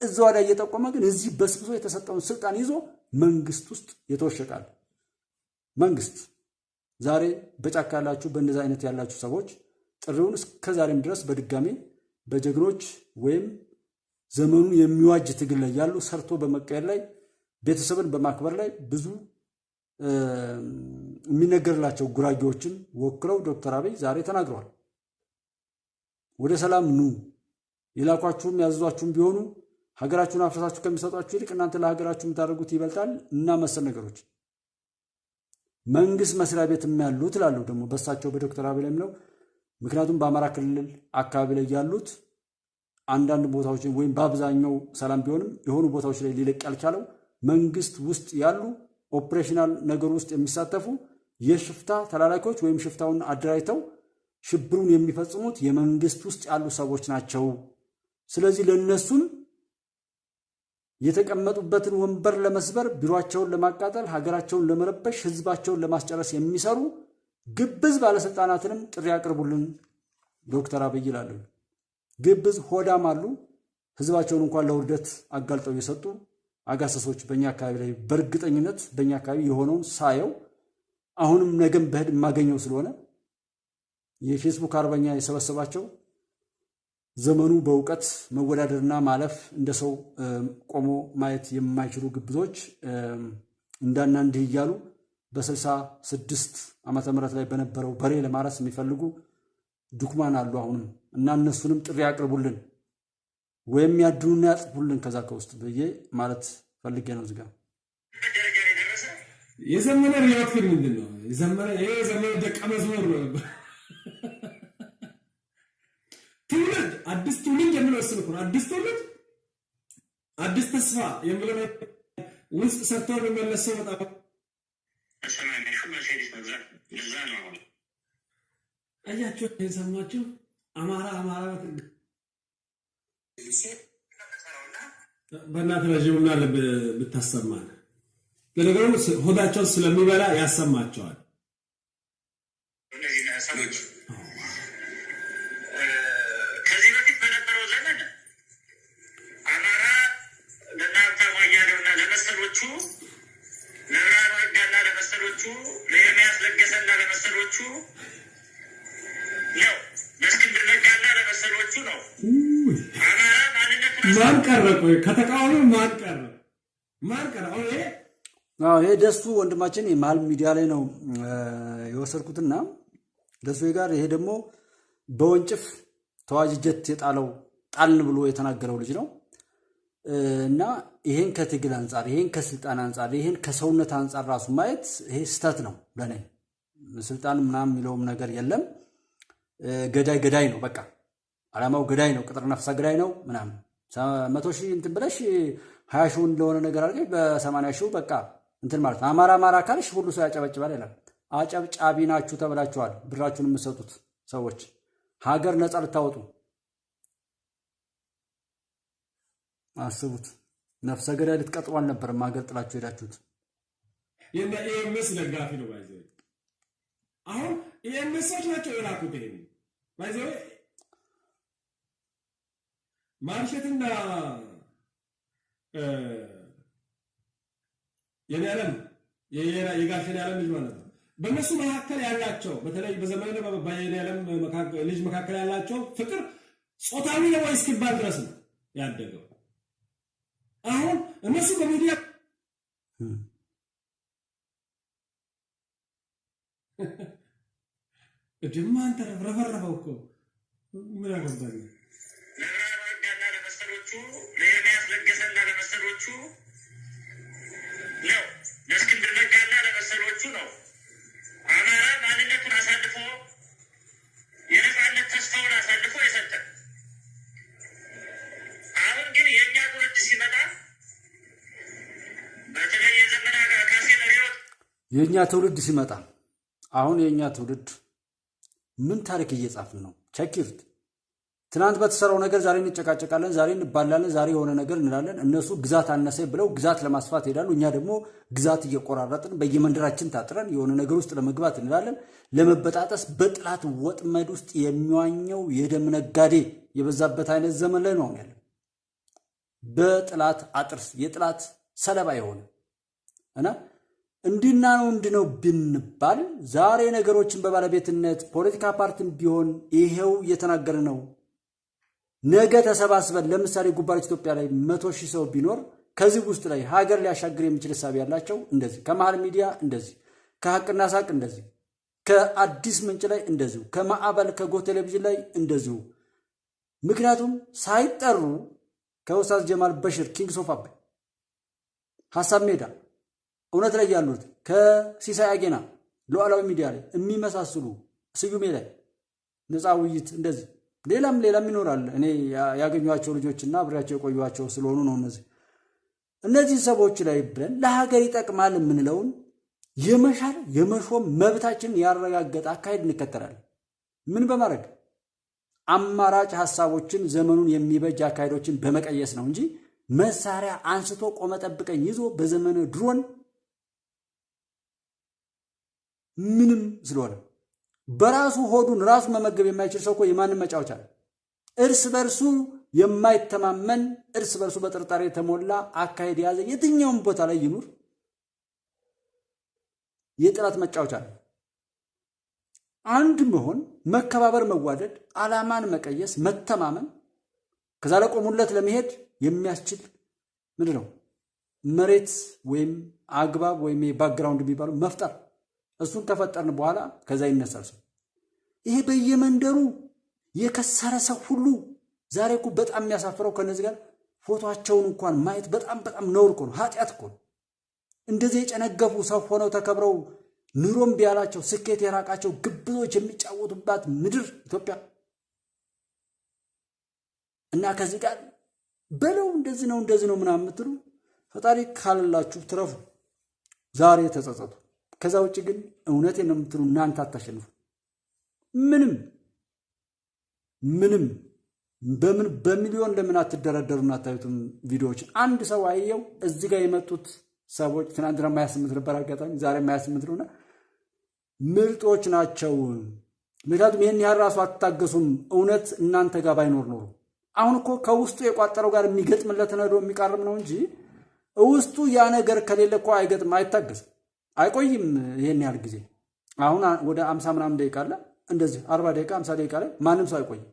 እዛው ላይ እየጠቆመ ግን እዚህ በስብሶ የተሰጠውን ስልጣን ይዞ መንግስት ውስጥ የተወሸቃል። መንግስት ዛሬ በጫካ ያላችሁ በእንደዛ አይነት ያላችሁ ሰዎች ጥሪውን እስከዛሬም ድረስ በድጋሚ በጀግኖች ወይም ዘመኑ የሚዋጅ ትግል ላይ ያሉ ሰርቶ በመቀየር ላይ ቤተሰብን በማክበር ላይ ብዙ የሚነገርላቸው ጉራጌዎችን ወክለው ዶክተር አብይ ዛሬ ተናግረዋል። ወደ ሰላም ኑ፣ የላኳችሁም ያዘዟችሁም ቢሆኑ ሀገራችሁን አፍርሳችሁ ከሚሰጧችሁ ይልቅ እናንተ ለሀገራችሁ የምታደርጉት ይበልጣል እና መሰል ነገሮች መንግስት መስሪያ ቤት የሚያሉት ላሉ ደግሞ በሳቸው በዶክተር አብይ ላይ ነው። ምክንያቱም በአማራ ክልል አካባቢ ላይ ያሉት አንዳንድ ቦታዎች ወይም በአብዛኛው ሰላም ቢሆንም የሆኑ ቦታዎች ላይ ሊለቅ ያልቻለው መንግስት ውስጥ ያሉ ኦፕሬሽናል ነገር ውስጥ የሚሳተፉ የሽፍታ ተላላኪዎች ወይም ሽፍታውን አደራጅተው ሽብሩን የሚፈጽሙት የመንግስት ውስጥ ያሉ ሰዎች ናቸው። ስለዚህ ለነሱም የተቀመጡበትን ወንበር ለመስበር፣ ቢሮአቸውን ለማቃጠል፣ ሀገራቸውን ለመረበሽ፣ ህዝባቸውን ለማስጨረስ የሚሰሩ ግብዝ ባለስልጣናትንም ጥሪ ያቅርቡልን ዶክተር አብይ ይላሉ። ግብዝ ሆዳም አሉ። ህዝባቸውን እንኳን ለውርደት አጋልጠው የሰጡ አጋሰሶች በእኛ አካባቢ ላይ በእርግጠኝነት በእኛ አካባቢ የሆነውን ሳየው አሁንም ነገም በህድ የማገኘው ስለሆነ የፌስቡክ አርበኛ የሰበሰባቸው ዘመኑ በእውቀት መወዳደርና ማለፍ እንደ ሰው ቆሞ ማየት የማይችሉ ግብዞች እንዳና እንዲህ እያሉ በ66 ዓመተ ምህረት ላይ በነበረው በሬ ለማረስ የሚፈልጉ ዱክማን አሉ አሁንም እና እነሱንም ጥሪ ያቅርቡልን ወይም ያድኑና ያጥፉልን ከዛ ከውስጥ ብዬ ማለት ፈልጌ ነው። ዝጋ የዘመነ ሪያት ግን ምንድነው? የዘመነ ደቀ መዝሙር ትውልድ አዲስ ትውልድ የሚወስን እኮ አዲስ ትውልድ አዲስ ተስፋ የሚለው ውስጥ ሰርተው የሚመለሰው በጣም ሰማንያ ሺህ መርሴዲስ መግዛት እንደዛ ነው። አያችሁ የሰማችሁ አማራ በእናትህ ረዥምና ብታሰማን ለነገሩ ሆዳቸውን ስለሚበላ ያሰማቸዋል። እነዚህ ሰዎች ከዚህ በፊት በነበረው ዘመን አማራ ለናብታሙ አያሌውና ለመሰሎቹ ለብርሃኑ ነጋና ለመሰሎቹ ለኤርምያስ ለገሰና ለመሰሎቹ ነው። ለእስክንድር ነጋና ለመሰሎቹ ነው። አማራ ማንነቱን ማን ቀረ? ቆይ ከተቃዋሚ ማን ቀረ? ይሄ ደሱ ወንድማችን የመሀል ሚዲያ ላይ ነው የወሰድኩትና ደሱ ጋር ይሄ ደግሞ በወንጭፍ ተዋጅ ጀት የጣለው ጣልን ብሎ የተናገረው ልጅ ነው እና ይሄን ከትግል አንጻር ይሄን ከስልጣን አንጻር ይሄን ከሰውነት አንጻር ራሱ ማየት ይሄ ስተት ነው ለኔ። ስልጣን ምናምን የሚለውም ነገር የለም። ገዳይ ነው በቃ አላማው ገዳይ ነው። ቅጥር ነፍሰ ገዳይ ነው ምናምን 100 ሺህ እንትን ብለሽ 20 ሺህ እንደሆነ ነገር አድርገሽ በ80 ሺህ በቃ እንትን ማለት ነው። አማራ ካልሽ ሁሉ ሰው ያጨበጭባል ይላል። አጨብጫቢ ናችሁ ተብላችኋል። ብራችሁን የምትሰጡት ሰዎች ሀገር ነፃ ልታወጡ አስቡት። ነፍሰ ገዳይ ልትቀጥሩ አልነበረም ሀገር ጥላችሁ ሄዳችሁት። የኤምኤስ ደጋፊ ነው ባይዘው። አሁን የኤምኤሶች ናቸው የላኩት ይሄን ባይዘው ማርሸትና የጋሸን ያለም ልጅ ማለት ነው። በእነሱ መካከል ያላቸው በተለይ በዘመነ በባየን ያለም ልጅ መካከል ያላቸው ፍቅር ጾታዊ ነው እስኪባል ድረስ ነው ያደገው። አሁን እነሱ በሚዲያ እጅማን ተረፈረፈው እኮ ምን አገባኝ። ለብርሃኑ ነጋና ለመሰሎቹ ለኤርምያስ ለገሰና ለመሰሎቹ ነው። ለእስክንድር ነጋና ለመሰሎቹ ነው። አማራ ማንነቱን አሳልፎ የነፃነት ተስፋውን አሳልፎ የሰጠ። አሁን ግን የእኛ ትውልድ ሲመጣ በተለይ የዘመና ካሴ ለህይወት የእኛ ትውልድ ሲመጣ አሁን የእኛ ትውልድ ምን ታሪክ እየጻፍን ነው? ቸኪርት ትናንት በተሰራው ነገር ዛሬ እንጨቃጨቃለን፣ ዛሬ እንባላለን፣ ዛሬ የሆነ ነገር እንላለን። እነሱ ግዛት አነሰ ብለው ግዛት ለማስፋት ሄዳሉ። እኛ ደግሞ ግዛት እየቆራረጥን በየመንደራችን ታጥረን የሆነ ነገር ውስጥ ለመግባት እንላለን። ለመበጣጠስ በጥላት ወጥመድ ውስጥ የሚዋኘው የደም ነጋዴ የበዛበት አይነት ዘመን ላይ ነው ያለው። በጥላት አጥርስ የጥላት ሰለባ የሆነ እና እንዲና ነው እንድነው ብንባል ዛሬ ነገሮችን በባለቤትነት ፖለቲካ ፓርቲም ቢሆን ይሄው እየተናገረ ነው። ነገ ተሰባስበን ለምሳሌ ጉባኤ ኢትዮጵያ ላይ 100 ሺህ ሰው ቢኖር ከዚህ ውስጥ ላይ ሀገር ሊያሻግር የሚችል ሐሳብ ያላቸው እንደዚህ ከመሃል ሚዲያ እንደዚህ ከሐቅና ሳቅ እንደዚህ ከአዲስ ምንጭ ላይ እንደዚሁ ከማዕበል ከጎ ቴሌቪዥን ላይ እንደዚሁ ምክንያቱም ሳይጠሩ ከኡስታዝ ጀማል በሽር ኪንግስ ኦፍ አባይ ሐሳብ ሜዳ እውነት ላይ ያሉት ከሲሳይ አጌና ሉዓላዊ ሚዲያ ላይ የሚመሳስሉ ስዩሜ ላይ ነፃ ውይይት እንደዚህ ሌላም ይኖራል። እኔ ያገኟቸው ልጆችና አብሬያቸው የቆዩዋቸው ስለሆኑ ነው። እነዚህ ሰዎች ላይ ብለን ለሀገር ይጠቅማል የምንለውን የመሻር የመሾም መብታችንን ያረጋገጠ አካሄድ እንከተላለን። ምን በማድረግ አማራጭ ሐሳቦችን ዘመኑን የሚበጅ አካሄዶችን በመቀየስ ነው እንጂ መሳሪያ አንስቶ ቆመ ጠብቀኝ ይዞ በዘመነ ድሮን ምንም ስለሆነ በራሱ ሆዱን ራሱ መመገብ የማይችል ሰው እኮ የማንም መጫወቻ ነው። እርስ በርሱ የማይተማመን እርስ በርሱ በጥርጣሬ የተሞላ አካሄድ የያዘ የትኛውም ቦታ ላይ ይኑር የጥላት መጫወቻ ነው። አንድ መሆን፣ መከባበር፣ መዋደድ፣ ዓላማን መቀየስ፣ መተማመን ከዛ ለቆሙለት ለመሄድ የሚያስችል ምንድን ነው መሬት ወይም አግባብ ወይም ባክግራውንድ የሚባለው መፍጠር። እሱን ከፈጠርን በኋላ ከዛ ይነሳል ሰው። ይሄ በየመንደሩ የከሰረ ሰው ሁሉ ዛሬ እኮ በጣም የሚያሳፍረው ከነዚህ ጋር ፎቶአቸውን እንኳን ማየት በጣም ነውር እኮ ነው፣ ኃጢአት እኮ ነው። እንደዚህ የጨነገፉ ሰው ሆነው ተከብረው ኑሮም ቢያላቸው ስኬት የራቃቸው ግብዞች የሚጫወቱባት ምድር ኢትዮጵያ እና ከዚህ ጋር በለው እንደዚህ ነው ምናምን የምትሉ ፈጣሪ ካላችሁ ትረፉ። ዛሬ ተጸጸቱ። ከዛ ውጭ ግን እውነቴን ነው የምትሉ እናንተ አታሸንፉ። ምንም በሚሊዮን ለምን አትደረደሩና አታዩትም? ቪዲዮዎች አንድ ሰው አየው። እዚህ ጋር የመጡት ሰዎች ትናንትና 28 ነበር አጋጣሚ፣ ዛሬ 28 ነውና ምርጦች ናቸው። ምክንያቱም ይህን ያህል ራሱ አትታገሱም። እውነት እናንተ ጋር ባይኖር ኖሮ አሁን እኮ ከውስጡ የቋጠረው ጋር የሚገጥምለት ነዶ የሚቃርም ነው እንጂ ውስጡ ያ ነገር ከሌለ እኮ አይገጥም፣ አይታገስም፣ አይቆይም ይህን ያህል ጊዜ። አሁን ወደ 50 ምናምን ደቂቃ አለ እንደዚህ 40 ደቂቃ 50 ደቂቃ ላይ ማንም ሰው አይቆይም።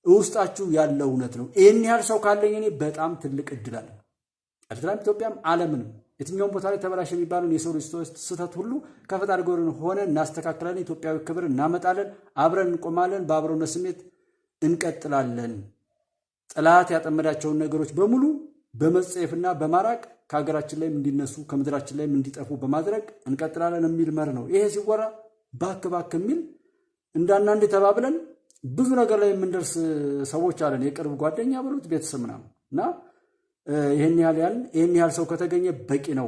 ውስጣችሁ ያለው እውነት ነው። ይህን ያህል ሰው ካለኝ እኔ በጣም ትልቅ እድል አለ። ኤርትራም ኢትዮጵያም ዓለምንም የትኛውም ቦታ ላይ ተበላሽ የሚባለውን የሰው ልጅ ስህተት ሁሉ ከፈጣሪ ጋር ሆነ እናስተካክላለን። ኢትዮጵያዊ ክብር እናመጣለን። አብረን እንቆማለን። በአብሮነት ስሜት እንቀጥላለን። ጠላት ያጠመዳቸውን ነገሮች በሙሉ በመጸየፍና በማራቅ ከሀገራችን ላይም እንዲነሱ ከምድራችን ላይም እንዲጠፉ በማድረግ እንቀጥላለን የሚል መር ነው። ይሄ ሲወራ ባክ የሚል እንዳናንድ ተባብለን ብዙ ነገር ላይ የምንደርስ ሰዎች አለን። የቅርብ ጓደኛ ብሉት ቤተሰብ ምናምን እና ይህን ያህል ሰው ከተገኘ በቂ ነው።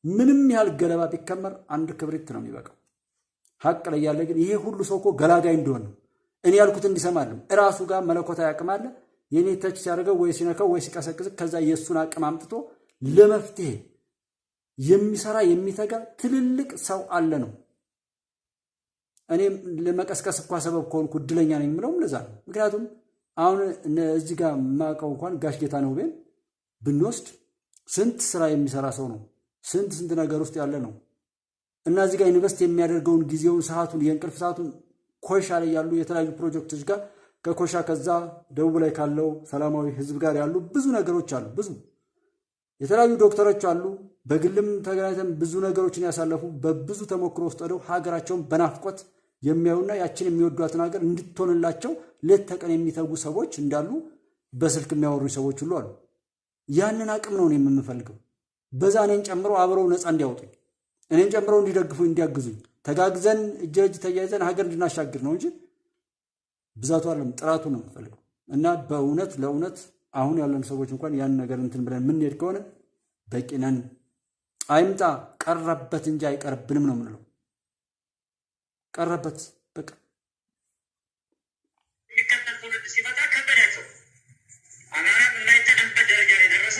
ምንም ያህል ገለባ ቢከመር አንድ ክብሪት ነው የሚበቃው። ሀቅ ላይ ያለ ግን ይሄ ሁሉ ሰው እኮ ገላጋይ እንደሆነ እኔ ያልኩት እንዲሰማለሁ እራሱ ጋር መለኮታዊ አቅም አለ። የኔ ተች ሲያደርገው ወይ ሲነካው ወይ ሲቀሰቅስ ከዛ የእሱን አቅም አምጥቶ ለመፍትሄ የሚሰራ የሚተጋ ትልልቅ ሰው አለ ነው። እኔ ለመቀስቀስ እኮ ሰበብ ከሆንኩ እድለኛ ነኝ የምለውም ለዛ ነው። ምክንያቱም አሁን እዚህ ጋር ማቀው እንኳን ጋሽ ጌታነው ብንወስድ ስንት ስራ የሚሰራ ሰው ነው። ስንት ነገር ውስጥ ያለ ነው እና እዚህ ጋር ዩኒቨርስቲ የሚያደርገውን ጊዜውን፣ ሰዓቱን፣ የእንቅልፍ ሰዓቱን ኮሻ ላይ ያሉ የተለያዩ ፕሮጀክቶች ጋር ከኮሻ ከዛ ደቡብ ላይ ካለው ሰላማዊ ህዝብ ጋር ያሉ ብዙ ነገሮች አሉ። ብዙ የተለያዩ ዶክተሮች አሉ። በግልም ተገናኝተን ብዙ ነገሮችን ያሳለፉ በብዙ ተሞክሮ ውስጥ ወደው ሀገራቸውን በናፍቆት የሚያዩና ያችን የሚወዷትን ሀገር እንድትሆንላቸው ሌት ተቀን የሚተጉ ሰዎች እንዳሉ በስልክ የሚያወሩ ሰዎች ሁሉ አሉ። ያንን አቅም ነው የምንፈልገው። በዛ እኔን ጨምሮ አብረው ነፃ እንዲያወጡኝ፣ እኔን ጨምረው እንዲደግፉ እንዲያግዙኝ፣ ተጋግዘን እጅ ለእጅ ተያይዘን ሀገር እንድናሻግር ነው እንጂ ብዛቱ አይደለም ጥራቱ ነው የምንፈልገው። እና በእውነት ለእውነት አሁን ያለን ሰዎች እንኳን ያን ነገር እንትን ብለን የምንሄድ ከሆነ በቂ ነን። አይምጣ ቀረበት እንጂ አይቀርብንም ነው የምንለው። ቀረበት በቃ የሚከተል ትውልድ ሲመጣ ከበዳቸው። አማራ የማይተነበት ደረጃ ላይ ደረሰ።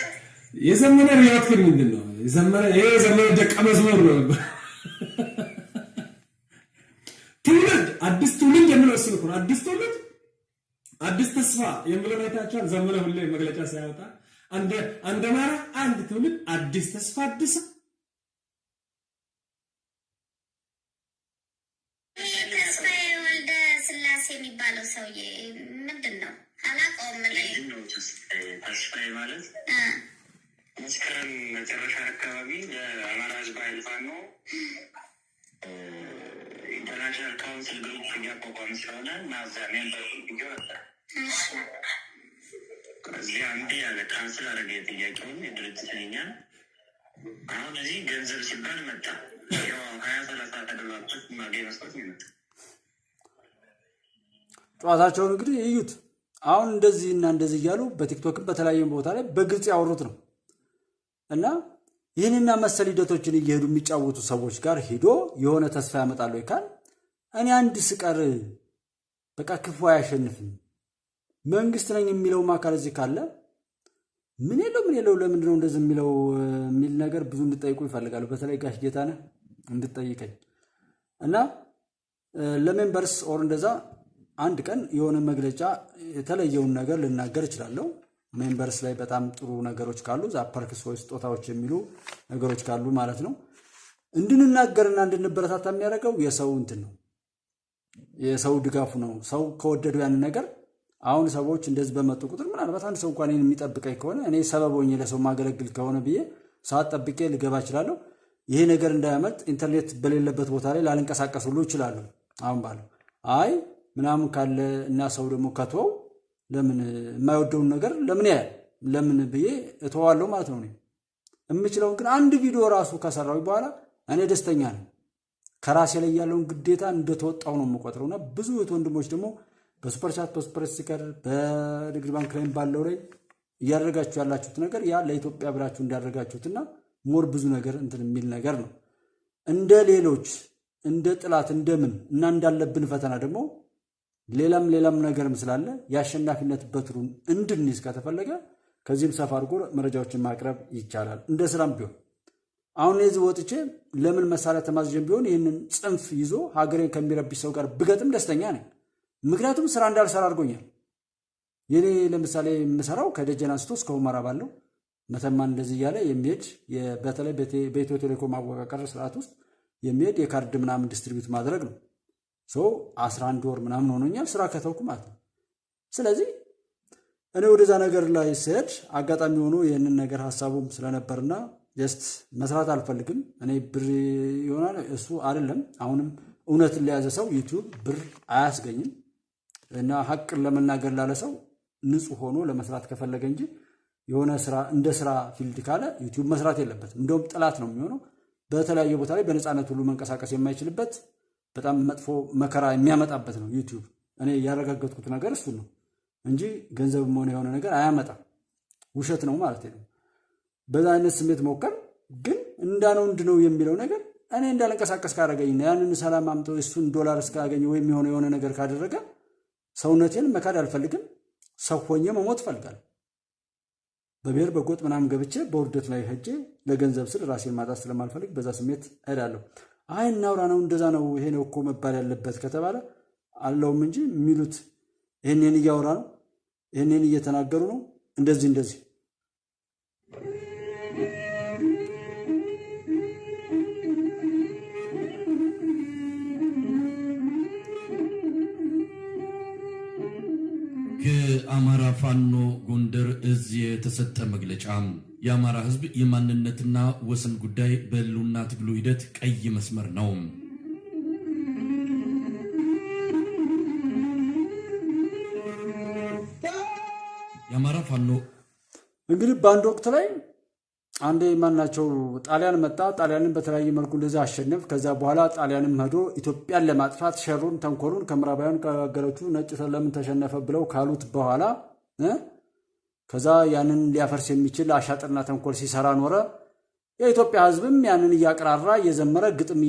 የዘመነ ሪያት ግን ምንድን ነው? የዘመነ ደቀ መዝሙር ነው። ትውልድ አዲስ ትውልድ የምለው እሱ ነው። አዲስ ትውልድ አዲስ ተስፋ የምለው አይታችኋል። ዘመነ ሁሌ መግለጫ ሲያወጣ አንድ አማራ አንድ ትውልድ አዲስ ተስፋ አዲስ የሚባለው ሰውዬ ምንድን ነው? አላውቀውም። ተስፋዬ ማለት መስከረም መጨረሻ አካባቢ ለአማራ ሕዝብ ኃይል ፋኖ ኢንተርናሽናል ካውንስል ግሩፕ እያቋቋም ስለሆነ እና እዛ ሜምበር ጊዜ ነበር። እዚህ አንድ ያለ ካንስል አደረገ ጥያቄውን የድርጅት ነኛል። አሁን እዚህ ገንዘብ ሲባል መጣ። ያው 20-30 ተገባበት ማገኝ መስጠት ይመጣ ጨዋታቸውን እንግዲህ እዩት። አሁን እንደዚህና እንደዚህ እያሉ በቲክቶክም በተለያየ ቦታ ላይ በግልጽ ያወሩት ነው እና ይህንና መሰል ሂደቶችን እየሄዱ የሚጫወቱ ሰዎች ጋር ሄዶ የሆነ ተስፋ ያመጣሉ ይካል። እኔ አንድ ስቀር በቃ ክፉ አያሸንፍም መንግስት ነኝ የሚለው አካል እዚህ ካለ ምን የለው ለምንድነው እንደዚህ የሚለው የሚል ነገር ብዙ እንድጠይቁ ይፈልጋሉ። በተለይ ጋሽ ጌታነህ እንድጠይቀኝ እና ለሜምበርስ ኦር እንደዛ አንድ ቀን የሆነ መግለጫ የተለየውን ነገር ልናገር እችላለሁ። ሜምበርስ ላይ በጣም ጥሩ ነገሮች ካሉ ዛፐርክስ ወይ ስጦታዎች የሚሉ ነገሮች ካሉ ማለት ነው እንድንናገርና እንድንበረታታ የሚያደርገው የሰው እንትን ነው፣ የሰው ድጋፉ ነው። ሰው ከወደዱ ያንን ነገር አሁን ሰዎች እንደዚህ በመጡ ቁጥር ምናልባት አንድ ሰው እንኳን የሚጠብቀኝ ከሆነ እኔ ሰበብ ሆኜ ለሰው ማገለግል ከሆነ ብዬ ሰዓት ጠብቄ ልገባ እችላለሁ። ይሄ ነገር እንዳያመልጥ ኢንተርኔት በሌለበት ቦታ ላይ ላልንቀሳቀስ ሁሉ እችላለሁ። አሁን ባለው አይ ምናምን ካለ እና ሰው ደግሞ ከተወው ለምን የማይወደውን ነገር ለምን ያያል ለምን ብዬ እተዋለሁ ማለት ነው። የምችለውን ግን አንድ ቪዲዮ ራሱ ከሰራው በኋላ እኔ ደስተኛ ነኝ። ከራሴ ላይ ያለውን ግዴታ እንደተወጣው ነው የምቆጥረውና ብዙ ወንድሞች ደግሞ በሱፐር ቻት በሱፐር ስቲከር በንግድ ባንክ ላይ ባለው ላይ እያደረጋችሁ ያላችሁት ነገር ያ ለኢትዮጵያ ብላችሁ እንዳደረጋችሁትና ሞር ብዙ ነገር እንትን የሚል ነገር ነው። እንደ ሌሎች እንደ ጥላት እንደምን እና እንዳለብን ፈተና ደግሞ ሌላም ነገርም ስላለ የአሸናፊነት በትሩን እንድንይዝ ከተፈለገ ከዚህም ሰፋ አድርጎ መረጃዎችን ማቅረብ ይቻላል። እንደ ስራም ቢሆን አሁን እዚህ ወጥቼ ለምን መሳሪያ ተማዝጀን ቢሆን ይህንን ጽንፍ ይዞ ሀገሬን ከሚረብሽ ሰው ጋር ብገጥም ደስተኛ ነኝ። ምክንያቱም ስራ እንዳልሰራ አድርጎኛል። የኔ ለምሳሌ የምሰራው ከደጀን አንስቶ እስከ ሁመራ ባለው መተማ እንደዚህ እያለ የሚሄድ በተለይ በኢትዮ ቴሌኮም አወቃቀር ስርዓት ውስጥ የሚሄድ የካርድ ምናምን ዲስትሪቢዩት ማድረግ ነው። 11 ወር ምናምን ሆኖኛል ስራ ከተውኩ ማለት ነው። ስለዚህ እኔ ወደዛ ነገር ላይ ስሄድ አጋጣሚ ሆኖ ይህንን ነገር ሀሳቡም ስለነበርና ጀስት መስራት አልፈልግም እኔ ብር ይሆናል እሱ አይደለም። አሁንም እውነትን ለያዘ ሰው ዩቲዩብ ብር አያስገኝም እና ሀቅን ለመናገር ላለ ሰው ንጹህ ሆኖ ለመስራት ከፈለገ እንጂ የሆነ ስራ እንደ ስራ ፊልድ ካለ ዩቲዩብ መስራት የለበትም። እንደውም ጥላት ነው የሚሆነው። በተለያየ ቦታ ላይ በነፃነት ሁሉ መንቀሳቀስ የማይችልበት በጣም መጥፎ መከራ የሚያመጣበት ነው ዩቲዩብ። እኔ ያረጋገጥኩት ነገር እሱ ነው እንጂ ገንዘብም ሆነ የሆነ ነገር አያመጣም። ውሸት ነው ማለት ነው። በዛ አይነት ስሜት ሞከር ግን እንዳነው እንድነው የሚለው ነገር እኔ እንዳልንቀሳቀስ ካደረገኝና ያንን ሰላም አምጥቶ እሱን ዶላር እስካገኘ ወይም የሆነ ነገር ካደረገ ሰውነቴን መካድ አልፈልግም። ሰው ሆኜ መሞት እፈልጋለሁ። በብሔር በጎጥ ምናምን ገብቼ በውርደት ላይ ሄጄ ለገንዘብ ስል ራሴን ማጣት ስለማልፈልግ በዛ ስሜት እሄዳለሁ። አይ እናውራ ነው እንደዛ ነው ይሄ ነው እኮ መባል ያለበት ከተባለ አለውም እንጂ የሚሉት ይሄንን እያወራ ነው ይሄንን እየተናገሩ ነው እንደዚህ ከአማራ ፋኖ ጎንደር እዝ የተሰጠ መግለጫ የአማራ ሕዝብ የማንነትና ወሰን ጉዳይ በህልውና ትግሉ ሂደት ቀይ መስመር ነው። የአማራ ፋኖ እንግዲህ በአንድ ወቅት ላይ አንዴ ማናቸው ጣሊያን መጣ። ጣሊያንን በተለያየ መልኩ እንደዚህ አሸነፍ። ከዛ በኋላ ጣሊያንም ሄዶ ኢትዮጵያን ለማጥፋት ሸሩን ተንኮሉን ከምዕራባውያን ከሀገሮቹ ነጭ ለምን ተሸነፈ ብለው ካሉት በኋላ ከዛ ያንን ሊያፈርስ የሚችል አሻጥርና ተንኮል ሲሰራ ኖረ። የኢትዮጵያ ህዝብም ያንን እያቀራራ እየዘመረ ግጥም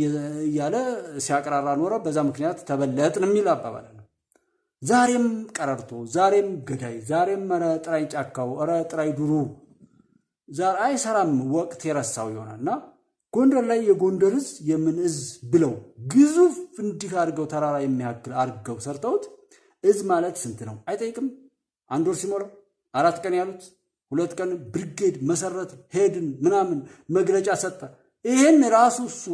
እያለ ሲያቀራራ ኖረ። በዛ ምክንያት ተበለጥን የሚል አባባል ነው። ዛሬም ቀረርቶ፣ ዛሬም ገዳይ፣ ዛሬም ኧረ ጥራይ ጫካው፣ ኧረ ጥራይ ዱሩ ዛሬ አይሰራም። ወቅት የረሳው ይሆናልና ጎንደር ላይ የጎንደር እዝ የምን እዝ ብለው ግዙፍ እንዲህ አድርገው ተራራ የሚያክል አድርገው ሰርተውት እዝ ማለት ስንት ነው አይጠይቅም። አንድ ወር ሲሞላው 4 ቀን ያሉት 2 ቀን ብርጌድ መሰረት ሄድን ምናምን መግለጫ ሰጠ። ይሄን ራሱ እሱ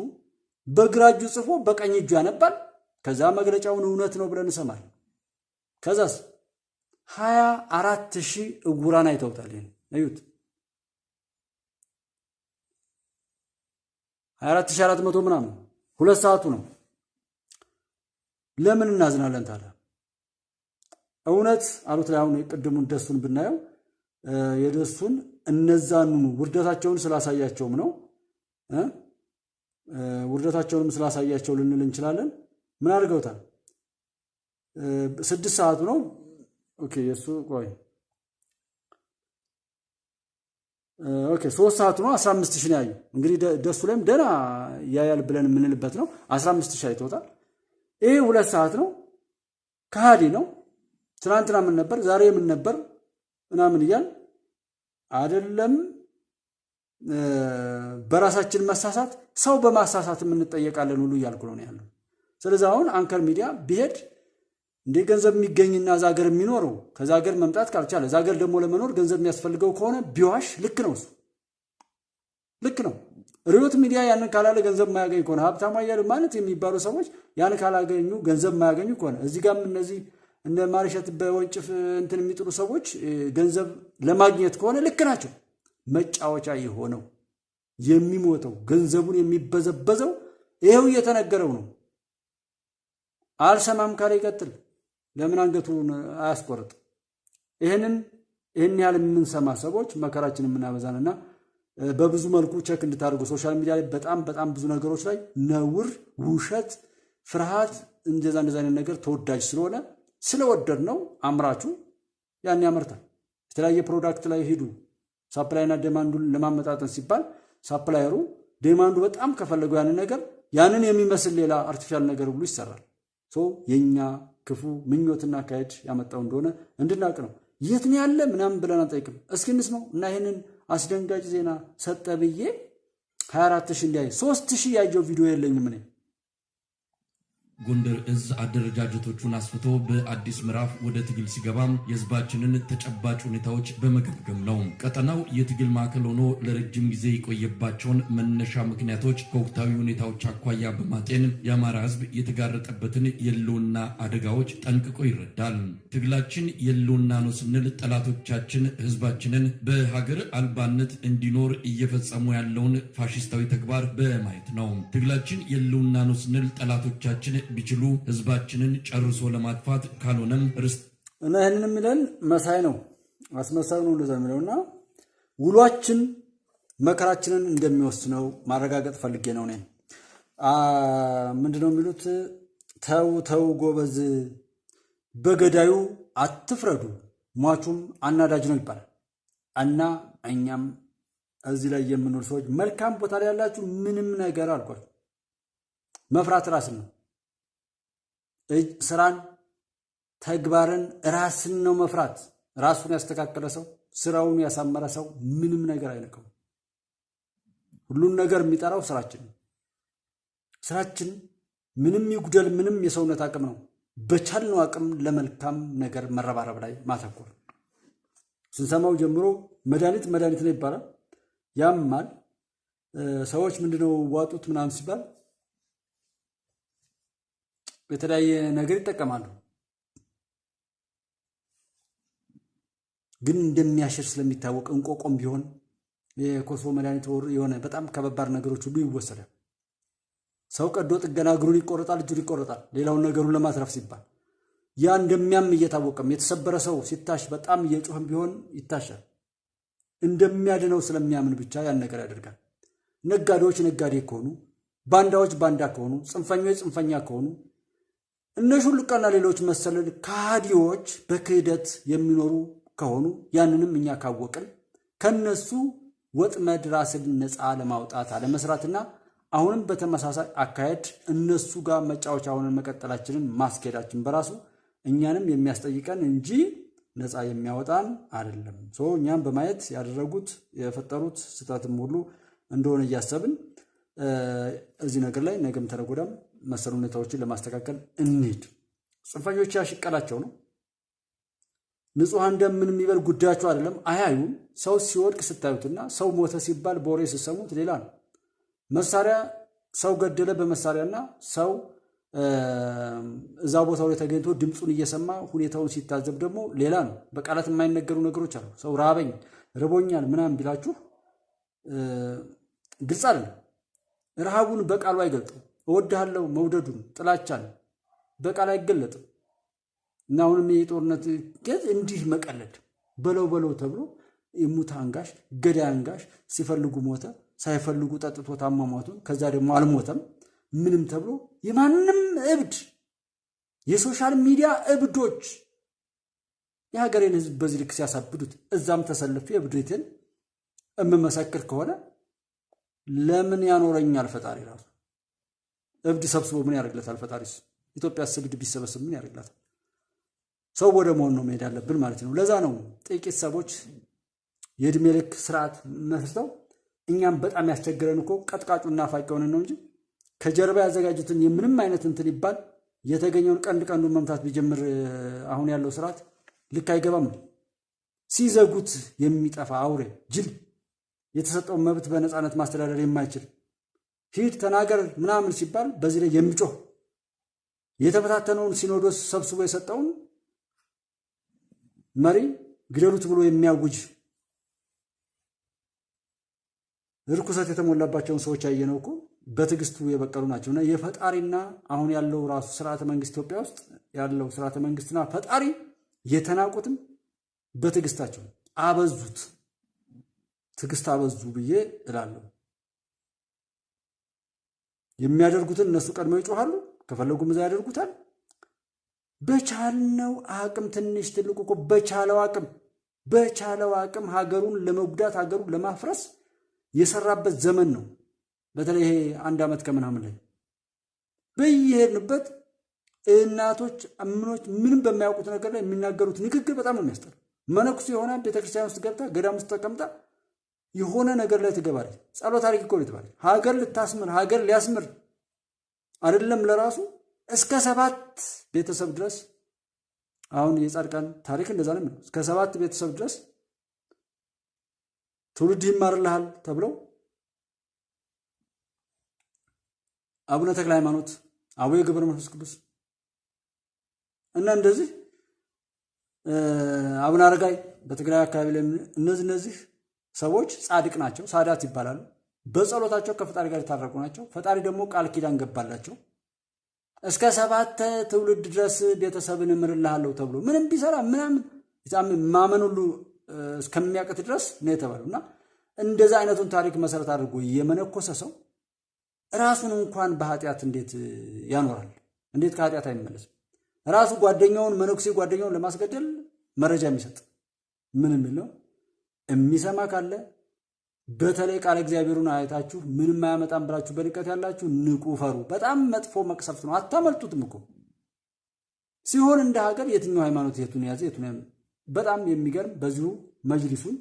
በግራ እጁ ጽፎ በቀኝ እጁ ያነባል። ከዛ መግለጫውን እውነት ነው ብለን እንሰማለን። ከዛስ 24,000 እጉራን አይተውታል። ይሄን እዩት 24,400 ምናምን 2 ሰዓቱ ነው። ለምን እናዝናለን ታዲያ? እውነት አሉት ላይ አሁን ቅድሙን ደሱን ብናየው የደሱን እነዛኑ ውርደታቸውን ስላሳያቸውም ነው ውርደታቸውንም ስላሳያቸው ልንል እንችላለን። ምን አድርገውታል? 6 ሰዓቱ ነው። ኦኬ የሱ ቆይ ኦኬ 3 ሰዓቱ ነው። 15,000 ነው ያዩ። እንግዲህ ደሱ ላይም ደና ያያል ብለን የምንልበት ነው። 15,000 አይተውታል። ይሄ 2 ሰዓት ነው። ከሃዲ ነው። ትናንትና ምን ነበር ዛሬ ምን ነበር ምናምን እያል አይደለም በራሳችን መሳሳት ሰው በማሳሳት የምንጠየቃለን ሁሉ እያልኩ ነው ያለው። ስለዚህ አሁን አንከር ሚዲያ ቢሄድ እንደ ገንዘብ የሚገኝና ዛገር የሚኖረው ከዛገር መምጣት ካልቻለ ዛገር ደግሞ ለመኖር ገንዘብ የሚያስፈልገው ከሆነ ቢዋሽ ልክ ነው። እሱ ልክ ነው። ሪዮት ሚዲያ ያንን ካላለ ገንዘብ ማያገኝ ከሆነ ሀብታም አያሉ ማለት የሚባሉ ሰዎች ያንን ካላገኙ ገንዘብ ማያገኙ ከሆነ እዚህ ጋርም እነዚህ እንደ ማርሸት በወንጭፍ እንትን የሚጥሉ ሰዎች ገንዘብ ለማግኘት ከሆነ ልክ ናቸው። መጫወቻ የሆነው የሚሞተው ገንዘቡን የሚበዘበዘው ይሄው እየተነገረው ነው። አልሰማም ካለ ይቀጥል። ለምን አንገቱን አያስቆርጥ? ይሄን ያህል የምንሰማ ሰዎች መከራችንን የምናበዛንና በብዙ መልኩ ቸክ እንድታደርጉ ሶሻል ሚዲያ ላይ በጣም ብዙ ነገሮች ላይ ነውር፣ ውሸት፣ ፍርሃት እንደዛ አይነት ነገር ተወዳጅ ስለወደድ ነው አምራቹ ያን ያመርታል። የተለያየ ፕሮዳክት ላይ ሄዱ ሳፕላይና ዲማንዱን ለማመጣጠን ሲባል ሳፕላየሩ ዲማንዱ በጣም ከፈለገው ያንን የሚመስል ሌላ አርቲፊሻል ነገር ሁሉ ይሰራል። የኛ ክፉ ምኞትና አካሄድ ያመጣው እንደሆነ እንድናቅ ነው። የት ነው ያለ ምናምን ብለን አንጠይቅም። እስኪ እንስማው እና ይሄንን አስደንጋጭ ዜና ሰጠ ብዬ 24000 እንዲያይ 3000 ያየው ቪዲዮ የለኝም እኔ። ጎንደር እዝ አደረጃጀቶቹን አስፍቶ በአዲስ ምዕራፍ ወደ ትግል ሲገባም የህዝባችንን ተጨባጭ ሁኔታዎች በመገምገም ነው። ቀጠናው የትግል ማዕከል ሆኖ ለረጅም ጊዜ የቆየባቸውን መነሻ ምክንያቶች ከወቅታዊ ሁኔታዎች አኳያ በማጤን የአማራ ህዝብ የተጋረጠበትን የህልውና አደጋዎች ጠንቅቆ ይረዳል። ትግላችን የህልውና ነው ስንል ጠላቶቻችን ህዝባችንን በሀገር አልባነት እንዲኖር እየፈጸሙ ያለውን ፋሽስታዊ ተግባር በማየት ነው። ትግላችን የህልውና ነው ስንል ጠላቶቻችን ቢችሉ ህዝባችንን ጨርሶ ለማጥፋት ካልሆነም እና ይህንን የሚለን መሳይ ነው አስመሳይ ነው እንደዛ የሚለውና ውሏችን መከራችንን እንደሚወስነው ማረጋገጥ ፈልጌ ነው። እኔ ምንድነው የሚሉት? ተው ጎበዝ፣ በገዳዩ አትፍረዱ፣ ሟቹም አናዳጅ ነው ይባላል። እና እኛም እዚህ ላይ የምንኖር ሰዎች መልካም ቦታ ላይ ያላችሁ ምንም ነገር አልኳችሁ፣ መፍራት ራስን ነው። ስራን ተግባርን ራስን ነው መፍራት። ራሱን ያስተካከለ ሰው ስራውን ያሳመረ ሰው ምንም ነገር አይነቀው። ሁሉን ነገር የሚጠራው ስራችን ምንም ይጉደል ምንም የሰውነት አቅም ነው። በቻልነው አቅም ለመልካም ነገር መረባረብ ላይ ማተኮር። ስንሰማው ጀምሮ መድኃኒት ነው ይባላል። ያማል። ሰዎች ምንድነው ዋጡት ምናምን ሲባል የተለያየ ነገር ይጠቀማሉ። ግን እንደሚያሽር ስለሚታወቅ እንቆቆም ቢሆን የኮሶ መድኃኒት የሆነ በጣም ከባባድ ነገሮች ሁሉ ይወሰዳል። ሰው ቀዶ ጥገና እግሩን ይቆረጣል፣ እጁን ይቆረጣል፣ ሌላውን ነገሩን ለማትረፍ ሲባል ያ እንደሚያም እየታወቀም የተሰበረ ሰው ሲታሽ በጣም እየጮህም ቢሆን ይታሻል። እንደሚያድነው ስለሚያምን ብቻ ያን ነገር ያደርጋል። ነጋዴዎች ነጋዴ ከሆኑ፣ ባንዳዎች ባንዳ ከሆኑ፣ ጽንፈኞች ጽንፈኛ ከሆኑ እነ ሹልቃና ሌሎች መሰል ከሃዲዎች በክህደት የሚኖሩ ከሆኑ ያንንም እኛ ካወቅን ከነሱ ወጥመድ ራስን ነፃ ለማውጣት አለመስራትና አሁንም በተመሳሳይ አካሄድ እነሱ ጋር መጫወቻውን መቀጠላችንን ማስኬዳችን በራሱ እኛንም የሚያስጠይቀን እንጂ ነፃ የሚያወጣን አይደለም። እኛም በማየት ያደረጉት የፈጠሩት ስህተትም ሁሉ እንደሆነ እያሰብን እዚህ ነገር ላይ ነገም ተነጎዳም መሰል ሁኔታዎችን ለማስተካከል እንሂድ። ጽንፈኞች ያሽቀላቸው ነው። ንጹሃን እንደምን የሚበል ጉዳያቸው አይደለም። አያዩም። ሰው ሲወድቅ ስታዩትና ሰው ሞተ ሲባል በወሬ ሲሰሙት ሌላ ነው። መሳሪያ ሰው ገደለ በመሳሪያና ሰው እዛ ቦታው ላይ ተገኝቶ ድምፁን እየሰማ ሁኔታውን ሲታዘብ ደግሞ ሌላ ነው። በቃላት የማይነገሩ ነገሮች አሉ። ሰው ራበኝ ርቦኛል ምናምን ቢላችሁ ግልጽ አይደለም። ረሃቡን በቃሉ አይገልጥም። እወድሃለሁ መውደዱን ጥላቻን በቃል አይገለጥም። እና አሁንም የጦርነት እንዲህ መቀለድ በለው ተብሎ የሙት አንጋሽ ገዳይ አንጋሽ ሲፈልጉ ሞተ፣ ሳይፈልጉ ጠጥቶ ታማሟቱን ከዛ ደግሞ አልሞተም ምንም ተብሎ የማንም እብድ የሶሻል ሚዲያ እብዶች የሀገሬን ህዝብ በዚህ ልክ ሲያሳብዱት እዛም ተሰልፌ እብዴትን እምመሰክር ከሆነ ለምን ያኖረኛል ፈጣሪ? ራሱ እብድ ሰብስቦ ምን ያደርግለታል ፈጣሪስ? ኢትዮጵያስ እብድ ቢሰበስብ ምን ያደርግላታል? ሰው ወደ መሆን ነው መሄድ ያለብን ማለት ነው። ለዛ ነው ጥቂት ሰዎች የእድሜ ልክ ስርዓት መስርተው እኛም በጣም ያስቸግረን እኮ ቀጥቃጩና አፋቂ ሆነን ነው እንጂ ከጀርባ ያዘጋጁትን የምንም አይነት እንትን ይባል የተገኘውን ቀንዱን መምታት ቢጀምር አሁን ያለው ስርዓት ልክ አይገባም። ሲዘጉት የሚጠፋ አውሬ ጅል የተሰጠውን መብት በነፃነት ማስተዳደር የማይችል ሂድ ተናገር ምናምን ሲባል በዚህ ላይ የሚጮህ የተበታተነውን ሲኖዶስ ሰብስቦ የሰጠውን መሪ ግደሉት ብሎ የሚያውጅ ርኩሰት የተሞላባቸውን ሰዎች ያየነው እኮ በትዕግስቱ የበቀሉ ናቸውና የፈጣሪና አሁን ያለው ራሱ ስርዓተ መንግስት ኢትዮጵያ ውስጥ ያለው ስርዓተ መንግስትና ፈጣሪ የተናቁትም በትዕግስታቸው አበዙት። ትዕግስት አበዙ ብዬ እላለሁ። የሚያደርጉትን እነሱ ቀድመው ይጮሃሉ፣ ከፈለጉም እዛ ያደርጉታል። በቻልነው አቅም ትንሽ ትልቁ እኮ በቻለው አቅም ሀገሩን ለመጉዳት ሀገሩን ለማፍረስ የሰራበት ዘመን ነው። በተለይ ይሄ 1 ዓመት ከምናምን ላይ በየሄድንበት እናቶች አምኖች ምንም በማያውቁት ነገር ላይ የሚናገሩት ንግግር በጣም ነው የሚያስጠላ። መነኩሴ የሆነ ቤተክርስቲያን ውስጥ ገብታ ገዳም ውስጥ ተቀምጣ የሆነ ነገር ላይ ትገባለች። ጸሎት አድርጊ እኮ ትባለች። ሀገር ልታስምር ሀገር ሊያስምር አይደለም ለራሱ እስከ 7 ቤተሰብ ድረስ አሁን የጻድቃን ታሪክ እንደዛ ነው የሚለው። እስከ 7 ቤተሰብ ድረስ ትውልድ ይማርልሃል ተብለው አቡነ ተክለ ሃይማኖት፣ አቡነ ገብረ መንፈስ ቅዱስ እና እንደዚህ አቡነ አረጋይ በትግራይ አካባቢ ላይ እነዚህ ሰዎች ጻድቅ ናቸው፣ ሳዳት ይባላሉ። በጸሎታቸው ከፈጣሪ ጋር የታረቁ ናቸው። ፈጣሪ ደግሞ ቃል ኪዳን ገባላቸው። እስከ 7 ትውልድ ድረስ ቤተሰብን እምርልሃለሁ ተብሎ ምንም ቢሰራ ምናምን ማመን ሁሉ እስከሚያቅት ድረስ ነው የተባለው። እና እንደዛ አይነቱን ታሪክ መሰረት አድርጎ የመነኮሰ ሰው ራሱን እንኳን በኃጢአት እንዴት ያኖራል? እንዴት ከኃጢአት አይመለስም? ራሱ ጓደኛውን መነኩሴ ጓደኛውን ለማስገደል መረጃ የሚሰጥ ምን የሚል ነው? የሚሰማ ካለ በተለይ ቃል እግዚአብሔሩን አይታችሁ ምንም አያመጣም ብላችሁ በንቀት ያላችሁ ንቁ፣ ፈሩ። በጣም መጥፎ መቅሰፍት ነው፣ አታመልጡትም እኮ ሲሆን እንደ ሀገር የትኛው ሃይማኖት የቱን ያዘ የቱን በጣም የሚገርም በዚሁ መጅሊሱን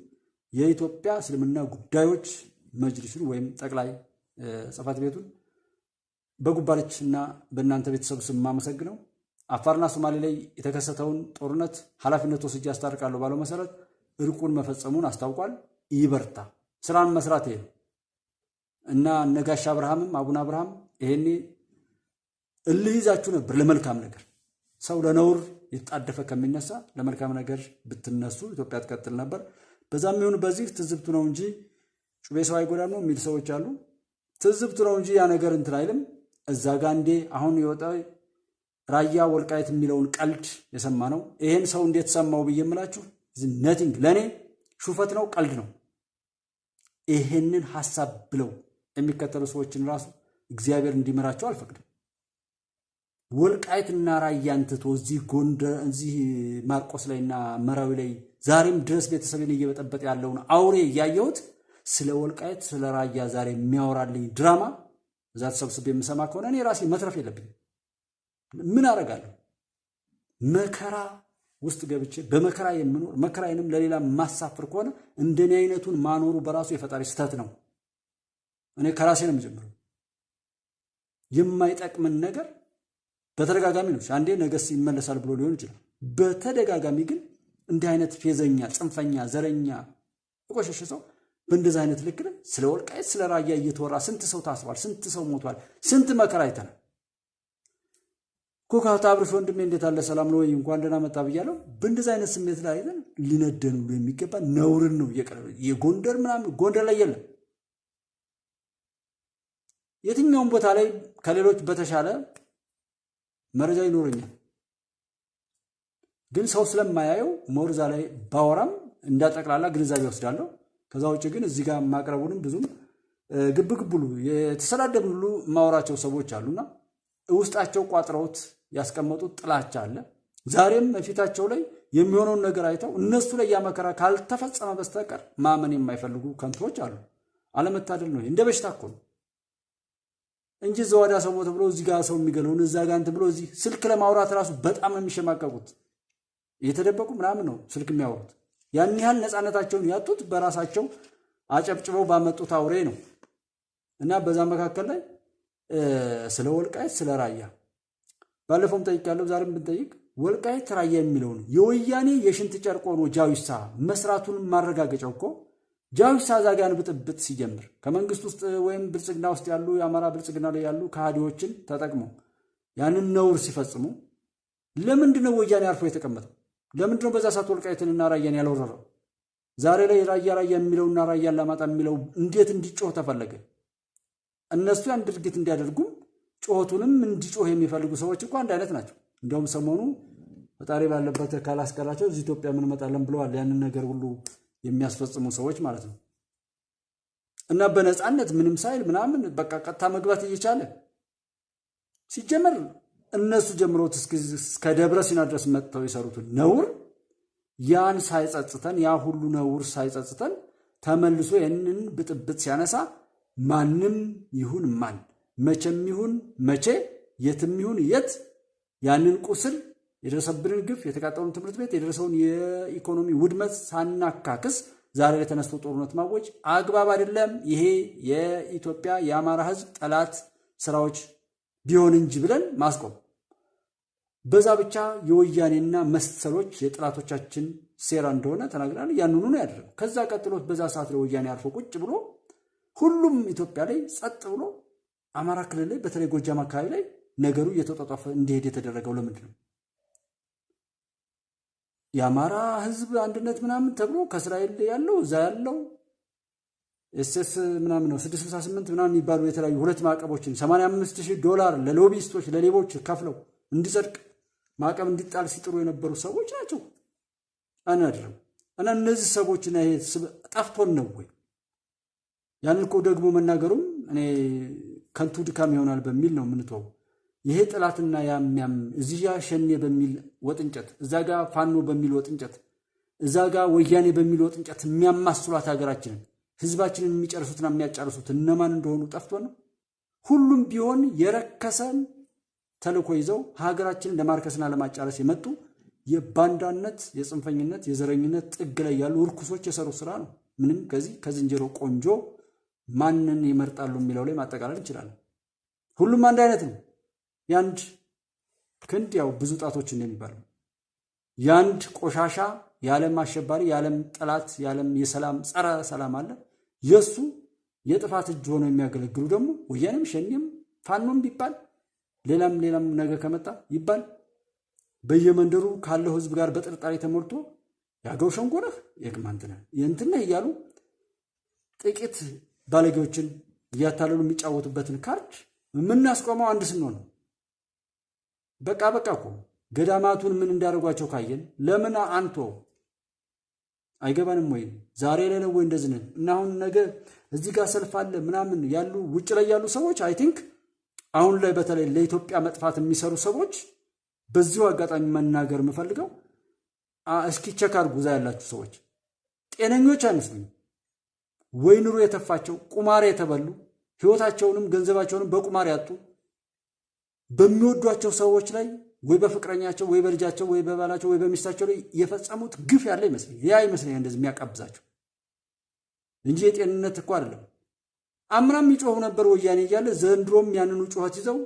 የኢትዮጵያ እስልምና ጉዳዮች መጅሊሱን ወይም ጠቅላይ ጽሕፈት ቤቱን በጉባለች እና በእናንተ ቤተሰብ ስም ማመሰግነው አፋርና ሶማሌ ላይ የተከሰተውን ጦርነት ኃላፊነት ወስጄ ያስታርቃለሁ ባለው መሰረት እርቁን መፈጸሙን አስታውቋል። ይበርታ። ስራን መስራት ይሄ እና ነጋሽ አብርሃምም አቡነ አብርሃም ይሄኔ እልህ ይዛችሁ ነበር ለመልካም ነገር። ሰው ለነውር የተጣደፈ ከሚነሳ ለመልካም ነገር ብትነሱ ኢትዮጵያ ትቀጥል ነበር። በዛም ይሁን በዚህ ትዝብቱ ነው እንጂ ጩቤ ሰው አይጎዳም ነው የሚል ሰዎች አሉ። ትዝብቱ ነው እንጂ ያ ነገር እንትን አይልም። እዛ ጋ እንዴ አሁን የወጣ ራያ ወልቃይት የሚለውን ቀልድ የሰማ ነው። ይሄን ሰው እንዴት ሰማው ብዬ የምላችሁ ነቲንግ ለእኔ ሹፈት ነው፣ ቀልድ ነው። ይሄንን ሐሳብ ብለው የሚከተሉ ሰዎችን ራሱ እግዚአብሔር እንዲመራቸው አልፈቅድም። ወልቃይትና ራያን ትቶ እዚህ ጎንደር እዚህ ማርቆስ ላይና መራዊ ላይ ዛሬም ድረስ ቤተሰቤን እየበጠበጠ ያለውን አውሬ እያየሁት ስለ ወልቃይት ስለ ራያ ዛሬ የሚያወራልኝ ድራማ እዛ ተሰብስቤ የምሰማ ከሆነ እኔ ራሴ መትረፍ የለብኝም። ምን አደርጋለሁ? መከራ ውስጥ ገብቼ በመከራ የምኖር መከራዬንም ለሌላ ማሳፍር ከሆነ እንደኔ አይነቱን ማኖሩ በራሱ የፈጣሪ ስህተት ነው። እኔ ከራሴ ነው የምጀምረው። የማይጠቅምን ነገር በተደጋጋሚ ነው። አንዴ ነገስ ይመለሳል ብሎ ሊሆን ይችላል። በተደጋጋሚ ግን እንዲህ አይነት ፌዘኛ፣ ጽንፈኛ፣ ዘረኛ የቆሸሸ ሰው በእንደዚህ አይነት ልክ ስለ ወልቃይት ስለ ራያ እየተወራ ስንት ሰው ታስሯል፣ ስንት ሰው ሞቷል፣ ስንት መከራ አይተናል። ኮካታ አብርሽ ወንድሜ እንዴት አለ? ሰላም ነው ወይ? እንኳን ደህና መጣ ብያለሁ። በእንደዚህ አይነት ስሜት ላይ አይደል ሊነደን ሁሉ የሚገባ ነውርን ነው እየቀረበ የጎንደር ምናምን ጎንደር ላይ የለም። የትኛውም ቦታ ላይ ከሌሎች በተሻለ መረጃ ይኖረኛል፣ ግን ሰው ስለማያየው ሞርዛ ላይ ባወራም እንዳጠቅላላ ግንዛቤ ወስዳለሁ። ከዛ ውጭ ግን እዚህ ጋር ማቅረቡንም ብዙም ግብግብሉ የተሰዳደብን ሁሉ ማወራቸው ሰዎች አሉና ውስጣቸው ቋጥረውት ያስቀመጡት ጥላቻ አለ። ዛሬም ፊታቸው ላይ የሚሆነውን ነገር አይተው እነሱ ላይ ያመከራ ካልተፈጸመ በስተቀር ማመን የማይፈልጉ ከንቶች አሉ። አለመታደል ነው። እንደ በሽታ እኮ ነው እንጂ ዘዋዳ ሰው ሞተ ብሎ እዚህ ጋር ሰው የሚገለውን እዛ ጋር እንትን ብሎ እዚህ ስልክ ለማውራት ራሱ በጣም የሚሸማቀቁት እየተደበቁ ምናምን ነው ስልክ የሚያወሩት። ያን ያህል ነፃነታቸውን ያጡት በራሳቸው አጨብጭበው ባመጡት አውሬ ነው። እና በዛ መካከል ላይ ስለ ወልቃይት ስለ ራያ ባለፈውም ጠይቄያለሁ፣ ዛሬም ብንጠይቅ ወልቃይት ራያ የሚለውን የወያኔ የሽንት ጨርቅ ሆኖ ጃዊሳ መስራቱን ማረጋገጫው እኮ ጃዊሳ ዛጋን ብጥብጥ ሲጀምር ከመንግስት ውስጥ ወይም ብልጽግና ውስጥ ያሉ የአማራ ብልጽግና ላይ ያሉ ከሃዲዎችን ተጠቅመው ያንን ነውር ሲፈጽሙ ለምንድነው ወያኔ አርፎ የተቀመጠው? ለምንድነው በዛ ሰዓት ወልቃይትንና ራያን ያልወረረው? ዛሬ ላይ ራያ ራያ የሚለውና ራያን ላማጣ የሚለው እንዴት እንዲጮህ ተፈለገ? እነሱ ያን ድርጊት እንዲያደርጉም ጮቱንም እንዲጮህ የሚፈልጉ ሰዎች እኮ አንድ አይነት ናቸው። እንደውም ሰሞኑ ፈጣሪ ባለበት ካላስቀራቸው እዚህ ኢትዮጵያ ምን መጣለን ብለዋል። ያንን ነገር ሁሉ የሚያስፈጽሙ ሰዎች ማለት ነው። እና በነፃነት ምንም ሳይል ምናምን በቃ ቀጥታ መግባት እየቻለ ሲጀመር እነሱ ጀምሮት እስከ ደብረ ሲና ድረስ መጥተው የሰሩትን ነውር ያን ሳይጸጽተን ያ ሁሉ ነውር ሳይጸጽተን ተመልሶ ያንን ብጥብጥ ሲያነሳ ማንም ይሁን ማን መቼም ይሁን መቼ የትም ይሁን የት ያንን ቁስል የደረሰብንን ግፍ የተቃጠሉን ትምህርት ቤት የደረሰውን የኢኮኖሚ ውድመት ሳናካክስ ዛሬ ላይ ተነስቶ ጦርነት ማወጅ አግባብ አይደለም። ይሄ የኢትዮጵያ የአማራ ሕዝብ ጠላት ስራዎች ቢሆን እንጂ ብለን ማስቆም በዛ ብቻ የወያኔና መሰሎች የጥላቶቻችን ሴራ እንደሆነ ተናግረናል። ያንኑ ነው ያደረገው። ከዛ ቀጥሎ በዛ ሰዓት ላይ ወያኔ አርፎ ቁጭ ብሎ ሁሉም ኢትዮጵያ ላይ ጸጥ ብሎ አማራ ክልል ላይ በተለይ ጎጃም አካባቢ ላይ ነገሩ እየተጧጧፈ እንዲሄድ የተደረገው ለምንድን ነው? የአማራ ህዝብ አንድነት ምናምን ተብሎ ከእስራኤል ያለው እዛ ያለው ኤስኤስ ምናምን ነው 668 ምናምን የሚባሉ የተለያዩ ሁለት ማዕቀቦችን $85,000 ለሎቢስቶች ለሌቦች ከፍለው እንዲጸድቅ ማዕቀብ እንዲጣል ሲጥሩ የነበሩ ሰዎች ናቸው። አናድርም እና እነዚህ ሰዎችና ይሄ ጠፍቶን ነው ወይ? ያን እኮ ደግሞ መናገሩም እኔ ከንቱ ድካም ይሆናል በሚል ነው ምንተው። ይሄ ጥላትና ያም እዚህ ያ ሸኔ በሚል ወጥንጨት እዛ ጋ ፋኖ በሚል ወጥንጨት እዛ ጋ ወያኔ በሚል ወጥንጨት የሚያማስሏት ሀገራችንን ህዝባችንን የሚጨርሱትና የሚያጫርሱት እነማን እንደሆኑ ጠፍቶን ነው። ሁሉም ቢሆን የረከሰን ተልኮ ይዘው ሀገራችንን ለማርከስና ለማጫረስ የመጡ የባንዳነት የጽንፈኝነት የዘረኝነት ጥግ ላይ ያሉ እርኩሶች የሰሩ ስራ ነው። ምንም ከዝንጀሮ ቆንጆ ማንን ይመርጣሉ የሚለው ላይ ማጠቃለል እንችላለን። ሁሉም አንድ አይነት ነው። ያንድ ክንድ ያው ብዙ ጣቶች እንደሚባለው ያንድ ቆሻሻ የዓለም አሸባሪ የዓለም ጠላት የዓለም የሰላም ጸረ ሰላም አለ። የሱ የጥፋት እጅ ሆነው የሚያገለግሉ ደግሞ ወያኔም ሸኔም ፋኖም ቢባል ሌላም ነገር ከመጣ ይባል በየመንደሩ ካለው ህዝብ ጋር በጥርጣሬ ተሞልቶ ያገው ሸንጎረህ የቅማንትና የእንትና እያሉ ጥቂት ባለጌዎችን እያታለሉ የሚጫወቱበትን ካርድ የምናስቆመው አንድ ስንሆን ነው። በቃ እኮ ገዳማቱን ምን እንዳደረጓቸው ካየን ለምን አንቶ አይገባንም ወይ? ዛሬ ላይ ነው ወይ እንደዚህ ነን? እና አሁን ነገ እዚህ ጋር ሰልፍ አለ ምናምን ያሉ ውጭ ላይ ያሉ ሰዎች አይ ቲንክ አሁን ላይ በተለይ ለኢትዮጵያ መጥፋት የሚሰሩ ሰዎች በዚሁ አጋጣሚ መናገር የምፈልገው እስኪ ቸክ አድርጉ። እዛ ያላችሁ ሰዎች ጤነኞች አይመስሉኝም። ወይ ኑሮ የተፋቸው ቁማር የተበሉ ህይወታቸውንም ገንዘባቸውንም በቁማር ያጡ በሚወዷቸው ሰዎች ላይ ወይ በፍቅረኛቸው ወይ በልጃቸው ወይ በባላቸው ወይ በሚስታቸው ላይ የፈጸሙት ግፍ ያለ ይመስለኛል እንደዚህ የሚያቃብዛቸው እንጂ የጤንነት እኮ አይደለም። አምናም ይጮሁ ነበር ወያኔ እያለ ዘንድሮም ያንኑ ጩኸት ይዘው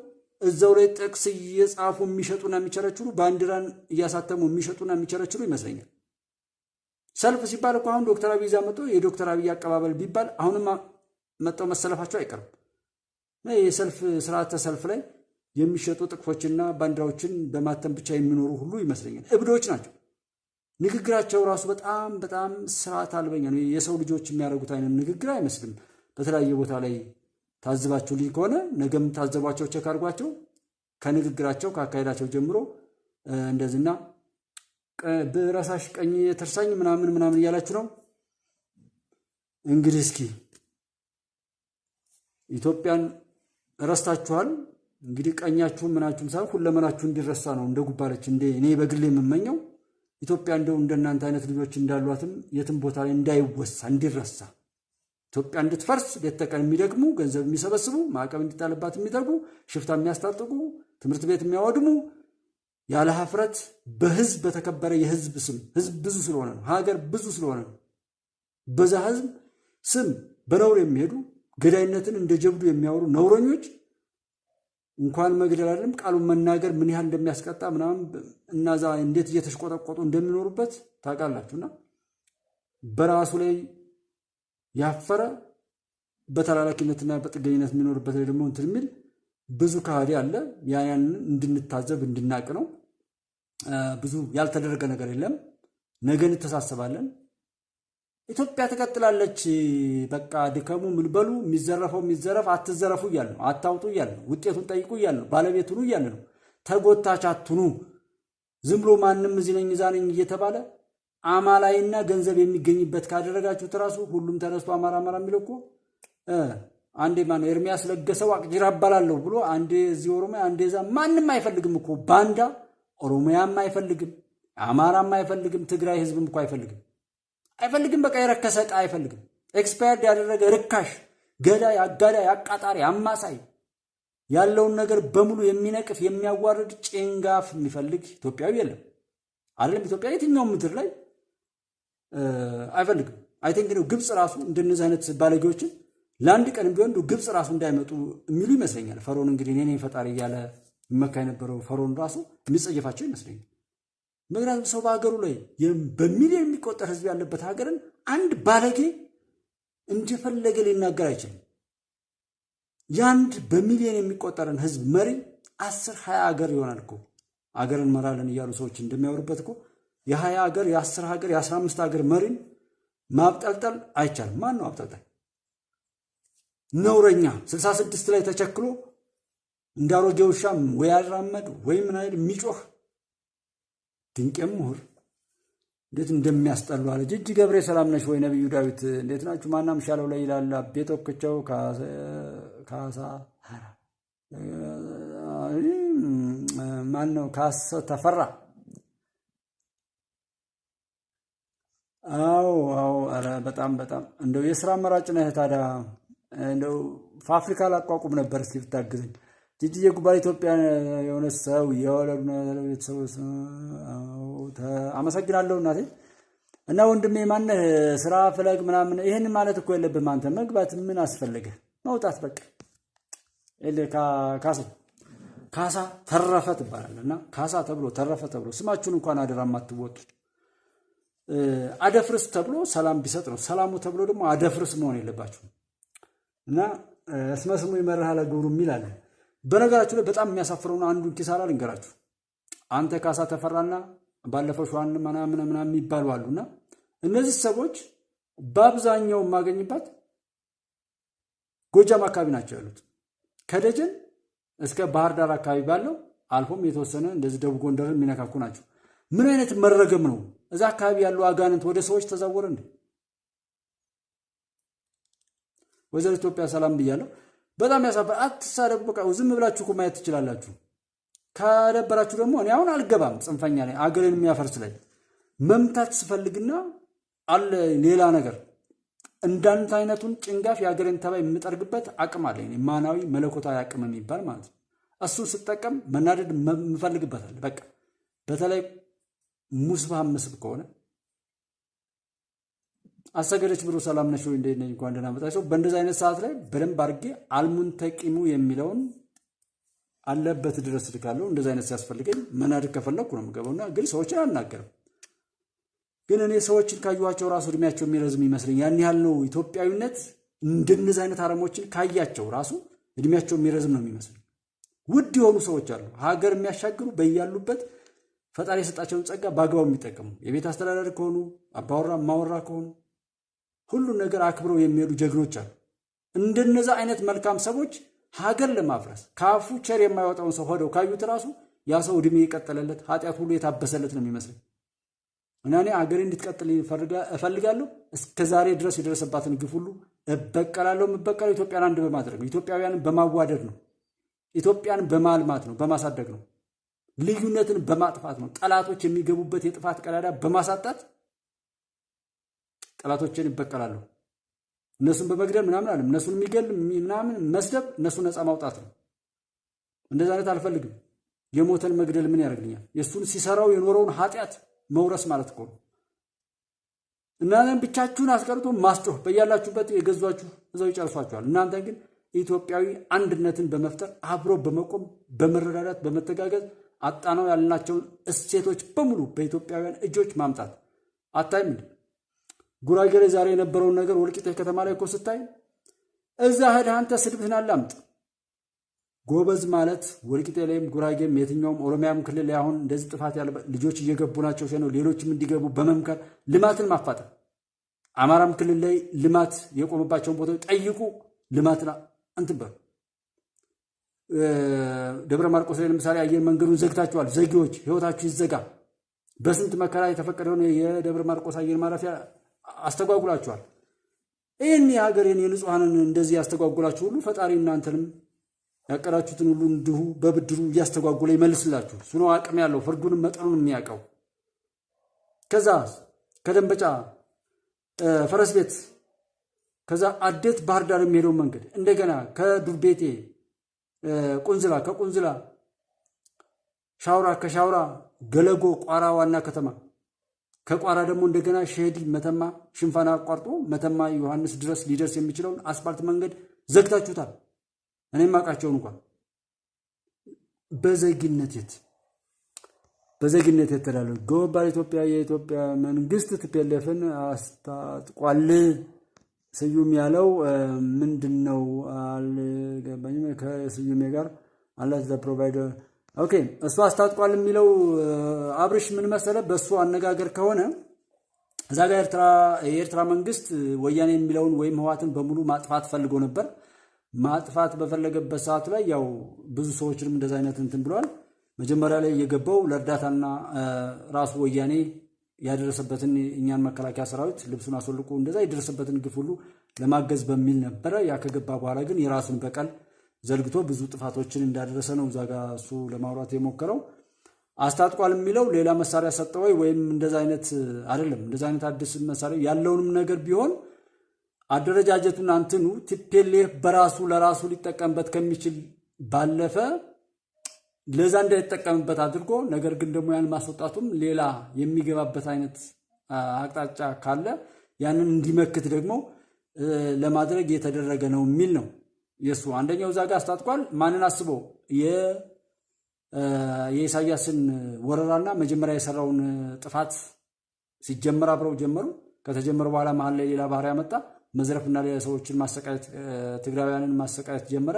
እዛው ላይ ጥቅስ እየጻፉ የሚሸጡና የሚቸረችሩ ባንዲራን እያሳተሙ የሚሸጡና የሚቸረችሩ ይመስለኛል። ሰልፍ ሲባል እኮ አሁን ዶክተር አብይ መጥቶ የዶክተር አብይ አቀባበል ቢባል አሁንም መጥተው መሰለፋቸው አይቀርም። የሰልፍ ስርዓተ ሰልፍ ላይ የሚሸጡ ጥቅፎችና ባንዲራዎችን በማተም ብቻ የሚኖሩ ሁሉ ይመስለኛል። እብዶች ናቸው። ንግግራቸው ራሱ በጣም ስርዓት አልበኛ ነው። የሰው ልጆች የሚያደርጉት አይነት ንግግር አይመስልም። በተለያየ ቦታ ላይ ታዝባችሁልኝ ከሆነ ነገም ታዘቧቸው፣ ቸክ አድርጓቸው። ከንግግራቸው ከአካሄዳቸው ጀምሮ እንደዚህና በራሳሽ ቀኝ የተርሳኝ ምናምን እያላችሁ ነው። እንግዲህ እስኪ ኢትዮጵያን ረስታችኋል። እንግዲህ ቀኛችሁም ምናችሁም ሳይሆን ሁለመናችሁ እንዲረሳ ነው እንደ ጉባለች እኔ በግሌ የምመኘው ኢትዮጵያ እንደው እንደናንተ አይነት ልጆች እንዳሏትም የትም ቦታ ላይ እንዳይወሳ እንዲረሳ ኢትዮጵያ እንድትፈርስ ሌት ተቀን የሚደግሙ ገንዘብ የሚሰበስቡ ማዕቀብ እንዲጣልባት የሚተጉ ሽፍታ የሚያስታጥቁ ትምህርት ቤት የሚያወድሙ ያለ ሀፍረት በህዝብ በተከበረ የህዝብ ስም ህዝብ ብዙ ስለሆነ ነው፣ ሀገር ብዙ ስለሆነ ነው። በዛ ህዝብ ስም በነውር የሚሄዱ ገዳይነትን እንደ ጀብዱ የሚያወሩ ነውረኞች እንኳን መግደል አይደለም ቃሉን መናገር ምን ያህል እንደሚያስቀጣ ምናምን እናዛ እንዴት እየተሽቆጠቆጡ እንደሚኖሩበት ታውቃላችሁና በራሱ ላይ ያፈረ በተላላኪነትና በጥገኝነት የሚኖርበት ላይ ደግሞ እንትን የሚል ብዙ ካህዲ አለ። ያንን እንድንታዘብ እንድናቅ ነው። ብዙ ያልተደረገ ነገር የለም። ነገ እንተሳሰባለን። ኢትዮጵያ ትቀጥላለች። በቃ ድከሙ ምን በሉ የሚዘረፈው የሚዘረፍ አትዘረፉ እያለ ነው። አታውጡ እያለ ነው። ውጤቱን ጠይቁ እያለ ነው። ባለቤቱን እያለ ነው። ተጎታች አትኑ። ዝም ብሎ ማንም እዚህ ነኝ እዛ ነኝ እየተባለ አማላይና ገንዘብ የሚገኝበት ካደረጋችሁት ራሱ ሁሉም ተነስቶ አማራ የሚለው እኮ አንዴ ማን ኤርሚያስ ለገሰው አቅጅራ አባላለሁ ብሎ አንዴ እዚህ ኦሮሚያ አንዴ እዛ ማንንም አይፈልግም እኮ ባንዳ ኦሮሚያም አይፈልግም አማራም አይፈልግም ትግራይ ህዝብም እኮ አይፈልግም በቃ የረከሰ ዕቃ አይፈልግም ኤክስፓየርድ ያደረገ ርካሽ ገዳይ አጋዳይ አቃጣሪ አማሳይ ያለውን ነገር በሙሉ የሚነቅፍ የሚያዋርድ ጭንጋፍ የሚፈልግ ኢትዮጵያዊ የለም አይደለም ኢትዮጵያ የትኛውም ምድር ላይ አይፈልግም አይ ቲንክ ነው ግብጽ ራሱ እንደነዚህ አይነት ባለጌዎችን ለአንድ ቀን ቢሆን ግብጽ ራሱ እንዳይመጡ የሚሉ ይመስለኛል ፈርዖን እንግዲህ እኔ ፈጣሪ እያለ መካ የነበረው ፈርዖን ራሱ የሚጸየፋቸው ይመስለኛል ምክንያቱም ሰው በሀገሩ ላይ በሚሊዮን የሚቆጠር ህዝብ ያለበት ሀገርን አንድ ባለጌ እንደፈለገ ሊናገር አይችልም ያንድ በሚሊዮን የሚቆጠርን ህዝብ መሪ 10-20 ሀገር ይሆናል እኮ ሀገርን መራለን እያሉ ሰዎች እንደሚያወሩበት እኮ የ20 ሀገር የ10 ሀገር የ15 ሀገር መሪን ማብጠልጠል አይቻልም ማን ነው አብጠልጣይ ነውረኛ 66 ላይ ተቸክሎ እንዳሮጌ ውሻም ወይ አራመድ ወይ ምን አይል የሚጮህ ድንቅም ምሁር እንዴት እንደሚያስጠሉ አለ ጅጅ ገብሬ ሰላም ነሽ ወይ ነብዩ ዳዊት እንዴት ናችሁ ማናም ሻለው ላይ ይላል ቤቶክቸው ካሳ ማን ነው ካሳ ተፈራ አዎ አረ በጣም እንደው የሥራ መራጭ ነህ ታዲያ እንደው ፋብሪካ ላቋቁም ነበር እስቲ ብታግዘኝ ጅጅዬ ጉባኤ ኢትዮጵያ የሆነ ሰው የወለዱ ነው ቤተሰቦች አመሰግናለሁ እናቴ እና ወንድሜ ማን ስራ ፍለግ ምናምን ይሄን ማለት እኮ የለብህም አንተ መግባት ምን አስፈልገ መውጣት በቃ ካሳ ተረፈ ትባላለና ካሳ ተብሎ ተረፈ ተብሎ ስማችሁን እንኳን አደራ ማትወጡ አደፍርስ ተብሎ ሰላም ቢሰጥ ነው ሰላሙ ተብሎ ደግሞ አደፍርስ መሆን የለባችሁ እና እስመስሙ ይመርሃለ ግብሩ ሚላል በነገራችሁ ላይ በጣም የሚያሳፍረው አንዱን ኪሳራ ልንገራችሁ አንተ ካሳ ተፈራና ባለፈው ሸዋን ምናምን የሚባሉ አሉና እነዚህ ሰዎች በአብዛኛው ማገኝባት ጎጃም አካባቢ ናቸው ያሉት ከደጀን እስከ ባህር ዳር አካባቢ ባለው አልፎም የተወሰነ እንደዚህ ደቡብ ጎንደርን የሚነካኩ ናቸው ምን አይነት መረገም ነው እዛ አካባቢ ያለው አጋንንት ወደ ሰዎች ተዛወረ እንዴ ወዘር ኢትዮጵያ ሰላም ብያለሁ በጣም ያሳፈር አትሳደቡ በቃ ዝም ብላችሁ እኮ ማየት ትችላላችሁ ካደበራችሁ ደግሞ እኔ አሁን አልገባም ጽንፈኛ ነኝ አገሬን የሚያፈርስ ላይ መምታት ስፈልግና አለ ሌላ ነገር እንዳንተ አይነቱን ጭንጋፍ ያገሬን ተባይ የምጠርግበት አቅም አለኝ ማናዊ መለኮታዊ አቅም የሚባል ማለት ነው እሱን ስጠቀም መናደድ የምፈልግበታል በቃ በተለይ ሙስባህ መስብ ከሆነ አሰገደች ብሩ ሰላም ነሽ ወይ እንደኔ እንኳን ደህና መጣችሁ በእንደዛ አይነት ሰዓት ላይ በደንብ አድርጌ አልሙንተቂሙ የሚለውን አለበት ድረስ ልካለሁ እንደዛ አይነት ሲያስፈልገኝ መናደድ ከፈለኩ ነው የምገባውና ግን ሰዎችን አናገርም ግን እኔ ሰዎችን ካዩዋቸው ራሱ እድሜያቸው የሚረዝም ይመስለኝ ያን ያህል ነው ኢትዮጵያዊነት እንደነዛ አይነት አረሞችን ካያቸው ራሱ እድሜያቸው የሚረዝም ነው የሚመስለኝ ውድ የሆኑ ሰዎች አሉ ሀገር የሚያሻግሩ በያሉበት ፈጣሪ የሰጣቸውን ጸጋ ባግባው የሚጠቀሙ የቤት አስተዳዳሪ ከሆኑ አባወራ ማወራ ከሆኑ ሁሉ ነገር አክብረው የሚሄዱ ጀግኖች አሉ እንደነዛ አይነት መልካም ሰዎች ሀገር ለማፍረስ ካፉ ቸር የማይወጣውን ሰው ሆደው ካዩት ራሱ ያ ሰው እድሜ የቀጠለለት ኃጢአት ሁሉ የታበሰለት ነው የሚመስለኝ እና እኔ ሀገሬ እንድትቀጥል እፈልጋለሁ እስከዛሬ ድረስ የደረሰባትን ግፍ ሁሉ እበቀላለሁ የምበቀለው ኢትዮጵያን አንድ በማድረግ ነው ኢትዮጵያውያንን በማዋደድ ነው ኢትዮጵያን በማልማት ነው በማሳደግ ነው ልዩነትን በማጥፋት ነው ጠላቶች የሚገቡበት የጥፋት ቀዳዳ በማሳጣት ጠላቶችን ይበቀላሉ እነሱን በመግደል ምናምን አለ እነሱን የሚገል ምናምን መስደብ እነሱን ነፃ ማውጣት ነው እንደዛ አይነት አልፈልግም የሞተን መግደል ምን ያደርግልኛል የሱን ሲሰራው የኖረውን ኃጢአት መውረስ ማለት እኮ እናንተን ብቻችሁን አስቀርቶ ማስጮህ በያላችሁበት የገዟችሁ እዛው ይጨርሷችኋል እናንተ ግን ኢትዮጵያዊ አንድነትን በመፍጠር አብሮ በመቆም በመረዳዳት በመተጋገዝ አጣናው ያልናቸውን እሴቶች በሙሉ በኢትዮጵያውያን እጆች ማምጣት አታይም ጉራጌሬ ዛሬ የነበረውን ነገር ወልቂጤ ከተማ ላይ እኮ ስታይ እዛ ሄደህ አንተ ስድብህን አላምጥ ጎበዝ ማለት ወልቂጤ ላይም ጉራጌም የትኛውም ኦሮሚያም ክልል ላይ አሁን እንደዚህ ጥፋት ያለ ልጆች እየገቡ ናቸው ሲነው ሌሎችም እንዲገቡ በመምከር ልማትን ማፋጠን አማራም ክልል ላይ ልማት የቆመባቸውን ቦታዎች ጠይቁ ልማትና አንተበሩ ደብረ ማርቆስ ላይ ለምሳሌ አየር መንገዱን ዘግታችኋል ዘጊዎች ህይወታችሁ ይዘጋ በስንት መከራ የተፈቀደውን የደብረ ማርቆስ አየር ማረፊያ አስተጓጉላችኋል ይህን የሀገሬን የንጹሐንን እንደዚህ ያስተጓጉላችሁ ሁሉ ፈጣሪ እናንተንም ያቀዳችሁትን ሁሉ እንዲሁ በብድሩ እያስተጓጉለ ይመልስላችሁ። እሱ ነው አቅም ያለው ፍርዱንም መጠኑን የሚያውቀው። ከዛ ከደንበጫ ፈረስ ቤት ከዛ አዴት ባህር ዳር የሚሄደው መንገድ እንደገና ከዱር ቤቴ ቁንዝላ ከቁንዝላ ሻውራ ከሻውራ ገለጎ ቋራ ዋና ከተማ ከቋራ ደግሞ እንደገና ሸሄዲ መተማ ሽንፋና አቋርጦ መተማ ዮሐንስ ድረስ ሊደርስ የሚችለውን አስፋልት መንገድ ዘግታችሁታል። እኔም አውቃቸውን እንኳን በዘግነት የተዳለው ግሎባል ኢትዮጵያ የኢትዮጵያ መንግስት ቲፒኤልኤፍን አስታጥቋል። ስዩም ያለው ምንድነው አልገባኝም። ከስዩም ጋር አላት ዘ ፕሮቫይደር ኦኬ እሱ አስታጥቋል የሚለው አብርሽ ምን መሰለ በሱ አነጋገር ከሆነ እዛ ጋር የኤርትራ መንግስት ወያኔ የሚለውን ወይም ህዋትን በሙሉ ማጥፋት ፈልጎ ነበር። ማጥፋት በፈለገበት ሰዓት ላይ ያው ብዙ ሰዎችንም እንደዛ አይነት እንትን ብለዋል። መጀመሪያ ላይ የገባው ለእርዳታና ራሱ ወያኔ ያደረሰበትን እኛን መከላከያ ሰራዊት ልብሱን አስወልቁ እንደዛ የደረሰበትን ግፍ ሁሉ ለማገዝ በሚል ነበረ። ያ ከገባ በኋላ ግን የራሱን በቀል ዘልግቶ ብዙ ጥፋቶችን እንዳደረሰ ነው እዛ ጋር እሱ ለማውራት የሞከረው። አስታጥቋል የሚለው ሌላ መሳሪያ ሰጠው ወይም እንደዛ አይነት አይደለም። እንደዛ አይነት አዲስ መሳሪያ ያለውንም ነገር ቢሆን አደረጃጀቱን አንተኑ ቲፒኤልኤፍ በራሱ ለራሱ ሊጠቀምበት ከሚችል ባለፈ ለዛ እንዳይጠቀምበት አድርጎ ነገር ግን ደግሞ ያን ማስወጣቱም ሌላ የሚገባበት አይነት አቅጣጫ ካለ ያንን እንዲመክት ደግሞ ለማድረግ የተደረገ ነው የሚል ነው የሱ አንደኛው። እዛ ጋር አስታጥቋል ማንን አስቦ የኢሳያስን ወረራና መጀመሪያ የሰራውን ጥፋት ሲጀመር አብረው ጀመሩ። ከተጀመረ በኋላ መሀል ላይ ሌላ ባህሪ ያመጣ መዝረፍና ሌላ ሰዎችን ማሰቃየት ትግራውያንን ማሰቃየት ጀመረ።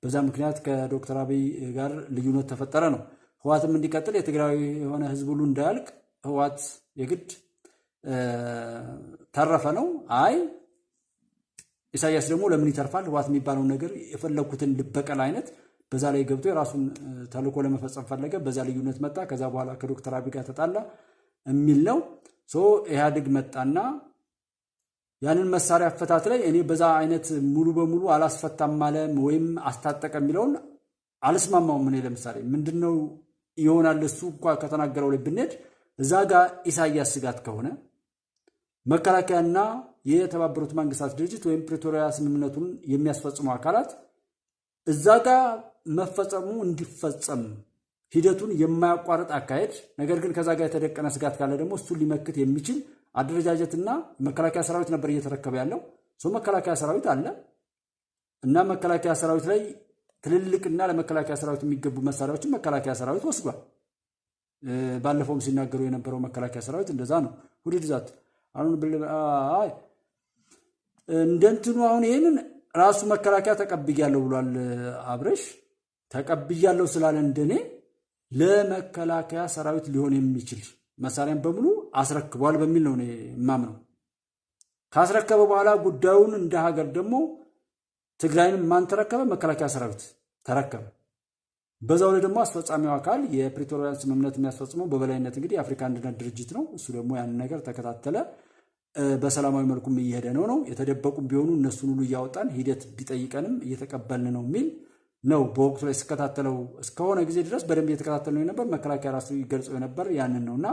በዛ ምክንያት ከዶክተር አብይ ጋር ልዩነት ተፈጠረ ነው። ህዋትም እንዲቀጥል የትግራዊ የሆነ ህዝብ ሁሉ እንዳያልቅ ህዋት የግድ ተረፈ ነው። አይ ኢሳያስ ደግሞ ለምን ይተርፋል ህዋት የሚባለው ነገር የፈለኩትን ልበቀል አይነት በዛ ላይ ገብቶ የራሱን ተልኮ ለመፈጸም ፈለገ። በዛ ልዩነት መጣ። ከዛ በኋላ ከዶክተር አብይ ጋር ተጣላ የሚል ነው። ኢህአዴግ መጣና ያንን መሳሪያ አፈታት ላይ እኔ በዛ አይነት ሙሉ በሙሉ አላስፈታም ማለት ወይም አስታጠቀ የሚለውን አልስማማውም። እኔ ለምሳሌ ምንድነው ይሆናል እሱ እንኳን ከተናገረው ላይ ብንሄድ እዛ ጋር ኢሳያስ ስጋት ከሆነ መከላከያና የተባበሩት መንግስታት ድርጅት ወይም ፕሪቶሪያ ስምምነቱን የሚያስፈጽሙ አካላት እዛ ጋር መፈጸሙ እንዲፈጸም ሂደቱን የማያቋርጥ አካሄድ ነገር ግን ከዛ ጋር የተደቀነ ስጋት ካለ ደግሞ እሱን ሊመክት የሚችል አደረጃጀትና መከላከያ ሰራዊት ነበር እየተረከበ ያለው። መከላከያ ሰራዊት አለ እና መከላከያ ሰራዊት ላይ ትልልቅና ለመከላከያ ሰራዊት የሚገቡ መሳሪያዎችን መከላከያ ሰራዊት ወስዷል። ባለፈውም ሲናገሩ የነበረው መከላከያ ሰራዊት እንደዛ ነው። ሁዲድ ዛት አሁን እንደንትኑ አሁን ይሄንን ራሱ መከላከያ ተቀብያለሁ ብሏል አብረሽ። ተቀብያለሁ ስላለ እንደኔ ለመከላከያ ሰራዊት ሊሆን የሚችል መሳሪያን በሙሉ አስረክቧል በሚል ነው የማምነው። ካስረከበ በኋላ ጉዳዩን እንደ ሀገር ደግሞ ትግራይን ማን ተረከበ? መከላከያ ሰራዊት ተረከበ። በዛው ላይ ደግሞ አስፈጻሚው አካል የፕሪቶሪያን ስምምነት የሚያስፈጽመው በበላይነት እንግዲህ የአፍሪካ አንድነት ድርጅት ነው። እሱ ደግሞ ያን ነገር ተከታተለ። በሰላማዊ መልኩም እየሄደ ነው። የተደበቁም ቢሆኑ እነሱን ሁሉ እያወጣን ሂደት ቢጠይቀንም እየተቀበልን ነው የሚል ነው። በወቅቱ ላይ ስከታተለው እስከሆነ ጊዜ ድረስ በደንብ እየተከታተል ነው የነበር። መከላከያ ራሱ ይገልጸው የነበር ያንን ነውና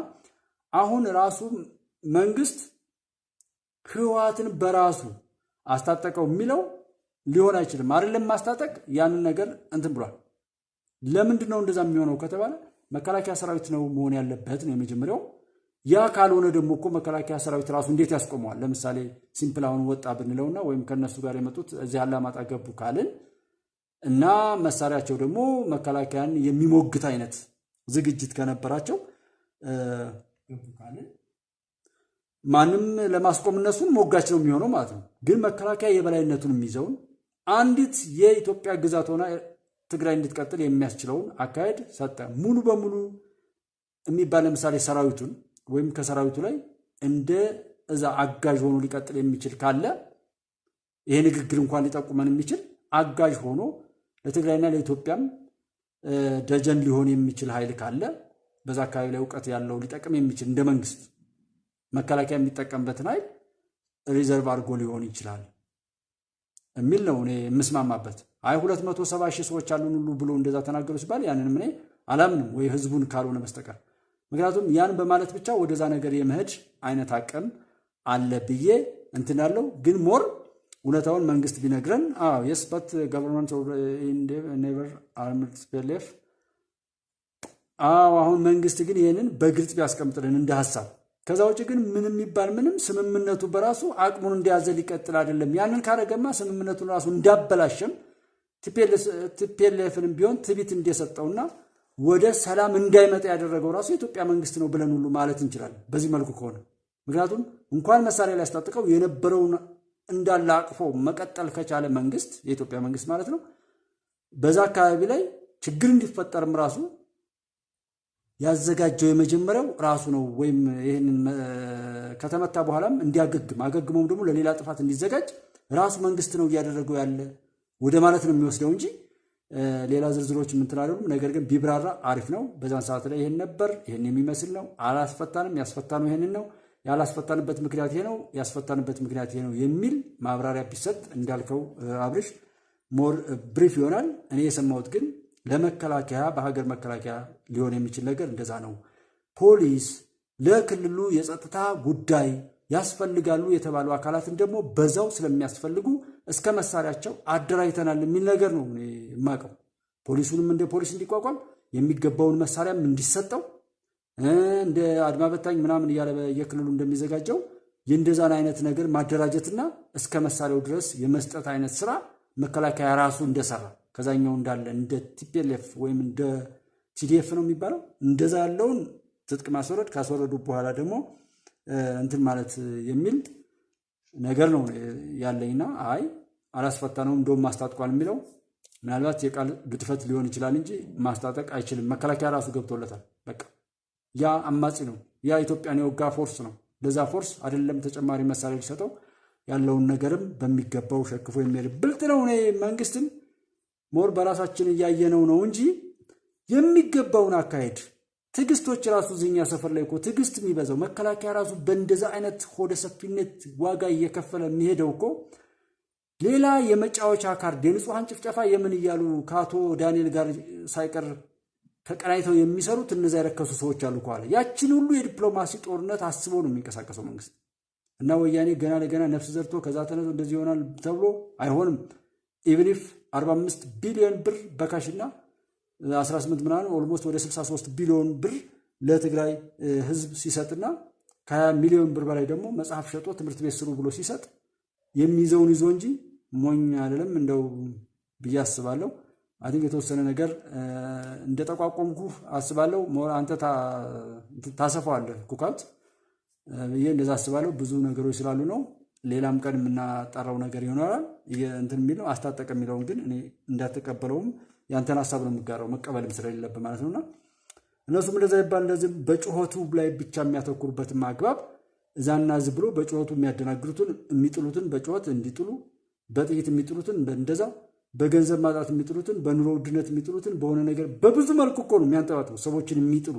አሁን ራሱ መንግስት ህወሓትን በራሱ አስታጠቀው የሚለው ሊሆን አይችልም። አይደለም ማስታጠቅ ያንን ነገር እንትን ብሏል። ለምንድን ነው እንደዛ የሚሆነው ከተባለ መከላከያ ሰራዊት ነው መሆን ያለበት ነው የመጀመሪያው። ያ ካልሆነ ደግሞ እኮ መከላከያ ሰራዊት ራሱ እንዴት ያስቆመዋል? ለምሳሌ ሲምፕል አሁን ወጣ ብንለውና ወይም ከነሱ ጋር የመጡት እዚህ አላማጣ ገቡ ካልን እና መሳሪያቸው ደግሞ መከላከያን የሚሞግት አይነት ዝግጅት ከነበራቸው ገቡ ካልን ማንም ለማስቆም እነሱን ሞጋች ነው የሚሆነው ማለት ነው። ግን መከላከያ የበላይነቱን የሚይዘውን አንዲት የኢትዮጵያ ግዛት ሆና ትግራይ እንድትቀጥል የሚያስችለውን አካሄድ ሰጠ። ሙሉ በሙሉ የሚባል ለምሳሌ ሰራዊቱን ወይም ከሰራዊቱ ላይ እንደ እዛ አጋዥ ሆኖ ሊቀጥል የሚችል ካለ ይሄ ንግግር እንኳን ሊጠቁመን የሚችል አጋዥ ሆኖ ለትግራይና ለኢትዮጵያም ደጀን ሊሆን የሚችል ኃይል ካለ በዛ አካባቢ ላይ እውቀት ያለው ሊጠቅም የሚችል እንደ መንግስት መከላከያ የሚጠቀምበትን ኃይል ሪዘርቭ አድርጎ ሊሆን ይችላል የሚል ነው እኔ የምስማማበት። አይ 270 ሺህ ሰዎች አሉን ሁሉ ብሎ እንደዛ ተናገሩ ሲባል ያንንም እኔ አላምንም፣ ወይ ህዝቡን ካልሆነ በስተቀር። ምክንያቱም ያን በማለት ብቻ ወደዛ ነገር የመሄድ አይነት አቅም አለ ብዬ እንትን ያለው ግን ሞር እውነታውን መንግስት ቢነግረን የስ በት ገቨርንመንት ኔቨር አርምድ ቲፒኤልኤፍ አሁን መንግስት ግን ይህንን በግልጽ ቢያስቀምጥልን እንደ ሀሳብ። ከዛ ውጭ ግን ምንም የሚባል ምንም ስምምነቱ በራሱ አቅሙን እንደያዘ ሊቀጥል አይደለም። ያንን ካረገማ ስምምነቱን ራሱ እንዳበላሸም ቲፒኤልኤፍንም ቢሆን ትቢት እንደሰጠውና ወደ ሰላም እንዳይመጣ ያደረገው ራሱ የኢትዮጵያ መንግስት ነው ብለን ሁሉ ማለት እንችላለን በዚህ መልኩ ከሆነ። ምክንያቱም እንኳን መሳሪያ ላይ ያስታጥቀው የነበረውን እንዳለ አቅፎ መቀጠል ከቻለ መንግስት፣ የኢትዮጵያ መንግስት ማለት ነው፣ በዛ አካባቢ ላይ ችግር እንዲፈጠርም ራሱ ያዘጋጀው የመጀመሪያው ራሱ ነው። ወይም ይህንን ከተመታ በኋላም እንዲያገግም አገግሞም ደግሞ ለሌላ ጥፋት እንዲዘጋጅ ራሱ መንግስት ነው እያደረገው ያለ ወደ ማለት ነው የሚወስደው እንጂ ሌላ ዝርዝሮች የምንትላሉም። ነገር ግን ቢብራራ አሪፍ ነው። በዛን ሰዓት ላይ ይሄን ነበር፣ ይሄን የሚመስል ነው፣ አላስፈታንም፣ ያስፈታነው ይሄንን ነው፣ ያላስፈታንበት ምክንያት ይሄ ነው፣ ያስፈታንበት ምክንያት ይሄ ነው የሚል ማብራሪያ ቢሰጥ እንዳልከው አብርሽ ሞር ብሪፍ ይሆናል። እኔ የሰማሁት ግን ለመከላከያ በሀገር መከላከያ ሊሆን የሚችል ነገር እንደዛ ነው። ፖሊስ ለክልሉ የጸጥታ ጉዳይ ያስፈልጋሉ የተባሉ አካላትን ደግሞ በዛው ስለሚያስፈልጉ እስከ መሳሪያቸው አደራጅተናል የሚል ነገር ነው የማውቀው። ፖሊሱንም እንደ ፖሊስ እንዲቋቋም የሚገባውን መሳሪያም እንዲሰጠው እንደ አድማ በታኝ ምናምን እያለ የክልሉ እንደሚዘጋጀው የእንደዛን አይነት ነገር ማደራጀትና እስከ መሳሪያው ድረስ የመስጠት አይነት ስራ መከላከያ ራሱ እንደሰራ ከዛኛው እንዳለ እንደ ቲፒኤልኤፍ ወይም እንደ ቲዲኤፍ ነው የሚባለው እንደዛ ያለውን ትጥቅ ማስወረድ ካስወረዱ በኋላ ደግሞ እንትን ማለት የሚል ነገር ነው ያለኝና አይ አላስፈታነውም እንደውም ማስታጥቋል የሚለው ምናልባት የቃል ግድፈት ሊሆን ይችላል እንጂ ማስታጠቅ አይችልም። መከላከያ ራሱ ገብቶለታል። በቃ ያ አማጺ ነው፣ ያ ኢትዮጵያን የወጋ ፎርስ ነው። ለዛ ፎርስ አይደለም ተጨማሪ መሳሪያ ሊሰጠው ያለውን ነገርም በሚገባው ሸክፎ የሚሄድ ብልጥ ነው። እኔ መንግስትን ሞር በራሳችን እያየነው ነው እንጂ የሚገባውን አካሄድ ትዕግስቶች ራሱ ዝኛ ሰፈር ላይ እኮ ትዕግስት የሚበዛው መከላከያ ራሱ በእንደዛ አይነት ሆደ ሰፊነት ዋጋ እየከፈለ የሚሄደው እኮ ሌላ የመጫወቻ ካርድ የንጹሐን ጭፍጨፋ የምን እያሉ ከአቶ ዳንኤል ጋር ሳይቀር ተቀናይተው የሚሰሩት እነዛ የረከሱ ሰዎች አሉ ከኋላ። ያችን ሁሉ የዲፕሎማሲ ጦርነት አስቦ ነው የሚንቀሳቀሰው መንግስት እና ወያኔ ገና ለገና ነፍስ ዘርቶ ከዛ ተነቶ እንደዚህ ይሆናል ተብሎ አይሆንም። ኢቭን ኢፍ 45 ቢሊዮን ብር በካሽና 18 ምናምን ኦልሞስት ወደ 63 ቢሊዮን ብር ለትግራይ ህዝብ ሲሰጥና ከ20 ሚሊዮን ብር በላይ ደግሞ መጽሐፍ ሸጦ ትምህርት ቤት ስሩ ብሎ ሲሰጥ የሚይዘውን ይዞ እንጂ ሞኝ አይደለም እንደው ብዬ አስባለሁ። አዲግ የተወሰነ ነገር እንደተቋቋምኩ አስባለሁ። አንተ ታሰፋዋለህ ኩካት ይሄ እንደዛ አስባለሁ። ብዙ ነገሮች ስላሉ ነው። ሌላም ቀን የምናጣራው ነገር ይሆናል። እንትን የሚለው አስታጠቀ የሚለውን ግን እኔ እንዳትቀበለውም ያንተን ሐሳብ ነው የምጋራው መቀበልም ስለሌለብህ ማለት ነውና እነሱም እንደዛ ይባል እንደዚህ በጩኸቱ ላይ ብቻ የሚያተኩሩበትን ማግባብ እዛና ዝ ብሎ በጩኸቱ የሚያደናግሩትን የሚጥሉትን በጩኸት እንዲጥሉ በጥይት የሚጥሉትን እንደዛ በገንዘብ ማጣት የሚጥሉትን በኑሮ ውድነት የሚጥሉትን በሆነ ነገር በብዙ መልኩ እኮ ነው የሚያንጠባጥሩ ሰዎችን የሚጥሉ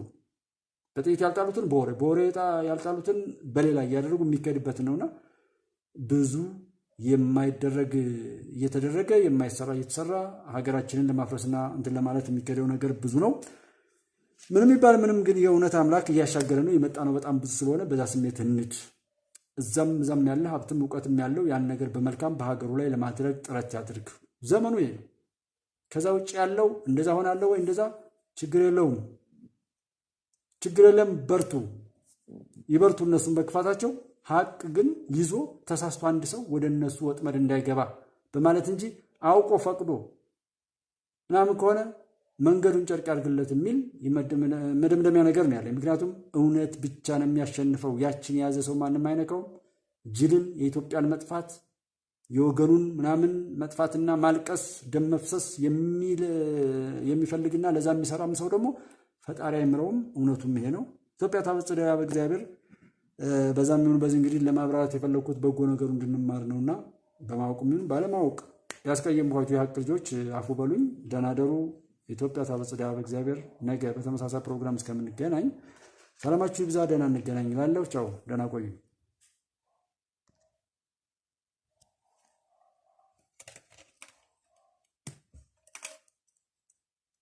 በጥይት ያልጣሉትን በወሬ ያልጣሉትን በሌላ እያደረጉ የሚከድበት ነውና ብዙ የማይደረግ እየተደረገ የማይሰራ እየተሰራ ሀገራችንን ለማፍረስና እንትን ለማለት የሚከደው ነገር ብዙ ነው። ምንም ይባል ምንም ግን የእውነት አምላክ እያሻገረ ነው የመጣ ነው በጣም ብዙ ስለሆነ በዛ ስሜት እንድ እዛም ያለ ሀብትም እውቀትም ያለው ያን ነገር በመልካም በሀገሩ ላይ ለማድረግ ጥረት ያድርግ። ዘመኑ ይሄ ነው። ከዛ ውጭ ያለው እንደዛ ሆናለው ወይ እንደዛ ችግር የለውም፣ ችግር የለም። በርቱ ይበርቱ እነሱም በክፋታቸው። ሀቅ ግን ይዞ ተሳስቶ አንድ ሰው ወደ እነሱ ወጥመድ እንዳይገባ በማለት እንጂ አውቆ ፈቅዶ ምናምን ከሆነ መንገዱን ጨርቅ ያድርግለት የሚል መደምደሚያ ነገር ነው ያለኝ። ምክንያቱም እውነት ብቻ ነው የሚያሸንፈው። ያችን የያዘ ሰው ማንም አይነካውም። ጅልን የኢትዮጵያን መጥፋት የወገኑን ምናምን መጥፋትና ማልቀስ ደም መፍሰስ የሚፈልግና ለዛ የሚሰራም ሰው ደግሞ ፈጣሪ አይምረውም። እውነቱም ይሄ ነው። ኢትዮጵያ ታበጽሕ በእግዚአብሔር። በዛም ይሁን በዚህ እንግዲህ ለማብራራት የፈለኩት በጎ ነገሩ እንድንማር ነውና በማወቅም ይሁን ባለማወቅ ያስቀየምኳችሁ የሀቅ ልጆች አፉ በሉኝ። ደህና ደሩ። ኢትዮጵያ ታበጽሕ በእግዚአብሔር። ነገ በተመሳሳይ ፕሮግራም እስከምንገናኝ ሰላማችሁ ይብዛ። ደህና እንገናኝ እላለሁ። ቻው፣ ደህና ቆዩ።